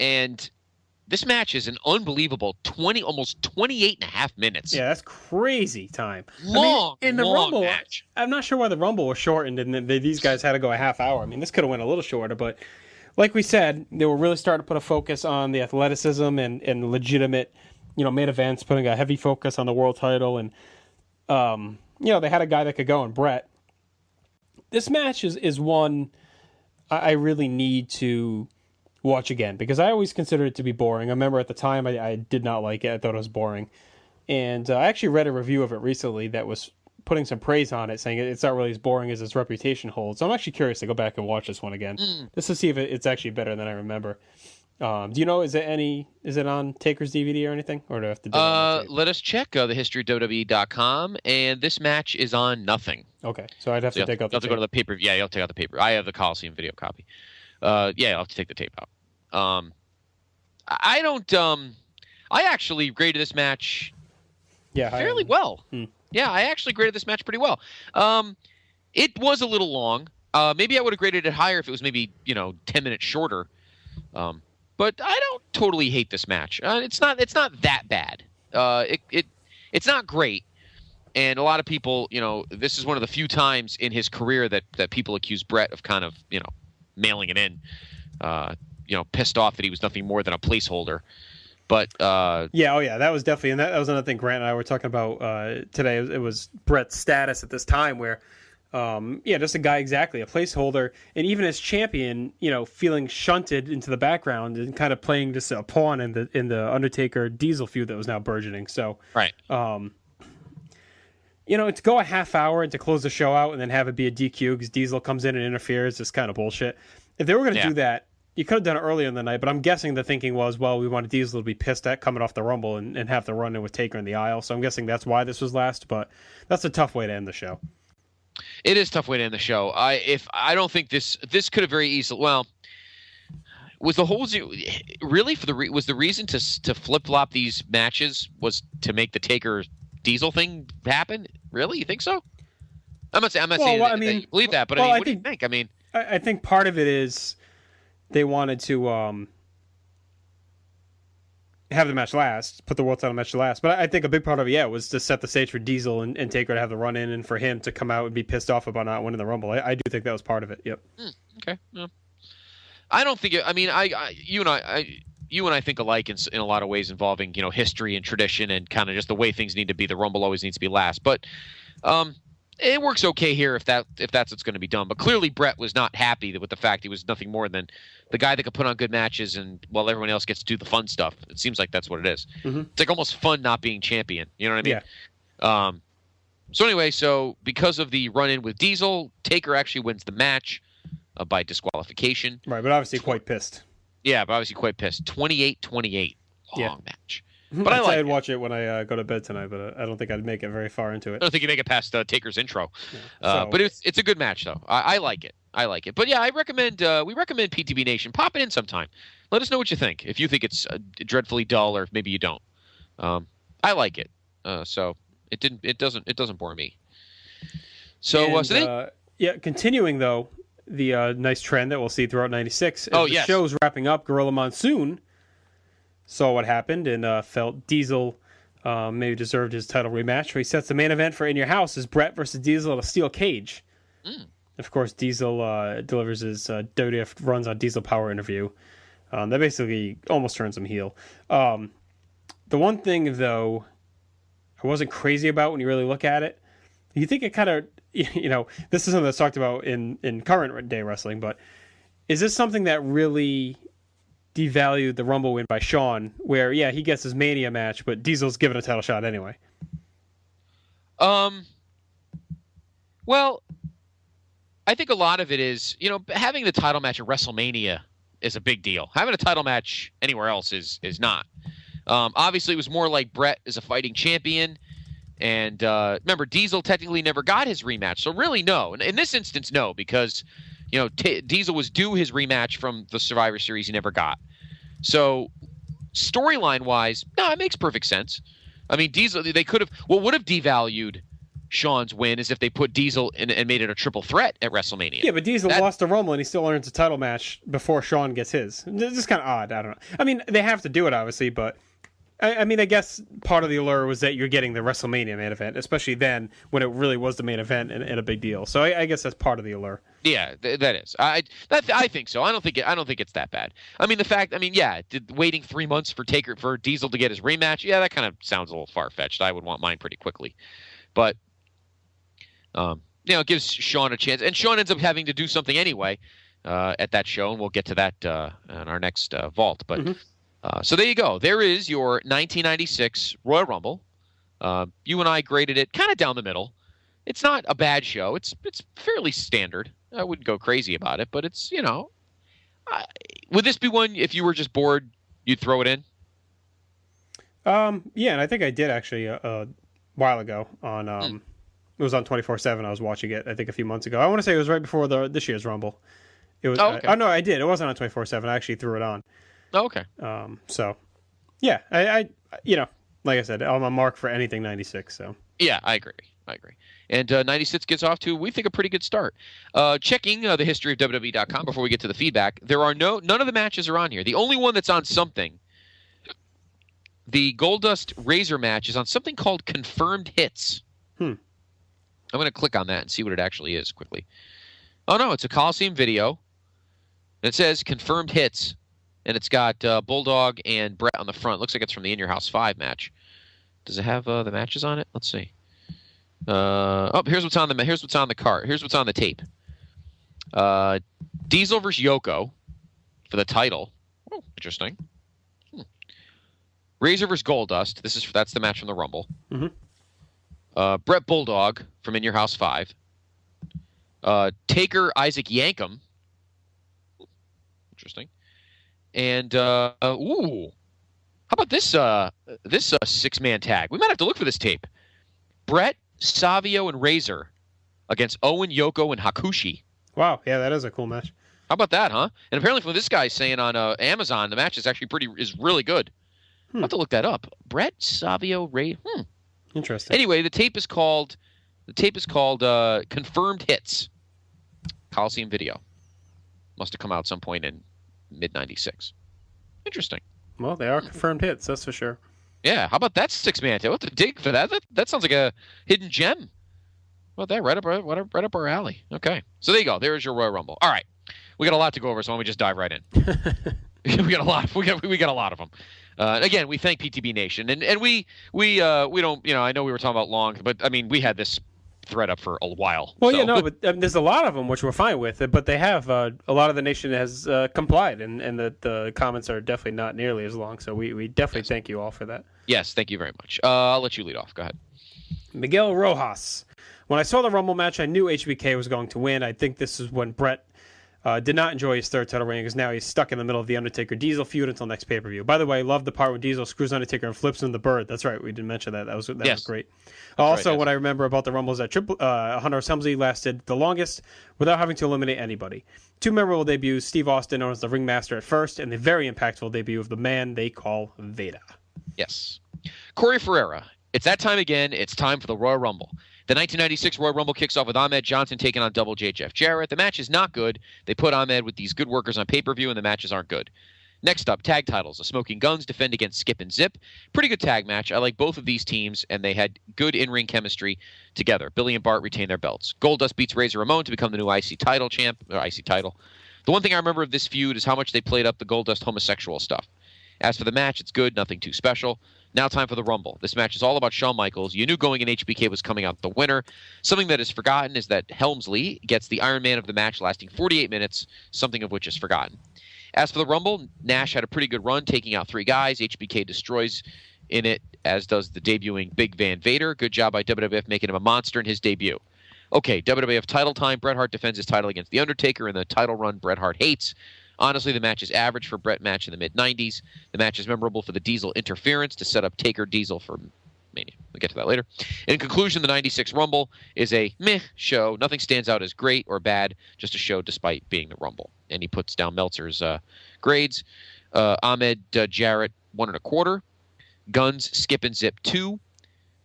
Speaker 2: And this match is an unbelievable almost 28 and a half minutes.
Speaker 1: Yeah, that's crazy time.
Speaker 2: Long
Speaker 1: Rumble
Speaker 2: match.
Speaker 1: I'm not sure why the Rumble was shortened and these guys had to go a half hour. I mean, this could have went a little shorter, but like we said, they were really starting to put a focus on the athleticism and legitimate, main events, putting a heavy focus on the world title. And, they had a guy that could go, and Bret. This match is one I really need to watch again because I always considered it to be boring. I remember at the time I did not like it. I thought it was boring. And I actually read a review of it recently that was putting some praise on it, saying it's not really as boring as its reputation holds. So I'm actually curious to go back and watch this one again just to see if it's actually better than I remember. Do you know, is it on Taker's DVD or anything? Or do I have to do it?
Speaker 2: Let us check the historyofWWE.com, and this match is on nothing.
Speaker 1: Okay, so I'd have to take out the tape.
Speaker 2: You'll have to go to the pay-per-view. Yeah, you'll take out the paper. I have the Coliseum video copy. I'll have to take the tape out. I don't. I actually graded this match fairly well. Yeah, I actually graded this match pretty well. It was a little long. Maybe I would have graded it higher if it was maybe 10 minutes shorter. But I don't totally hate this match. It's not that bad. It's not great. And a lot of people, this is one of the few times in his career that people accuse Bret of kind of, mailing it in. Pissed off that he was nothing more than a placeholder. But
Speaker 1: that was definitely, and that was another thing Grant and I were talking about today. It was Bret's status at this time where, just a guy, exactly, a placeholder, and even as champion, feeling shunted into the background and kind of playing just a pawn in the Undertaker Diesel feud that was now burgeoning. So,
Speaker 2: right.
Speaker 1: To go a half hour and to close the show out and then have it be a DQ because Diesel comes in and interferes is kind of bullshit. If they were going to do that, you could have done it earlier in the night, but I'm guessing the thinking was, well, we wanted Diesel to be pissed at coming off the Rumble and have to run in with Taker in the aisle. So I'm guessing that's why this was last, but that's a tough way to end the show.
Speaker 2: It is a tough way to end the show. I don't think this could have very easily. Well, was the whole really was the reason to flip flop these matches was to make the Taker Diesel thing happen? Really, you think so? I'm not saying that you believe that, but what do you think?
Speaker 1: I think part of it is they wanted to have the match last, put the world title match last. But I think a big part of it, was to set the stage for Diesel and Taker to have the run in, and for him to come out and be pissed off about not winning the Rumble. I do think that was part of it. Yep.
Speaker 2: Okay. Yeah. I don't think you and I think alike in a lot of ways involving history and tradition and kind of just the way things need to be. The Rumble always needs to be last, but It works okay here if that's what's going to be done. But clearly Brett was not happy with the fact he was nothing more than the guy that could put on good matches, and while everyone else gets to do the fun stuff. It seems like that's what it is.
Speaker 1: Mm-hmm.
Speaker 2: It's like almost fun not being champion. You know what I mean?
Speaker 1: Yeah.
Speaker 2: So anyway, because of the run-in with Diesel, Taker actually wins the match by disqualification.
Speaker 1: Right, but obviously quite pissed.
Speaker 2: Yeah, but obviously quite pissed. 28-28. Long match.
Speaker 1: But I'd watch it when I go to bed tonight, but I don't think I'd make it very far into it.
Speaker 2: I don't think you make it past Taker's intro.
Speaker 1: Yeah.
Speaker 2: But it's a good match, though. I like it. But yeah, we recommend PTB Nation. Pop it in sometime. Let us know what you think. If you think it's dreadfully dull, or if maybe you don't. I like it. So it doesn't bore me. So
Speaker 1: continuing though the nice trend that we'll see throughout '96. The show's wrapping up. Gorilla Monsoon saw what happened and felt Diesel maybe deserved his title rematch. So he sets the main event for In Your House is Brett versus Diesel in a steel cage. Of course, Diesel delivers his WWF Runs on Diesel Power interview. That basically almost turns him heel. The one thing, though, I wasn't crazy about when you really look at it, you think it kind of, this is something that's talked about in current day wrestling, but is this something that really devalued the Rumble win by Shawn, where, he gets his Mania match, but Diesel's given a title shot anyway?
Speaker 2: Well, I think a lot of it is, having the title match at WrestleMania is a big deal. Having a title match anywhere else is not. Obviously, it was more like Brett is a fighting champion. And remember, Diesel technically never got his rematch. So really, no. In this instance, no, because, Diesel was due his rematch from the Survivor Series he never got. So storyline-wise, no, it makes perfect sense. I mean, Diesel, they could have, what would have devalued Shawn's win is if they put Diesel in and made it a triple threat at WrestleMania.
Speaker 1: Yeah, but Diesel lost the Rumble and he still earns a title match before Shawn gets his. This is kind of odd. I don't know. I mean, they have to do it, obviously, but I guess part of the allure was that you're getting the WrestleMania main event, especially then when it really was the main event and a big deal. So I guess that's part of the allure.
Speaker 2: Yeah, that is. I think so. I don't think it's that bad. I mean, waiting 3 months for Diesel to get his rematch. Yeah, that kind of sounds a little far fetched. I would want mine pretty quickly, but it gives Shawn a chance, and Shawn ends up having to do something anyway at that show, and we'll get to that in our next vault. But. So there you go. There is your 1996 Royal Rumble. You and I graded it kind of down the middle. It's not a bad show. It's fairly standard. I wouldn't go crazy about it, but it's, would this be one, if you were just bored, you'd throw it in?
Speaker 1: Yeah, and I think I did actually a while ago on, it was on 24/7. I was watching it, I think, a few months ago. I want to say it was right before this year's Rumble. It was. Okay. No, I did. It wasn't on 24/7. I actually threw it on.
Speaker 2: Oh, okay.
Speaker 1: So, yeah, I like I said, I'm a mark for anything 96. So.
Speaker 2: Yeah, I agree. And 96 gets off to, we think, a pretty good start. Checking the history of WWE.com before we get to the feedback, there are none of the matches are on here. The only one that's on something, the Goldust Razor match, is on something called Confirmed Hits. I'm going to click on that and see what it actually is quickly. Oh, no, it's a Coliseum video. It says Confirmed Hits. And it's got Bulldog and Brett on the front. Looks like it's from the In Your House 5 match. Does it have the matches on it? Let's see. Here's what's on the card. Here's what's on the tape. Diesel versus Yoko for the title. Oh, interesting. Razor versus Goldust. That's the match from the Rumble.
Speaker 1: Mm-hmm.
Speaker 2: Brett Bulldog from In Your House 5. Taker Isaac Yankem. Interesting. And how about this 6-man tag? We might have to look for this tape. Brett, Savio, and Razor against Owen, Yoko, and Hakushi.
Speaker 1: Wow, yeah, that is a cool match.
Speaker 2: How about that, huh? And apparently, from this guy's saying on Amazon, the match is actually really good. I'll have to look that up. Brett, Savio, Ray.
Speaker 1: Interesting.
Speaker 2: Anyway, the tape is called Confirmed Hits. Coliseum video. Must have come out at some point in mid-96. Interesting.
Speaker 1: Well, they are confirmed hits, that's for sure.
Speaker 2: Yeah, how about that 6-man tag? What's the dig for that? That sounds like a hidden gem. Well, that right up our alley. Okay, so there you go. There's your Royal Rumble. All right, we got a lot to go over, so why don't we just dive right in? We got a lot. We got a lot of them. Again, we thank PTB Nation, and we don't. I know we were talking about long, but I mean, we had this thread up for a while.
Speaker 1: Well, yeah, no, but there's a lot of them which we're fine with, but they have a lot of the nation has complied, and the comments are definitely not nearly as long. So we definitely thank you all for that.
Speaker 2: Yes, thank you very much. I'll let you lead off. Go ahead.
Speaker 1: Miguel Rojas. When I saw the Rumble match, I knew HBK was going to win. I think this is when Brett did not enjoy his third title reign because now he's stuck in the middle of the Undertaker-Diesel feud until next pay-per-view. By the way, I love the part when Diesel screws Undertaker and flips him the bird. That's right, we didn't mention that. That was great. Also, what I remember about the Rumbles that Hunter S. Helmsley lasted the longest without having to eliminate anybody. 2 memorable debuts, Steve Austin, known as the Ringmaster at first, and the very impactful debut of the man they call Vader.
Speaker 2: Yes. Corey Ferreira. It's that time again. It's time for the Royal Rumble. The 1996 Royal Rumble kicks off with Ahmed Johnson taking on Double J Jeff Jarrett. The match is not good. They put Ahmed with these good workers on pay-per-view, and the matches aren't good. Next up, tag titles. The Smoking Guns defend against Skip and Zip. Pretty good tag match. I like both of these teams, and they had good in-ring chemistry together. Billy and Bart retain their belts. Goldust beats Razor Ramon to become the new IC title champ, or IC title. The one thing I remember of this feud is how much they played up the Goldust homosexual stuff. As for the match, it's good, nothing too special. Now time for the Rumble. This match is all about Shawn Michaels. You knew going in HBK was coming out the winner. Something that is forgotten is that Helmsley gets the Iron Man of the match lasting 48 minutes, something of which is forgotten. As for the Rumble, Nash had a pretty good run, taking out 3 guys. HBK destroys in it, as does the debuting Big Van Vader. Good job by WWF making him a monster in his debut. Okay, WWF title time. Bret Hart defends his title against The Undertaker in the title run Bret Hart hates. Honestly, the match is average for Bret match in the mid-90s. The match is memorable for the Diesel interference to set up Taker Diesel for Mania. We'll get to that later. In conclusion, the 96 Rumble is a meh show. Nothing stands out as great or bad, just a show despite being the Rumble. And he puts down Meltzer's grades. Ahmed Jarrett, 1 1/4. Guns, Skip and Zip, 2.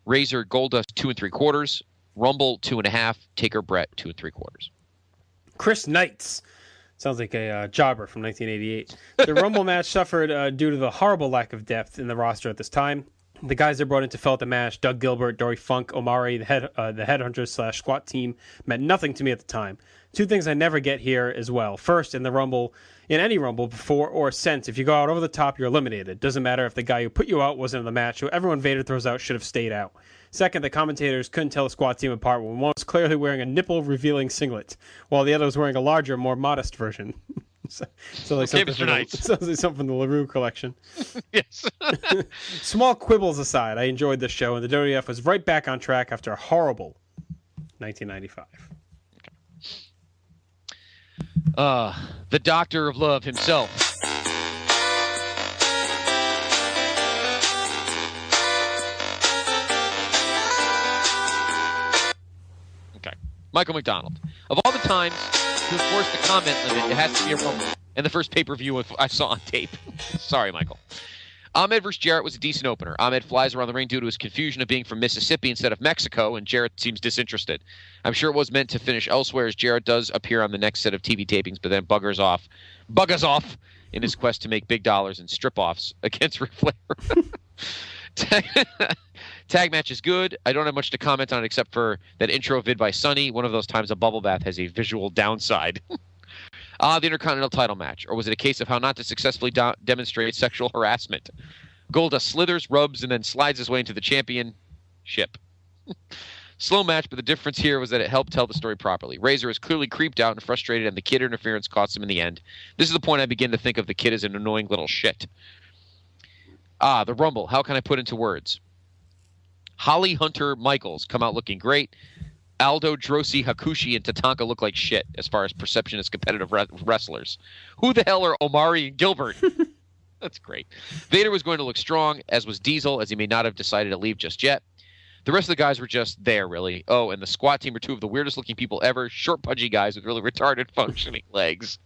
Speaker 2: Razor, Goldust, 2 3/4. Rumble, 2 1/2. Taker, Bret, 2 3/4.
Speaker 1: Chris Knights. Sounds like a jobber from 1988. The Rumble match suffered due to the horrible lack of depth in the roster at this time. The guys that brought in to fill out the match, Doug Gilbert, Dory Funk, Omari, the Headhunters / squat team, meant nothing to me at the time. 2 things I never get here as well. First, in any Rumble, before or since, if you go out over the top, you're eliminated. Doesn't matter if the guy who put you out wasn't in the match. So everyone Vader throws out should have stayed out. Second, the commentators couldn't tell the squad team apart when one was clearly wearing a nipple-revealing singlet, while the other was wearing a larger, more modest version. So like
Speaker 2: okay, Mr. Knight.
Speaker 1: Sounds like something from the LaRue collection.
Speaker 2: Yes.
Speaker 1: Small quibbles aside, I enjoyed this show, and the WWF was right back on track after a horrible 1995.
Speaker 2: The Doctor of Love himself. Michael McDonald. Of all the times to enforce the comment limit, it has to be a Rumble. And the first pay-per-view I saw on tape. Sorry, Michael. Ahmed versus Jarrett was a decent opener. Ahmed flies around the ring due to his confusion of being from Mississippi instead of Mexico, and Jarrett seems disinterested. I'm sure it was meant to finish elsewhere, as Jarrett does appear on the next set of TV tapings, but then buggers off in his quest to make big dollars and strip-offs against Ric Flair. Tag match is good. I don't have much to comment on it except for that intro vid by Sonny. One of those times a bubble bath has a visual downside. The Intercontinental title match. Or was it a case of how not to successfully demonstrate sexual harassment? Goldust slithers, rubs, and then slides his way into the championship. Slow match, but the difference here was that it helped tell the story properly. Razor is clearly creeped out and frustrated, and the Kid interference costs him in the end. This is the point I begin to think of the Kid as an annoying little shit. The Rumble. How can I put into words? Holly Hunter Michaels come out looking great. Aldo, Drosy, Hakushi, and Tatanka look like shit as far as perception as competitive wrestlers. Who the hell are Omari and Gilbert? That's great. Vader was going to look strong, as was Diesel, as he may not have decided to leave just yet. The rest of the guys were just there, really. Oh, and the squad team were 2 of the weirdest looking people ever. Short, pudgy guys with really retarded functioning legs.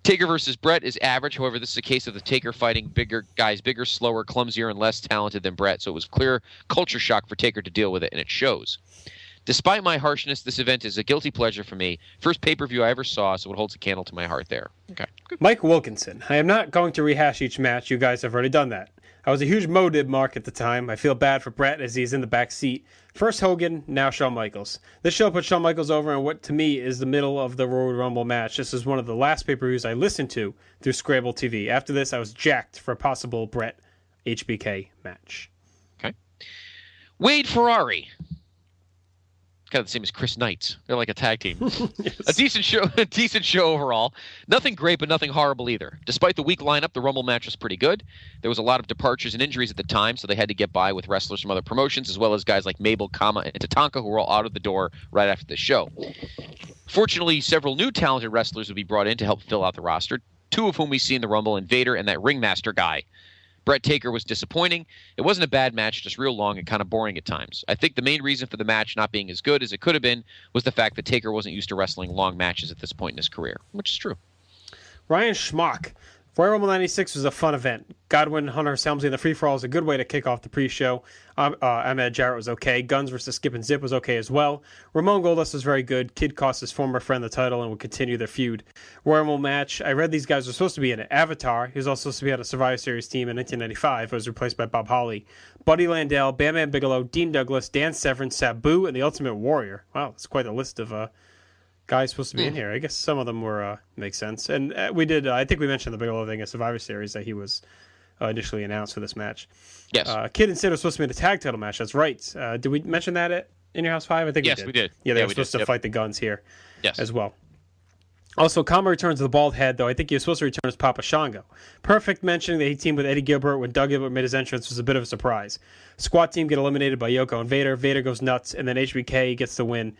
Speaker 2: Taker versus Bret is average. However, this is a case of the Taker fighting bigger, slower, clumsier, and less talented than Bret. So it was clear culture shock for Taker to deal with it, and it shows. Despite my harshness, this event is a guilty pleasure for me. First pay-per-view I ever saw, so it holds a candle to my heart there. Okay. Good.
Speaker 1: Mike Wilkinson. I am not going to rehash each match. You guys have already done that. I was a huge Modib mark at the time. I feel bad for Bret as he's in the back seat. First Hogan, now Shawn Michaels. This show put Shawn Michaels over in what to me is the middle of the Royal Rumble match. This is one of the last pay-per-views I listened to through Scrabble TV. After this, I was jacked for a possible Bret HBK match.
Speaker 2: Okay. Wade Ferrari. kind of the same as Chris Knights. They're like a tag team. Yes. A decent show overall. Nothing great, but nothing horrible either. Despite the weak lineup, the Rumble match was pretty good. There was a lot of departures and injuries at the time, so they had to get by with wrestlers from other promotions, as well as guys like Mabel, Kama, and Tatanka, who were all out of the door right after the show. Fortunately, several new talented wrestlers would be brought in to help fill out the roster, two of whom we see in the Rumble, and Vader and that ringmaster guy. Brett Taker was disappointing. It wasn't a bad match, just real long and kind of boring at times. I think the main reason for the match not being as good as it could have been was the fact that Taker wasn't used to wrestling long matches at this point in his career, which is true.
Speaker 1: Ryan Schmock. Royal Rumble 96 was a fun event. Godwin, Hunter, Helmsley, and the free-for-all is a good way to kick off the pre-show. Ahmed Jarrett was okay. Guns versus Skip and Zip was okay as well. Ramon Goldust was very good. Kid cost his former friend the title and would continue their feud. Royal Rumble match. I read these guys were supposed to be in it. Avatar, he was also supposed to be on a Survivor Series team in 1995, but was replaced by Bob Holly. Buddy Landell, Bam Bam Bigelow, Dean Douglas, Dan Severn, Sabu, and the Ultimate Warrior. Wow, that's quite a list of guys supposed to be in here. I guess some of them were makes sense. And we did. I think we mentioned the Bigelow thing at Survivor Series that he was initially announced for this match.
Speaker 2: Yes.
Speaker 1: Kid and Sid were supposed to be in a tag title match. That's right. Did we mention that in your House 5? I think
Speaker 2: yes, we did.
Speaker 1: Yeah, they were supposed to fight the Guns here.
Speaker 2: Yes.
Speaker 1: As well. Also, Kama returns to the bald head, though I think he was supposed to return as Papa Shango. Perfect mentioning that he teamed with Eddie Gilbert when Doug Gilbert made his entrance was a bit of a surprise. Squad team get eliminated by Yoko and Vader. Vader goes nuts, and then HBK gets the win,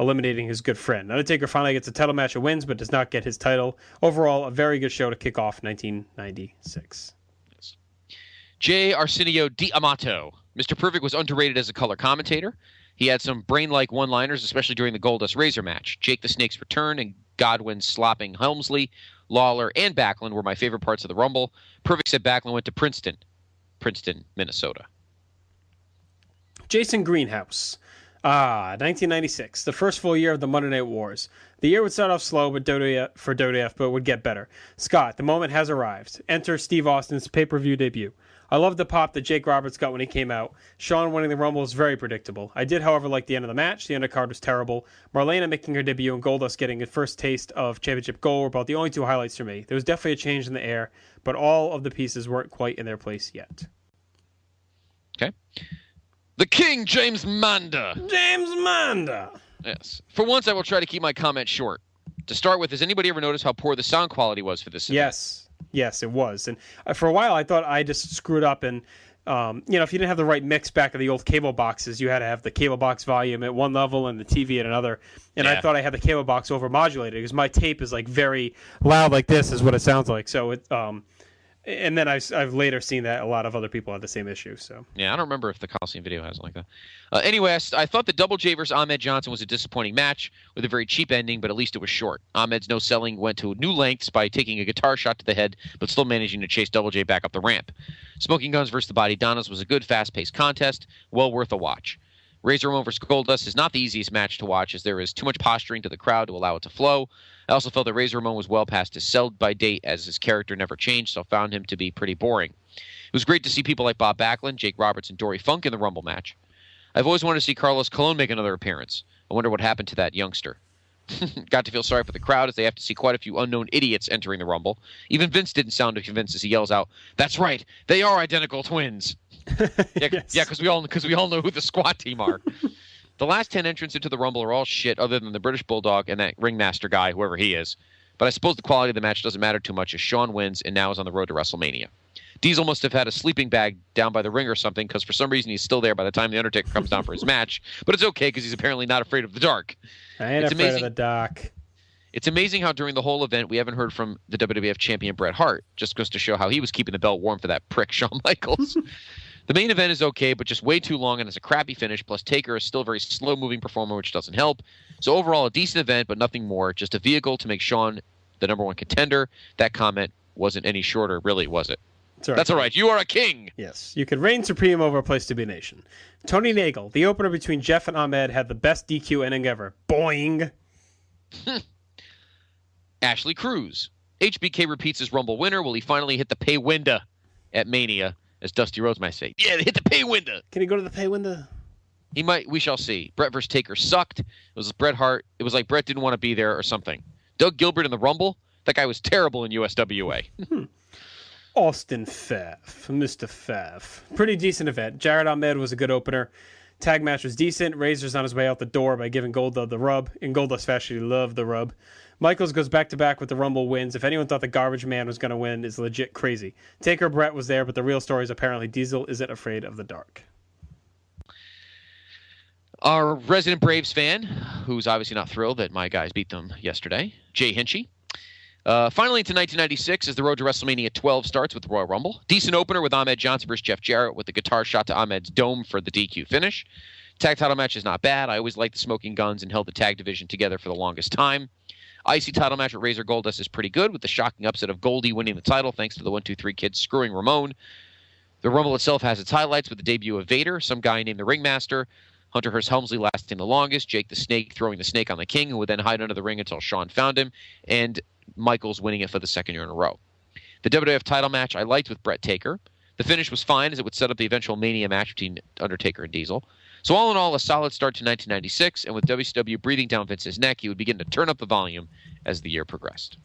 Speaker 1: eliminating his good friend. Undertaker finally gets a title match and wins, but does not get his title. Overall, a very good show to kick off 1996.
Speaker 2: Yes. J. Arsenio D'Amato. Mr. Perfect was underrated as a color commentator. He had some brain-like one-liners, especially during the Goldust Razor match. Jake the Snake's return and Godwin's slopping Helmsley, Lawler, and Backlund were my favorite parts of the Rumble. Perfect said Backlund went to Princeton, Minnesota.
Speaker 1: Jason Greenhouse. 1996, the first full year of the Monday Night Wars. The year would start off slow for WWF, but would get better. Scott, the moment has arrived. Enter Steve Austin's pay-per-view debut. I love the pop that Jake Roberts got when he came out. Shawn winning the Rumble was very predictable. I did, however, like the end of the match. The undercard was terrible. Marlena making her debut and Goldust getting a first taste of championship gold were about the only two highlights for me. There was definitely a change in the air, but all of the pieces weren't quite in their place yet.
Speaker 2: Okay. The King, James Manda.
Speaker 1: James Manda.
Speaker 2: Yes. For once, I will try to keep my comment short. To start with, has anybody ever noticed how poor the sound quality was for this event?
Speaker 1: Yes, it was. And for a while, I thought I just screwed up. And, if you didn't have the right mix back of the old cable boxes, you had to have the cable box volume at one level and the TV at another. And I thought I had the cable box overmodulated because my tape is like very loud, like this is what it sounds like. So it, and then I've later seen that a lot of other people had the same issue. So
Speaker 2: yeah, I don't remember if the Coliseum video has it like that. Anyway, I thought the Double J versus Ahmed Johnson was a disappointing match with a very cheap ending, but at least it was short. Ahmed's no selling went to new lengths by taking a guitar shot to the head, but still managing to chase Double J back up the ramp. Smoking Guns versus the Body Donnas was a good, fast-paced contest, well worth a watch. Razor Ramon versus Goldust is not the easiest match to watch, as there is too much posturing to the crowd to allow it to flow. I also felt that Razor Ramon was well past his sell-by date, as his character never changed, so I found him to be pretty boring. It was great to see people like Bob Backlund, Jake Roberts, and Dory Funk in the Rumble match. I've always wanted to see Carlos Colon make another appearance. I wonder what happened to that youngster. Got to feel sorry for the crowd, as they have to see quite a few unknown idiots entering the Rumble. Even Vince didn't sound convinced as he yells out, "That's right, they are identical twins." Because we all know who the squad team are. The last 10 entrants into the Rumble are all shit other than the British Bulldog and that ringmaster guy, whoever he is. But I suppose the quality of the match doesn't matter too much as Shawn wins and now is on the road to WrestleMania. Diesel must have had a sleeping bag down by the ring or something because for some reason he's still there by the time The Undertaker comes down for his match. But it's okay because he's apparently not afraid of the dark.
Speaker 1: I ain't afraid of the dark.
Speaker 2: It's amazing how during the whole event we haven't heard from the WWF champion Bret Hart. Just goes to show how he was keeping the belt warm for that prick Shawn Michaels. The main event is okay, but just way too long and has a crappy finish, plus Taker is still a very slow-moving performer, which doesn't help. So overall, a decent event, but nothing more. Just a vehicle to make Shawn the number one contender. That comment wasn't any shorter, really, was it? That's all right. You are a king.
Speaker 1: Yes. You can reign supreme over a place to be a nation. Tony Nagel, the opener between Jeff and Ahmed, had the best DQ ending ever. Boing.
Speaker 2: Ashley Cruz. HBK repeats his Rumble winner. Will he finally hit the pay window at Mania? As Dusty Rhodes might say. Yeah, they hit the pay window.
Speaker 1: Can he go to the pay window?
Speaker 2: He might. We shall see. Bret versus Taker sucked. It was Bret Hart. It was like Bret didn't want to be there or something. Doug Gilbert in the Rumble? That guy was terrible in USWA.
Speaker 1: Austin Pfaff. Mr. Pfaff. Pretty decent event. Jared Ahmed was a good opener. Tag match was decent. Razor's on his way out the door by giving Goldust the rub. In Goldust fashion, he loved the rub. Michaels goes back-to-back with the Rumble wins. If anyone thought the Garbage Man was going to win, is legit crazy. Taker Brett was there, but the real story is apparently Diesel isn't afraid of the dark.
Speaker 2: Our resident Braves fan, who's obviously not thrilled that my guys beat them yesterday, Jay Hinchy. Finally into 1996 as the road to WrestleMania 12 starts with the Royal Rumble. Decent opener with Ahmed Johnson versus Jeff Jarrett with the guitar shot to Ahmed's dome for the DQ finish. Tag title match is not bad. I always liked the Smoking Guns and held the tag division together for the longest time. IC title match with Razor Goldust is pretty good with the shocking upset of Goldie winning the title thanks to the 1-2-3 Kids screwing Ramon. The Rumble itself has its highlights with the debut of Vader, some guy named the Ringmaster, Hunter Hearst Helmsley lasting the longest, Jake the Snake throwing the snake on the King, who would then hide under the ring until Shawn found him, and Michaels winning it for the second year in a row. The WWF title match I liked with Brett Taker. The finish was fine as it would set up the eventual Mania match between Undertaker and Diesel. So all in all, a solid start to 1996, and with WCW breathing down Vince's neck, he would begin to turn up the volume as the year progressed.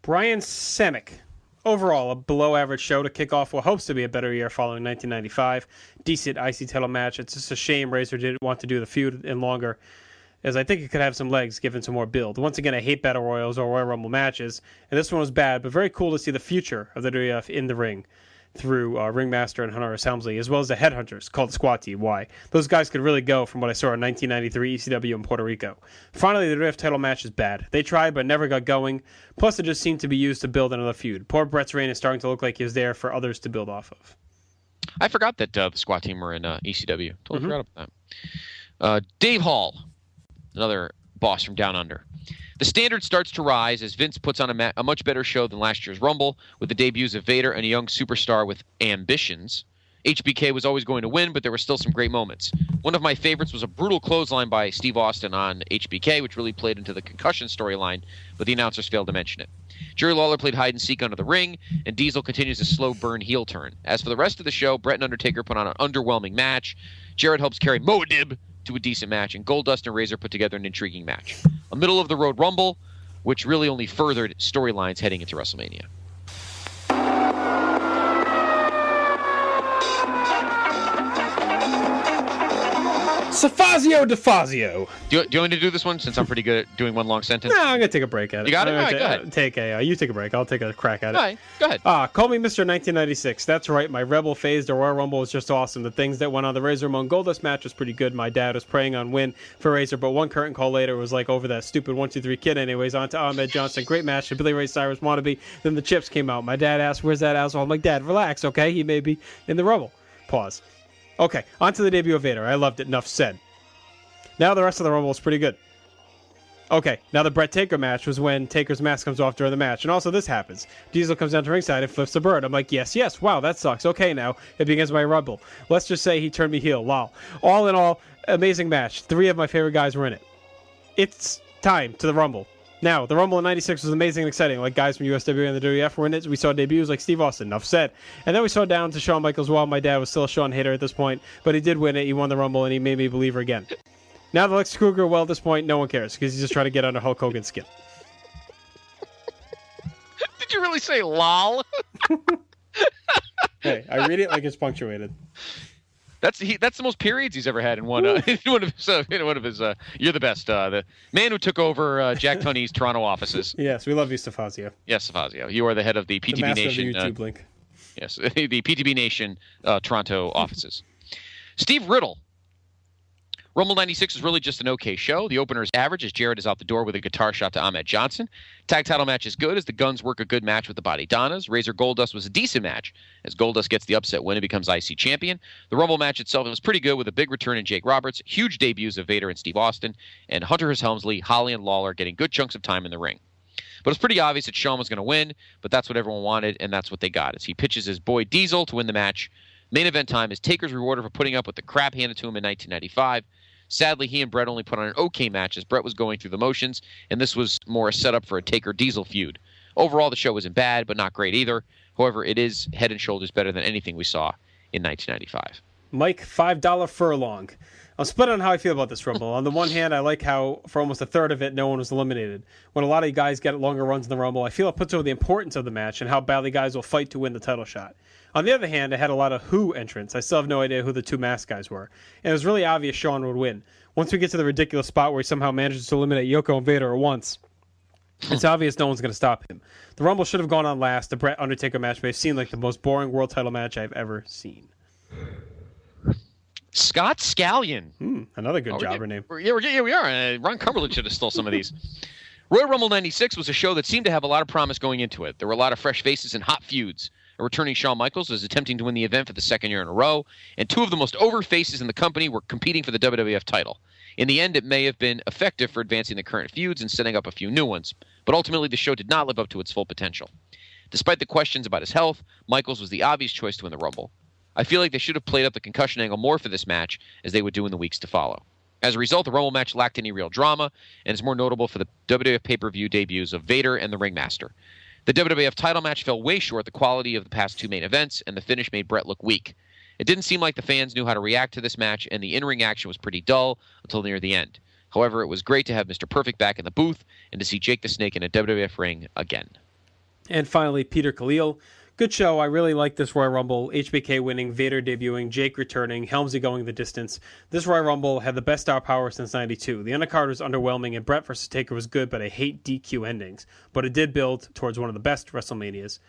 Speaker 1: Brian Semick. Overall, a below-average show to kick off what hopes to be a better year following 1995. Decent IC title match. It's just a shame Razor didn't want to do the feud in longer, as I think it could have some legs given some more build. Once again, I hate Battle Royals or Royal Rumble matches, and this one was bad, but very cool to see the future of the WWF in the ring through Ringmaster and Hunter Hearst Helmsley, as well as the Headhunters, called the Squad Team. Why? Those guys could really go from what I saw in 1993 ECW in Puerto Rico. Finally, the WWF title match is bad. They tried, but never got going. Plus, it just seemed to be used to build another feud. Poor Brett's reign is starting to look like he was there for others to build off of.
Speaker 2: I forgot that the Squad Team were in ECW. Totally forgot about that. Dave Hall, another boss from Down Under. The standard starts to rise as Vince puts on a much better show than last year's Rumble with the debuts of Vader and a young superstar with ambitions. HBK was always going to win, but there were still some great moments. One of my favorites was a brutal clothesline by Steve Austin on HBK, which really played into the concussion storyline, but the announcers failed to mention it. Jerry Lawler played hide and seek under the ring, and Diesel continues a slow burn heel turn. As for the rest of the show, Brett and Undertaker put on an underwhelming match. Jarrett helps carry Moadib to a decent match, and Goldust and Razor put together an intriguing match. A middle-of-the-road Rumble, which really only furthered storylines heading into WrestleMania.
Speaker 1: Safazio DeFazio.
Speaker 2: Do you want me to do this one since I'm pretty good at doing one long sentence?
Speaker 1: No, I'm going to take a break at it.
Speaker 2: You got it? All right, go ahead.
Speaker 1: You take a break. I'll take a crack at it.
Speaker 2: All right, go ahead.
Speaker 1: Call me Mr. 1996. That's right. My Rebel phase, the Royal Rumble was just awesome. The things that went on the Razor Ramon Goldust match was pretty good. My dad was praying on win for Razor, but one curtain call later was like over that stupid 1-2-3 Kid anyways. On to Ahmed Johnson. Great match. Billy Ray Cyrus wannabe. Then the chips came out. My dad asked, where's that asshole? I'm like, Dad, relax, okay? He may be in the Rumble. Pause. Okay, on to the debut of Vader. I loved it. Enough said. Now the rest of the Rumble is pretty good. Okay, now the Brett Taker match was when Taker's mask comes off during the match. And also this happens. Diesel comes down to ringside and flips the bird. I'm like, yes, wow, that sucks. Okay, now it begins my Rumble. Let's just say he turned me heel. Lol. All in all, amazing match. 3 of my favorite guys were in it. It's time to the Rumble. Now, the Rumble in 96 was amazing and exciting. Like guys from USW and the WWF were in it. We saw debuts like Steve Austin. Enough said. And then we saw down to Shawn Michaels. Well, my dad was still a Shawn hater at this point. But he did win it. He won the Rumble and he made me a believer again. Now the Lex Kruger, well, at this point, no one cares because he's just trying to get under Hulk Hogan's skin.
Speaker 2: Did you really say lol?
Speaker 1: Hey, I read it like it's punctuated.
Speaker 2: That's the most periods he's ever had in one of his. You're the best. The man who took over Jack Tunney's Toronto offices.
Speaker 1: Yes, we love you, Safazio.
Speaker 2: Yes, Safazio. You are the head of the PTB
Speaker 1: the master
Speaker 2: Nation.
Speaker 1: Of the YouTube link.
Speaker 2: Yes, the PTB Nation Toronto offices. Steve Riddle. Rumble 96 is really just an okay show. The opener is average as Jarrett is out the door with a guitar shot to Ahmed Johnson. Tag title match is good as the Guns work a good match with the Body Donnas. Razor Goldust was a decent match as Goldust gets the upset win and becomes IC champion. The Rumble match itself was pretty good with a big return in Jake Roberts, huge debuts of Vader and Steve Austin, and Hunter Hearst Helmsley, Holly, and Lawler getting good chunks of time in the ring. But it's pretty obvious that Shawn was going to win, but that's what everyone wanted, and that's what they got as he pitches his boy Diesel to win the match. Main event time is Taker's rewarded for putting up with the crap handed to him in 1995. Sadly, he and Brett only put on an okay match as Brett was going through the motions, and this was more a setup for a Taker-Diesel feud. Overall, the show wasn't bad, but not great either. However, it is head and shoulders better than anything we saw in 1995.
Speaker 1: Mike, $5 furlong. I'm split on how I feel about this Rumble. On the one hand, I like how for almost a third of it, no one was eliminated. When a lot of guys get longer runs in the Rumble, I feel it puts over the importance of the match and how badly guys will fight to win the title shot. On the other hand, I had a lot of who entrants. I still have no idea who the two masked guys were. And it was really obvious Shawn would win. Once we get to the ridiculous spot where he somehow manages to eliminate Yoko and Vader at once, it's obvious no one's going to stop him. The Rumble should have gone on last. The Bret Undertaker match may have seemed like the most boring world title match I've ever seen.
Speaker 2: Scott Scallion.
Speaker 1: Another good jobber name.
Speaker 2: Yeah, we are. Ron Cumberland should have stole some of these. Royal Rumble 96 was a show that seemed to have a lot of promise going into it. There were a lot of fresh faces and hot feuds. A returning Shawn Michaels was attempting to win the event for the second year in a row, and two of the most over faces in the company were competing for the WWF title. In the end, it may have been effective for advancing the current feuds and setting up a few new ones, but ultimately the show did not live up to its full potential. Despite the questions about his health, Michaels was the obvious choice to win the Rumble. I feel like they should have played up the concussion angle more for this match, as they would do in the weeks to follow. As a result, the Rumble match lacked any real drama, and is more notable for the WWF pay-per-view debuts of Vader and the Ringmaster. The WWF title match fell way short the quality of the past two main events, and the finish made Bret look weak. It didn't seem like the fans knew how to react to this match, and the in-ring action was pretty dull until near the end. However, it was great to have Mr. Perfect back in the booth, and to see Jake the Snake in a WWF ring again.
Speaker 1: And finally, Peter Khalil. Good show. I really like this Royal Rumble. HBK winning, Vader debuting, Jake returning, Helmsy going the distance. This Royal Rumble had the best star power since 92. The undercard was underwhelming, and Bret vs. Taker was good, but I hate DQ endings. But it did build towards one of the best WrestleManias.